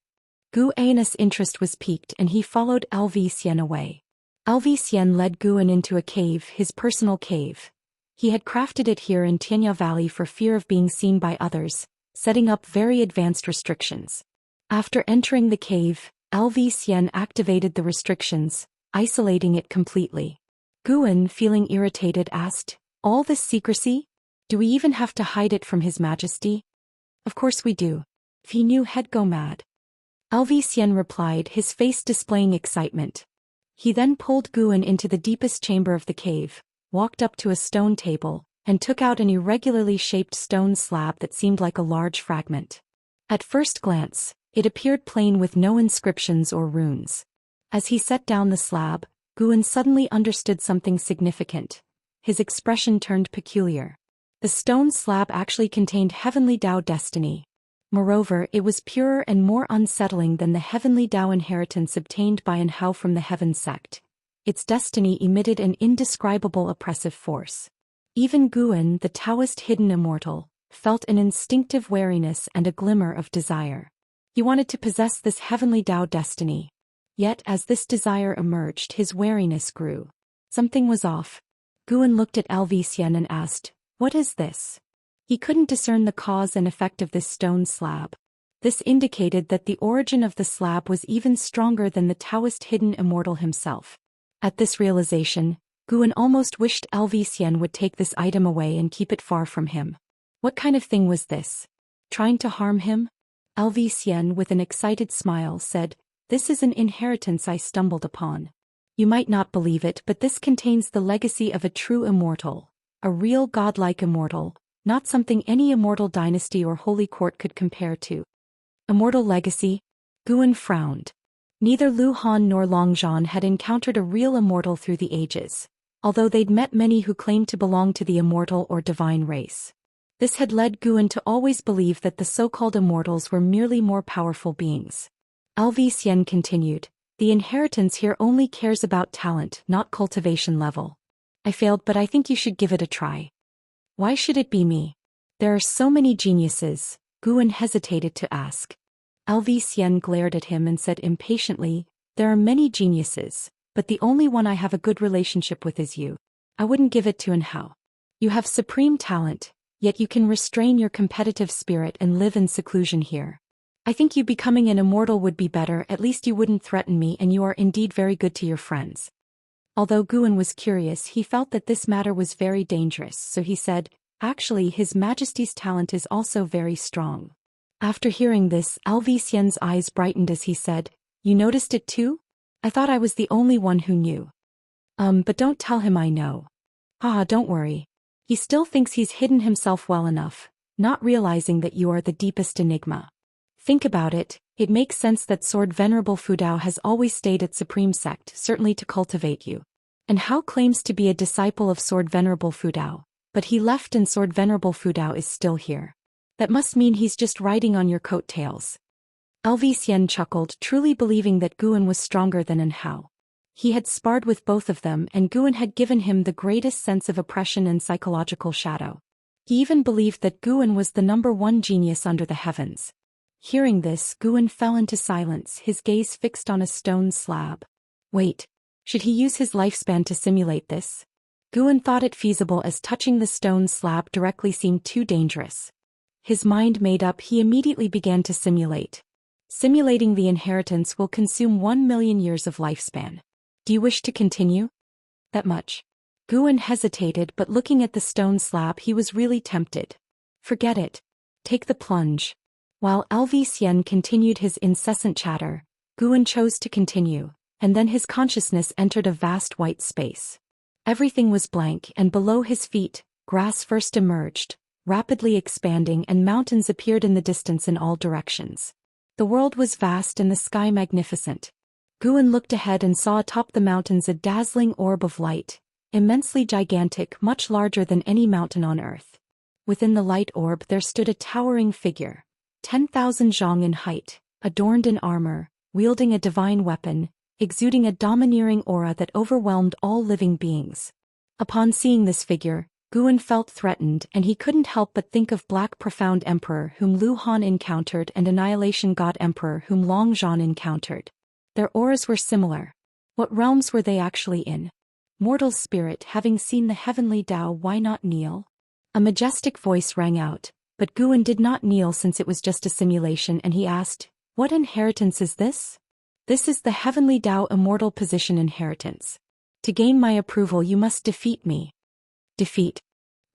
Guan's interest was piqued and he followed Zhou Xian away. Zhou Xian led Guan into a cave, his personal cave. He had crafted it here in Tianya Valley for fear of being seen by others, setting up very advanced restrictions. After entering the cave, Zhou Xian activated the restrictions, isolating it completely. Guan, feeling irritated, asked, "All this secrecy? Do we even have to hide it from His Majesty?" "Of course we do. If he knew, he'd go mad." Zhou Xian replied, his face displaying excitement. He then pulled Guan into the deepest chamber of the cave, walked up to a stone table, and took out an irregularly shaped stone slab that seemed like a large fragment. At first glance, it appeared plain with no inscriptions or runes. As he set down the slab, Guan suddenly understood something significant. His expression turned peculiar. The stone slab actually contained heavenly Dao destiny. Moreover, it was purer and more unsettling than the heavenly Dao inheritance obtained by an Hao from the Heaven sect. Its destiny emitted an indescribable oppressive force. Even Guan, the Daoist hidden immortal, felt an instinctive wariness and a glimmer of desire. He wanted to possess this heavenly Dao destiny. Yet as this desire emerged, his wariness grew. Something was off. Guan looked at Zhou Xian and asked, "What is this?" He couldn't discern the cause and effect of this stone slab. This indicated that the origin of the slab was even stronger than the Daoist hidden immortal himself. At this realization, Guan almost wished Zhou Xian would take this item away and keep it far from him. What kind of thing was this? Trying to harm him? Zhou Xian, with an excited smile, said, "This is an inheritance I stumbled upon. You might not believe it, but this contains the legacy of a true immortal, a real godlike immortal, not something any immortal dynasty or holy court could compare to." Immortal legacy? Guan frowned. Neither Lu Han nor Longzhan had encountered a real immortal through the ages, although they'd met many who claimed to belong to the immortal or divine race. This had led Guan to always believe that the so-called immortals were merely more powerful beings. Zhou Xian continued, "The inheritance here only cares about talent, not cultivation level. I failed, but I think you should give it a try." "Why should it be me? There are so many geniuses," Guan hesitated to ask. Zhou Xian glared at him and said impatiently, "There are many geniuses, but the only one I have a good relationship with is you. I wouldn't give it to an Hao. You have supreme talent, yet you can restrain your competitive spirit and live in seclusion here. I think you becoming an immortal would be better, at least you wouldn't threaten me and you are indeed very good to your friends." Although Guan was curious, he felt that this matter was very dangerous, so he said, "Actually, His Majesty's talent is also very strong." After hearing this, Zhou Xian's eyes brightened as he said, "You noticed it too? I thought I was the only one who knew." But don't tell him I know." "Haha, don't worry. He still thinks he's hidden himself well enough, not realizing that you are the deepest enigma. Think about it, it makes sense that Sword Venerable Fudao has always stayed at Supreme Sect, certainly to cultivate you. And Hao claims to be a disciple of Sword Venerable Fudao, but he left and Sword Venerable Fudao is still here. That must mean he's just riding on your coattails." Zhou Xian chuckled, truly believing that Guan was stronger than an Hao. He had sparred with both of them and Guan had given him the greatest sense of oppression and psychological shadow. He even believed that Guan was the #1 genius under the heavens. Hearing this, Guan fell into silence, his gaze fixed on a stone slab. Wait. Should he use his lifespan to simulate this? Guan thought it feasible, as touching the stone slab directly seemed too dangerous. His mind made up, he immediately began to simulate. Simulating the inheritance will consume 1 million years of lifespan. Do you wish to continue? That much. Guan hesitated, but looking at the stone slab he was really tempted. Forget it. Take the plunge. While Zhou Xian continued his incessant chatter, Guan chose to continue, and then his consciousness entered a vast white space. Everything was blank, and below his feet, grass first emerged, rapidly expanding, and mountains appeared in the distance in all directions. The world was vast and the sky magnificent. Guan looked ahead and saw atop the mountains a dazzling orb of light, immensely gigantic, much larger than any mountain on earth. Within the light orb there stood a towering figure, 10,000 zhang in height, adorned in armor, wielding a divine weapon, exuding a domineering aura that overwhelmed all living beings. Upon seeing this figure, Guan felt threatened, and he couldn't help but think of Black Profound Emperor whom Lu Han encountered and Annihilation God Emperor whom Longzhan encountered. Their auras were similar. What realms were they actually in? Mortal spirit, having seen the heavenly Tao, why not kneel? A majestic voice rang out, but Guan did not kneel since it was just a simulation, and he asked, "What inheritance is this?" "This is the heavenly Tao immortal position inheritance. To gain my approval you must defeat me." Defeat?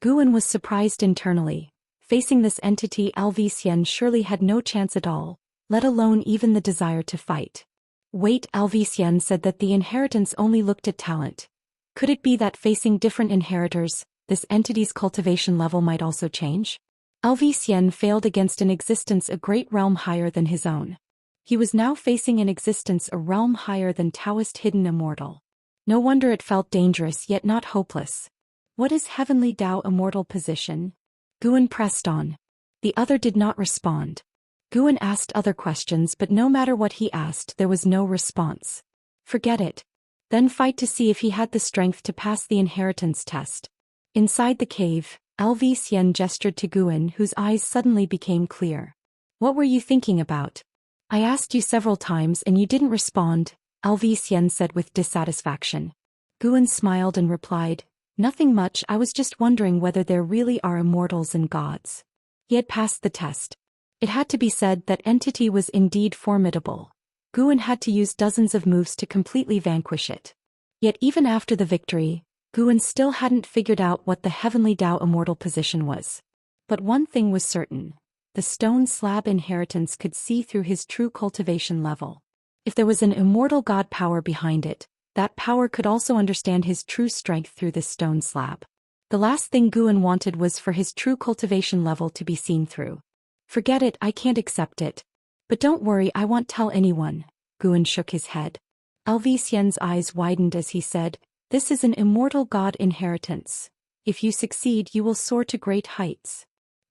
Guan was surprised internally. Facing this entity, Zhou Xian surely had no chance at all, let alone even the desire to fight. Wait, Zhou Xian said that the inheritance only looked at talent. Could it be that facing different inheritors, this entity's cultivation level might also change? Zhou Xian failed against an existence a great realm higher than his own. He was now facing an existence a realm higher than Daoist hidden immortal. No wonder it felt dangerous yet not hopeless. What is heavenly Tao immortal position? Guan pressed on. The other did not respond. Guan asked other questions, but no matter what he asked there was no response. Forget it. Then fight to see if he had the strength to pass the inheritance test. Inside the cave, Zhou Xian gestured to Guan, whose eyes suddenly became clear. "What were you thinking about? I asked you several times and you didn't respond," Zhou Xian said with dissatisfaction. Guan smiled and replied, "Nothing much, I was just wondering whether there really are immortals and gods." He had passed the test. It had to be said that entity was indeed formidable. Guan had to use dozens of moves to completely vanquish it. Yet even after the victory, Guan still hadn't figured out what the heavenly Dao immortal position was. But one thing was certain. The stone slab inheritance could see through his true cultivation level. If there was an immortal god power behind it, that power could also understand his true strength through this stone slab. The last thing Guan wanted was for his true cultivation level to be seen through. "Forget it, I can't accept it. But don't worry, I won't tell anyone." Guan shook his head. Xian's eyes widened as he said, "This is an immortal god inheritance. If you succeed, you will soar to great heights."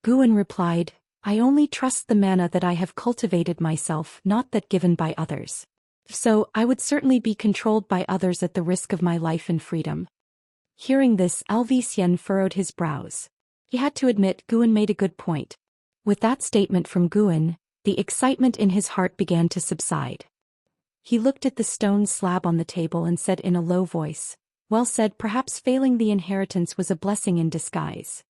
Guan replied, "I only trust the mana that I have cultivated myself, not that given by others. So, I would certainly be controlled by others at the risk of my life and freedom." Hearing this, Xian furrowed his brows. He had to admit Guan made a good point. With that statement from Guan, the excitement in his heart began to subside. He looked at the stone slab on the table and said in a low voice, "Well said, perhaps failing the inheritance was a blessing in disguise."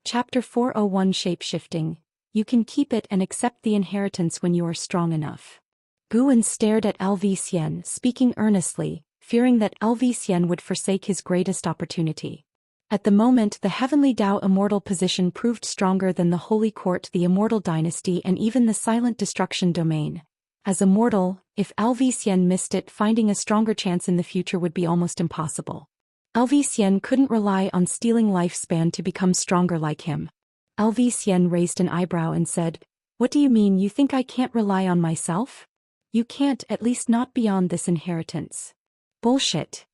Chapter 401 Shape-Shifting. You can keep it and accept the inheritance when you are strong enough. Guan stared at Xian, speaking earnestly, fearing that Xian would forsake his greatest opportunity. At the moment, the heavenly Dao immortal position proved stronger than the Holy Court, the Immortal Dynasty, and even the Silent Destruction domain. As immortal, if Xian missed it, finding a stronger chance in the future would be almost impossible. Xian couldn't rely on stealing lifespan to become stronger like him. Xian raised an eyebrow and said, "What do you mean, you think I can't rely on myself? You can't, at least not beyond this inheritance." "Bullshit."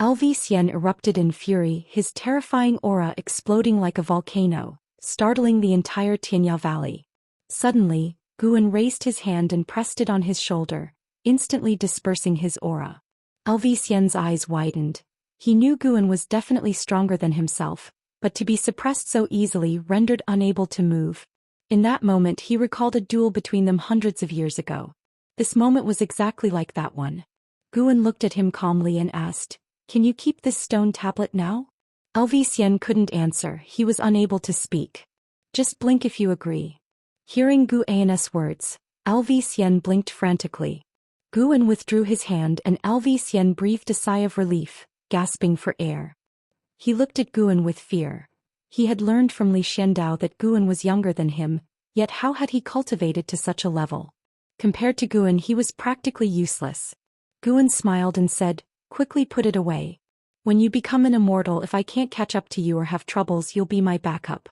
Xian erupted in fury, his terrifying aura exploding like a volcano, startling the entire Tianya Valley. Suddenly, Guan raised his hand and pressed it on his shoulder, instantly dispersing his aura. Xian's eyes widened. He knew Guan was definitely stronger than himself, but to be suppressed so easily rendered unable to move. In that moment he recalled a duel between them hundreds of years ago. This moment was exactly like that one. Guan looked at him calmly and asked, "Can you keep this stone tablet now?" Xian couldn't answer, he was unable to speak. "Just blink if you agree." Hearing Guan's words, Xian blinked frantically. Guan withdrew his hand and Xian breathed a sigh of relief, gasping for air. He looked at Guan with fear. He had learned from Li Xiandao that Guan was younger than him, yet how had he cultivated to such a level? Compared to Guan, he was practically useless. Guan smiled and said, "Quickly put it away. When you become an immortal, if I can't catch up to you or have troubles, you'll be my backup."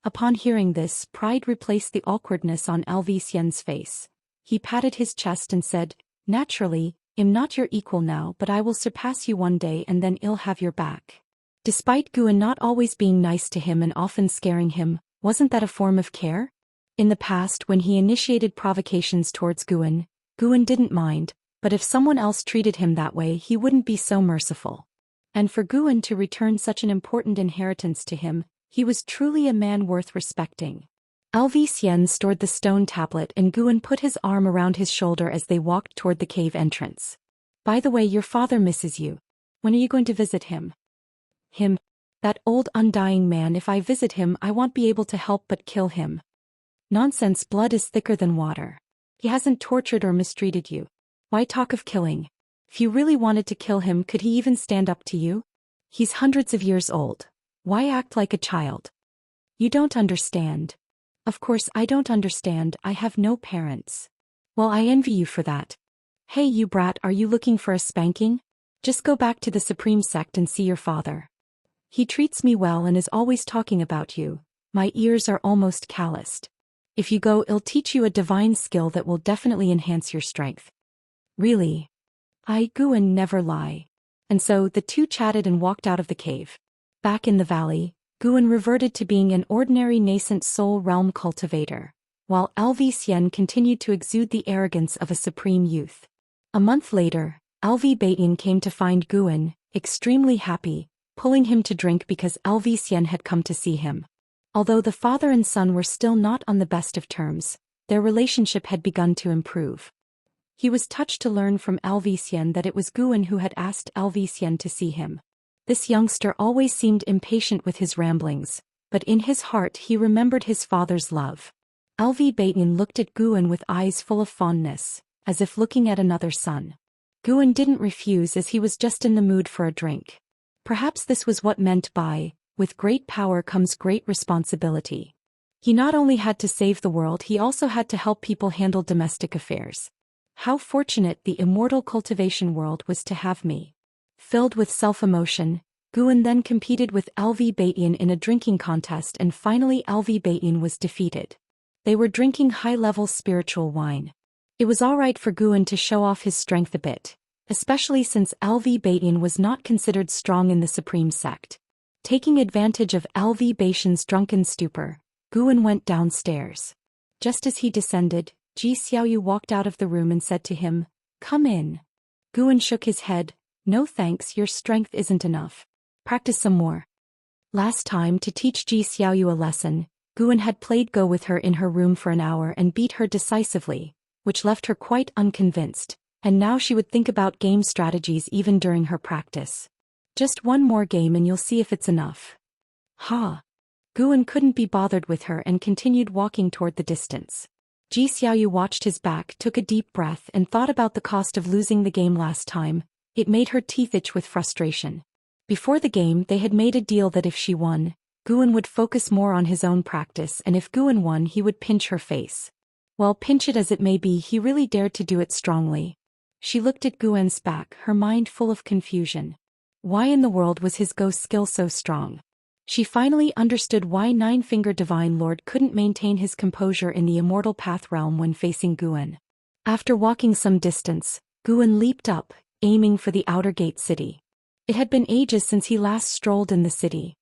Upon hearing this, pride replaced the awkwardness on Xian's face. He patted his chest and said, "Naturally, I'm not your equal now, but I will surpass you one day and then I'll have your back." Despite Guan not always being nice to him and often scaring him, wasn't that a form of care? In the past, when he initiated provocations towards Guan, Guan didn't mind, but if someone else treated him that way, he wouldn't be so merciful. And for Guan to return such an important inheritance to him, he was truly a man worth respecting. Xian stored the stone tablet and Guan put his arm around his shoulder as they walked toward the cave entrance. "By the way, your father misses you. When are you going to visit him?" "Him? That old undying man, if I visit him I won't be able to help but kill him." "Nonsense, blood is thicker than water. He hasn't tortured or mistreated you. Why talk of killing? If you really wanted to kill him, could he even stand up to you? He's hundreds of years old. Why act like a child?" "You don't understand." "Of course I don't understand, I have no parents." "Well, I envy you for that." "Hey you brat, are you looking for a spanking? Just go back to the Supreme Sect and see your father. He treats me well and is always talking about you. My ears are almost calloused. If you go, I'll teach you a divine skill that will definitely enhance your strength." "Really?" Guan never lie. And so the two chatted and walked out of the cave. Back in the valley, Guan reverted to being an ordinary nascent soul realm cultivator, while Xian continued to exude the arrogance of a supreme youth. A month later, Baitin came to find Guan, extremely happy, pulling him to drink because Xian had come to see him. Although the father and son were still not on the best of terms, their relationship had begun to improve. He was touched to learn from Zhou Xian that it was Guan who had asked Zhou Xian to see him. This youngster always seemed impatient with his ramblings, but in his heart he remembered his father's love. Zhou Xian looked at Guan with eyes full of fondness, as if looking at another son. Guan didn't refuse as he was just in the mood for a drink. Perhaps this was what meant by, with great power comes great responsibility. He not only had to save the world, he also had to help people handle domestic affairs. How fortunate the immortal cultivation world was to have me. Filled with self-emotion, Guan then competed with Zhou Xian in a drinking contest, and finally Zhou Xian was defeated. They were drinking high-level spiritual wine. It was alright for Guan to show off his strength a bit, especially since Zhou Xian was not considered strong in the supreme sect. Taking advantage of Zhou Xian's drunken stupor, Guan went downstairs. Just as he descended, Zhou Xian walked out of the room and said to him, "Come in." Guan shook his head, "No thanks, your strength isn't enough. Practice some more." Last time, to teach Zhou Xian a lesson, Guan had played Go with her in her room for an hour and beat her decisively, which left her quite unconvinced, and now she would think about game strategies even during her practice. "Just one more game and you'll see if it's enough." Ha! Guan couldn't be bothered with her and continued walking toward the distance. Zhou Xian watched his back, took a deep breath and thought about the cost of losing the game last time. It made her teeth itch with frustration. Before the game, they had made a deal that if she won, Guan would focus more on his own practice, and if Guan won, he would pinch her face. Well, pinch it as it may be, he really dared to do it strongly. She looked at Guan's back, her mind full of confusion. Why in the world was his Go skill so strong? She finally understood why Nine-Finger Divine Lord couldn't maintain his composure in the Immortal Path realm when facing Guan. After walking some distance, Guan leaped up, aiming for the outer gate city. It had been ages since he last strolled in the city.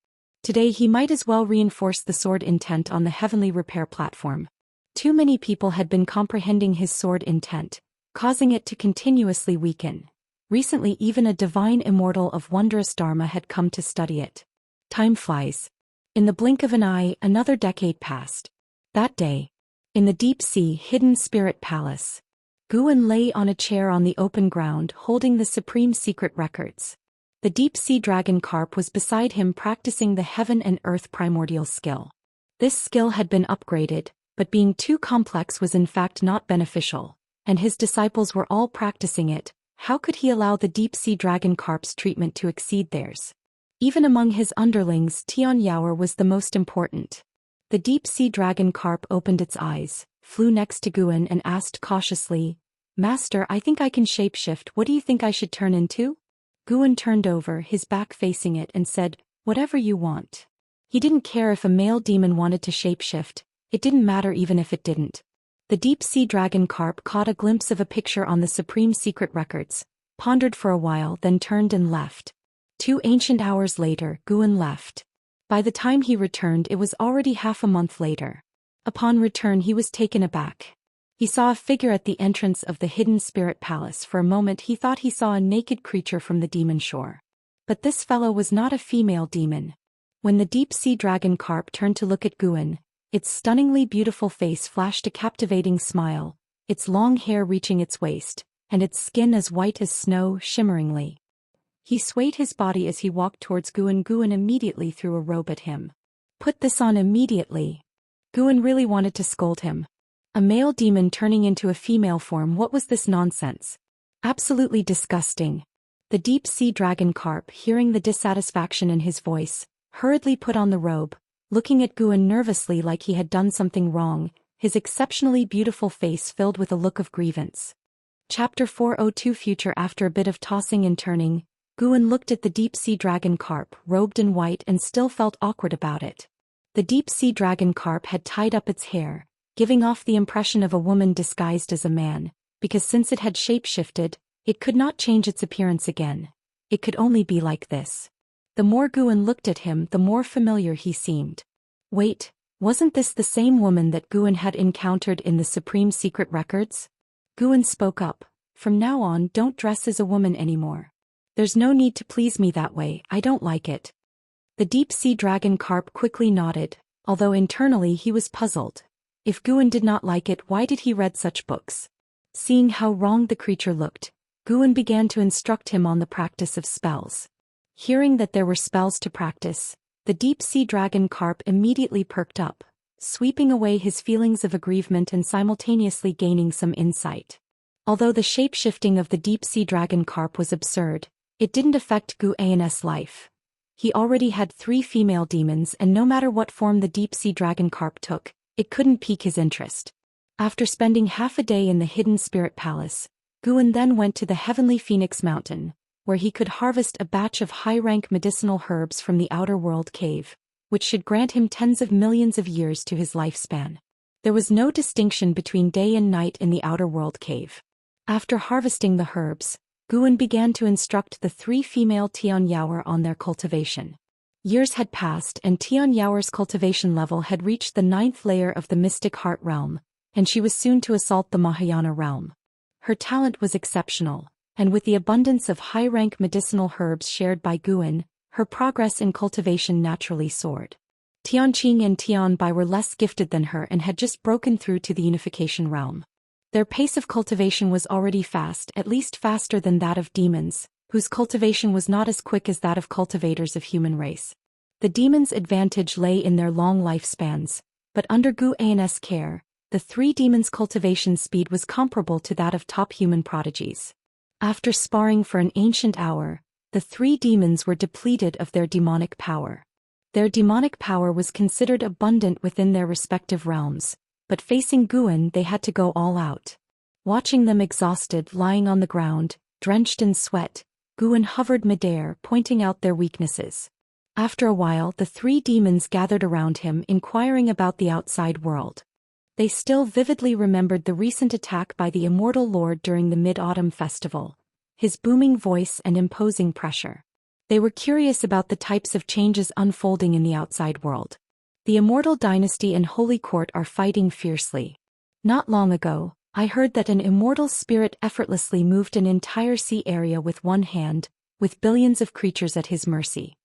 Today he might as well reinforce the sword intent on the heavenly repair platform. Too many people had been comprehending his sword intent, causing it to continuously weaken. Recently even a divine immortal of wondrous dharma had come to study it. Time flies. In the blink of an eye, another decade passed. That day, in the deep-sea hidden spirit palace, Guan lay on a chair on the open ground holding the supreme secret records. The deep-sea dragon carp was beside him practicing the heaven and earth primordial skill. This skill had been upgraded, but being too complex was in fact not beneficial, and his disciples were all practicing it. How could he allow the deep-sea dragon carp's treatment to exceed theirs? Even among his underlings, Tian Yaoer was the most important. The deep-sea dragon carp opened its eyes, flew next to Guan and asked cautiously, "Master, I think I can shapeshift. What do you think I should turn into?" Guan turned over, his back facing it, and said, "Whatever you want." He didn't care if a male demon wanted to shapeshift, it didn't matter even if it didn't. The deep-sea dragon carp caught a glimpse of a picture on the supreme secret records, pondered for a while, then turned and left. 2 ancient hours later, Guan left. By the time he returned, it was already half a month later. Upon return, he was taken aback. He saw a figure at the entrance of the hidden spirit palace. For a moment he thought he saw a naked creature from the demon shore. But this fellow was not a female demon. When the deep-sea dragon carp turned to look at Guan, its stunningly beautiful face flashed a captivating smile, its long hair reaching its waist, and its skin as white as snow, shimmeringly. He swayed his body as he walked towards Guan. Guan immediately threw a robe at him. "Put this on immediately." Guan really wanted to scold him. A male demon turning into a female form, what was this nonsense? Absolutely disgusting. The deep-sea dragon carp, hearing the dissatisfaction in his voice, hurriedly put on the robe, looking at Guan nervously like he had done something wrong, his exceptionally beautiful face filled with a look of grievance. Chapter 402 Future. After a bit of tossing and turning, Guan looked at the deep-sea dragon carp, robed in white, and still felt awkward about it. The deep-sea dragon carp had tied up its hair, giving off the impression of a woman disguised as a man, because since it had shapeshifted, it could not change its appearance again. It could only be like this. The more Guan looked at him, the more familiar he seemed. Wait, wasn't this the same woman that Guan had encountered in the Supreme Secret Records? Guan spoke up, "From now on, don't dress as a woman anymore. There's no need to please me that way, I don't like it." The deep-sea dragon carp quickly nodded, although internally he was puzzled. If Guan did not like it, why did he read such books? Seeing how wrong the creature looked, Guan began to instruct him on the practice of spells. Hearing that there were spells to practice, the deep-sea dragon carp immediately perked up, sweeping away his feelings of aggrievement and simultaneously gaining some insight. Although the shape-shifting of the deep-sea dragon carp was absurd, it didn't affect Gu An's life. He already had 3 female demons, and no matter what form the deep-sea dragon carp took, it couldn't pique his interest. After spending half a day in the hidden spirit palace, Guan then went to the heavenly Phoenix Mountain, where he could harvest a batch of high-rank medicinal herbs from the outer world cave, which should grant him tens of millions of years to his lifespan. There was no distinction between day and night in the outer world cave. After harvesting the herbs, Guan began to instruct the 3 female Tianyao on their cultivation. Years had passed and Tianyao's cultivation level had reached the 9th layer of the mystic heart realm, and she was soon to assault the Mahayana realm. Her talent was exceptional, and with the abundance of high-rank medicinal herbs shared by Guan, her progress in cultivation naturally soared. Tianqing and Tianbai were less gifted than her and had just broken through to the unification realm. Their pace of cultivation was already fast, at least faster than that of demons, whose cultivation was not as quick as that of cultivators of human race. The demons' advantage lay in their long lifespans, but under Gu An's care, the 3 demons' cultivation speed was comparable to that of top human prodigies. After sparring for an ancient hour, the 3 demons were depleted of their demonic power. Their demonic power was considered abundant within their respective realms, but facing Guan they had to go all out. Watching them exhausted lying on the ground, drenched in sweat, Guan hovered midair, pointing out their weaknesses. After a while the 3 demons gathered around him, inquiring about the outside world. They still vividly remembered the recent attack by the Immortal Lord during the Mid-Autumn Festival, his booming voice and imposing pressure. They were curious about the types of changes unfolding in the outside world. The Immortal Dynasty and Holy Court are fighting fiercely. Not long ago, I heard that an immortal spirit effortlessly moved an entire sea area with one hand, with billions of creatures at his mercy.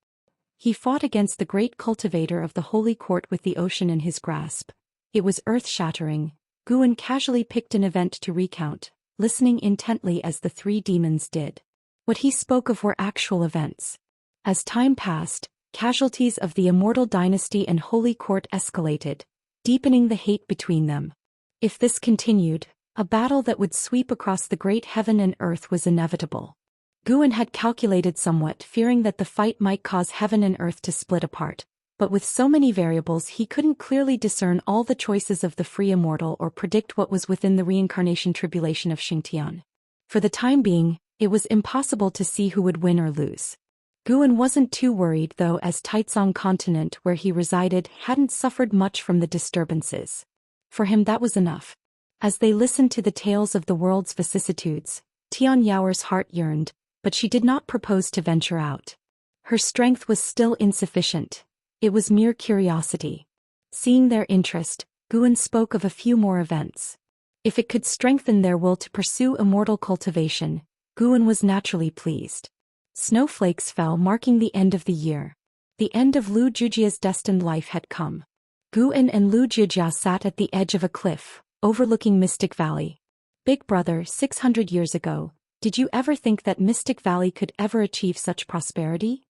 He fought against the great cultivator of the Holy Court with the ocean in his grasp. It was earth-shattering. Guan casually picked an event to recount, listening intently as the 3 demons did. What he spoke of were actual events. As time passed, casualties of the Immortal Dynasty and Holy Court escalated, deepening the hate between them. If this continued, a battle that would sweep across the great heaven and earth was inevitable. Guan had calculated somewhat, fearing that the fight might cause heaven and earth to split apart, but with so many variables he couldn't clearly discern all the choices of the free immortal or predict what was within the reincarnation tribulation of Xianxia. For the time being, it was impossible to see who would win or lose. Guan wasn't too worried though, as Taizong continent where he resided hadn't suffered much from the disturbances. For him that was enough. As they listened to the tales of the world's vicissitudes, Tianyao's heart yearned, but she did not propose to venture out. Her strength was still insufficient. It was mere curiosity. Seeing their interest, Guan spoke of a few more events. If it could strengthen their will to pursue immortal cultivation, Guan was naturally pleased. Snowflakes fell, marking the end of the year. The end of Lu Jujia's destined life had come. Guan and Lu Jujia sat at the edge of a cliff, overlooking Mystic Valley. Big brother, 600 years ago, did you ever think that Mystic Valley could ever achieve such prosperity?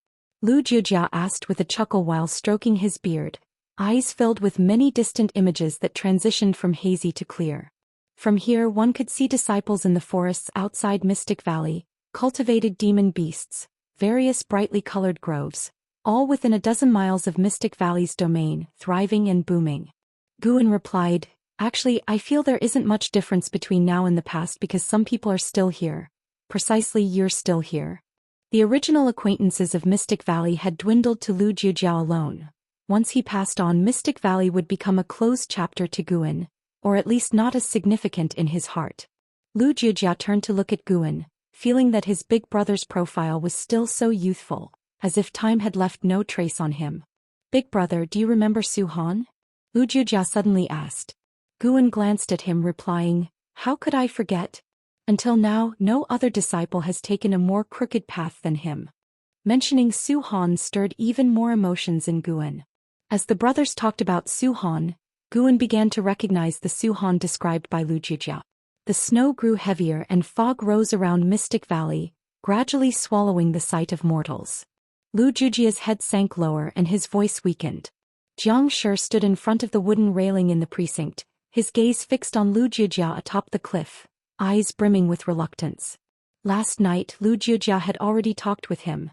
Lu Jujia asked with a chuckle while stroking his beard, eyes filled with many distant images that transitioned from hazy to clear. From here one could see disciples in the forests outside Mystic Valley, cultivated demon beasts, various brightly colored groves, all within a dozen miles of Mystic Valley's domain, thriving and booming. Guan replied, actually I feel there isn't much difference between now and the past because some people are still here. Precisely, you're still here. The original acquaintances of Mystic Valley had dwindled to Lu Jujia alone. Once he passed on, Mystic Valley would become a closed chapter to Guan, or at least not as significant in his heart. Lu Jujia turned to look at Guan, feeling that his big brother's profile was still so youthful, as if time had left no trace on him. Big brother, do you remember Su Han? Lu Jujia suddenly asked. Guan glanced at him, replying, how could I forget? Until now, no other disciple has taken a more crooked path than him. Mentioning Su Han stirred even more emotions in Guan. As the brothers talked about Su Han, Guan began to recognize the Su Han described by Lu Jujia. The snow grew heavier and fog rose around Mystic Valley, gradually swallowing the sight of mortals. Lu Jujia's head sank lower and his voice weakened. Xianxia stood in front of the wooden railing in the precinct, his gaze fixed on Lu Jujia atop the cliff, eyes brimming with reluctance. Last night Lu Jujia had already talked with him.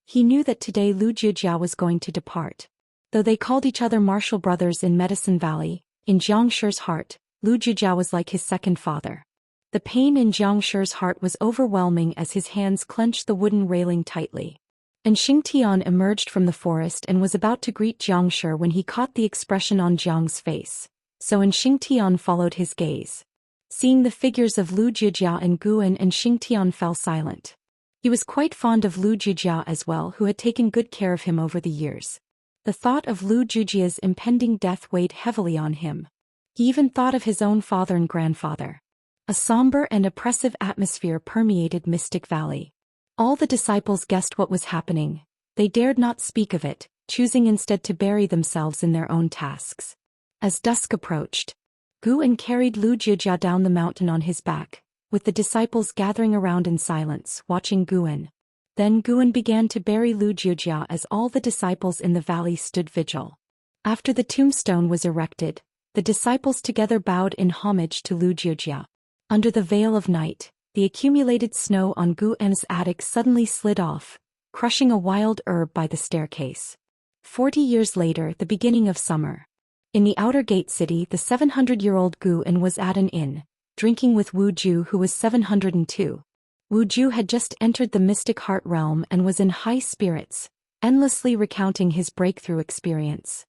He knew that today Lu Jujia was going to depart. Though they called each other martial brothers in Medicine Valley, in Xianxia's heart, Lu Jujia was like his second father. The pain in Xianxia's heart was overwhelming as his hands clenched the wooden railing tightly. And Xingtian emerged from the forest and was about to greet Xianxia when he caught the expression on Jiang's face. So Xingtian followed his gaze. Seeing the figures of Lu Jujia and Guan, and Xingtian fell silent. He was quite fond of Lu Jujia as well, who had taken good care of him over the years. The thought of Lu Jujia's impending death weighed heavily on him. He even thought of his own father and grandfather. A somber and oppressive atmosphere permeated Mystic Valley. All the disciples guessed what was happening. They dared not speak of it, choosing instead to bury themselves in their own tasks. As dusk approached, Guan carried Lu Jujia down the mountain on his back, with the disciples gathering around in silence, watching Guan. Then Guan began to bury Lu Jujia as all the disciples in the valley stood vigil. After the tombstone was erected, the disciples together bowed in homage to Lu Jujia. Under the veil of night, the accumulated snow on Guan's attic suddenly slid off, crushing a wild herb by the staircase. 40 years later, the beginning of summer. In the outer gate city, the 700-year-old Guan was at an inn, drinking with Wu Ju, who was 702. Wu Ju had just entered the mystic heart realm and was in high spirits, endlessly recounting his breakthrough experience.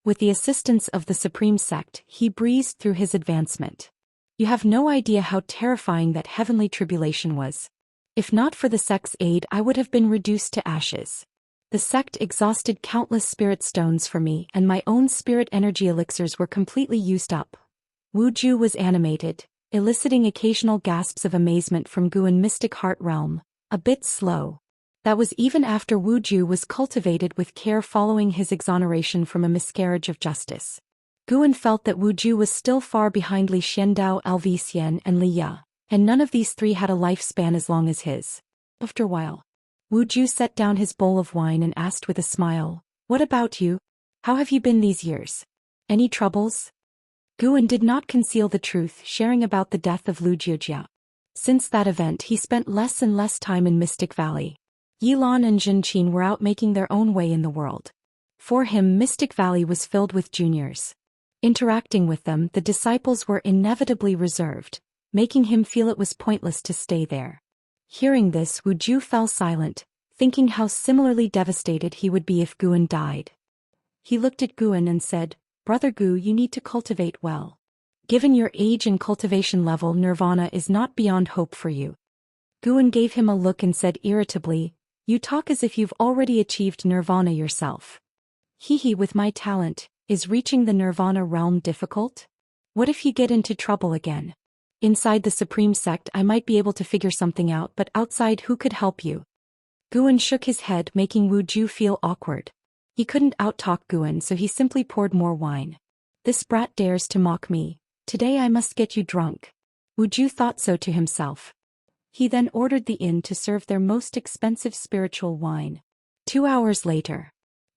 With the assistance of the Supreme Sect, he breezed through his advancement. You have no idea how terrifying that heavenly tribulation was. If not for the sect's aid, I would have been reduced to ashes. The sect exhausted countless spirit stones for me, and my own spirit energy elixirs were completely used up. Wu Ju was animated, eliciting occasional gasps of amazement from Guan Mystic Heart Realm, a bit slow. That was even after Wu Ju was cultivated with care following his exoneration from a miscarriage of justice. Guan felt that Wu Ju was still far behind Li Xiandao, Lv Xian, and Li Ya, and none of these three had a lifespan as long as his. After a while, Wu Ju set down his bowl of wine and asked with a smile, "What about you? How have you been these years? Any troubles?" Guan did not conceal the truth, sharing about the death of Lu Jujia. Since that event, he spent less and less time in Mystic Valley. Yilan and Zhenqin were out making their own way in the world. For him, Mystic Valley was filled with juniors. Interacting with them, the disciples were inevitably reserved, making him feel it was pointless to stay there. Hearing this, Wu Ju fell silent, thinking how similarly devastated he would be if Guan died. He looked at Guan and said, "Brother Gu, you need to cultivate well. Given your age and cultivation level, nirvana is not beyond hope for you." Guan gave him a look and said irritably, "You talk as if you've already achieved nirvana yourself." "Hee, with my talent, is reaching the nirvana realm difficult? What if you get into trouble again? Inside the Supreme Sect I might be able to figure something out, but outside who could help you?" Guan shook his head, making Wu Ju feel awkward. He couldn't out-talk Guan, so he simply poured more wine. "This brat dares to mock me. Today I must get you drunk." Wu Ju thought so to himself. He then ordered the inn to serve their most expensive spiritual wine. 2 hours later,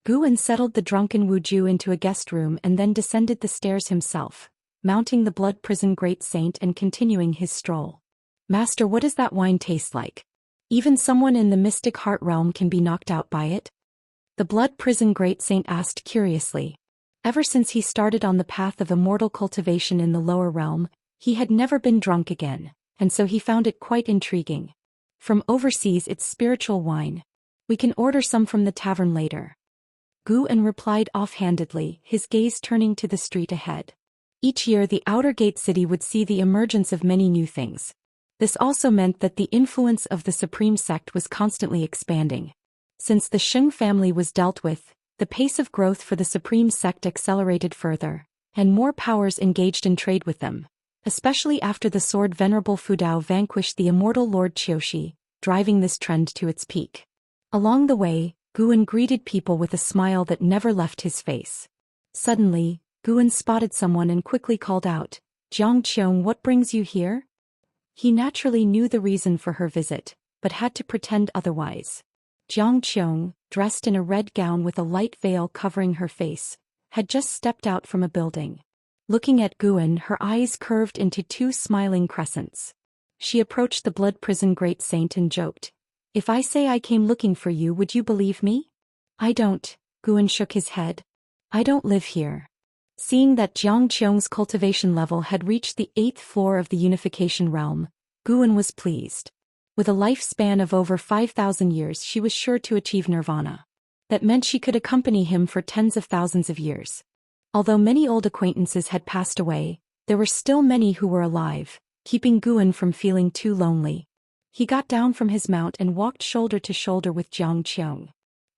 Guan settled the drunken Wu Ju into a guest room and then descended the stairs himself, mounting the blood prison great saint and continuing his stroll. "Master, what does that wine taste like? Even someone in the mystic heart realm can be knocked out by it?" The blood prison great saint asked curiously. Ever since he started on the path of immortal cultivation in the lower realm, he had never been drunk again, and so he found it quite intriguing. "From overseas, it's spiritual wine. We can order some from the tavern later." Guan replied offhandedly, his gaze turning to the street ahead. Each year the outer gate city would see the emergence of many new things. This also meant that the influence of the Supreme Sect was constantly expanding. Since the Sheng family was dealt with, the pace of growth for the Supreme Sect accelerated further, and more powers engaged in trade with them, especially after the sword Venerable Fudao vanquished the immortal Lord Qiushi, driving this trend to its peak. Along the way, Guan greeted people with a smile that never left his face. Suddenly, Guan spotted someone and quickly called out, "Jiang Qiong, what brings you here?" He naturally knew the reason for her visit, but had to pretend otherwise. Jiang Qiong, dressed in a red gown with a light veil covering her face, had just stepped out from a building. Looking at Guan, her eyes curved into two smiling crescents. She approached the blood prison great saint and joked, "If I say I came looking for you, would you believe me?" "I don't," Guan shook his head. "I don't live here." Seeing that Jiang Qiong's cultivation level had reached the 8th floor of the unification realm, Guan was pleased. With a lifespan of over 5,000 years, she was sure to achieve nirvana. That meant she could accompany him for tens of thousands of years. Although many old acquaintances had passed away, there were still many who were alive, keeping Guan from feeling too lonely. He got down from his mount and walked shoulder to shoulder with Jiang Qiong.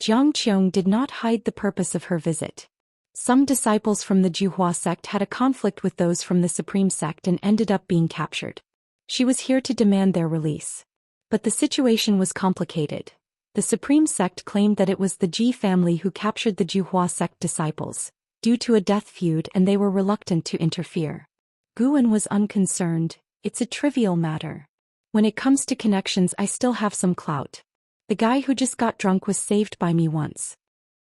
Jiang Qiong did not hide the purpose of her visit. Some disciples from the Zhuhua sect had a conflict with those from the Supreme sect and ended up being captured. She was here to demand their release. But the situation was complicated. The Supreme sect claimed that it was the Ji family who captured the Zhuhua sect disciples, due to a death feud, and they were reluctant to interfere. Guan was unconcerned. "It's a trivial matter. When it comes to connections, I still have some clout. The guy who just got drunk was saved by me once.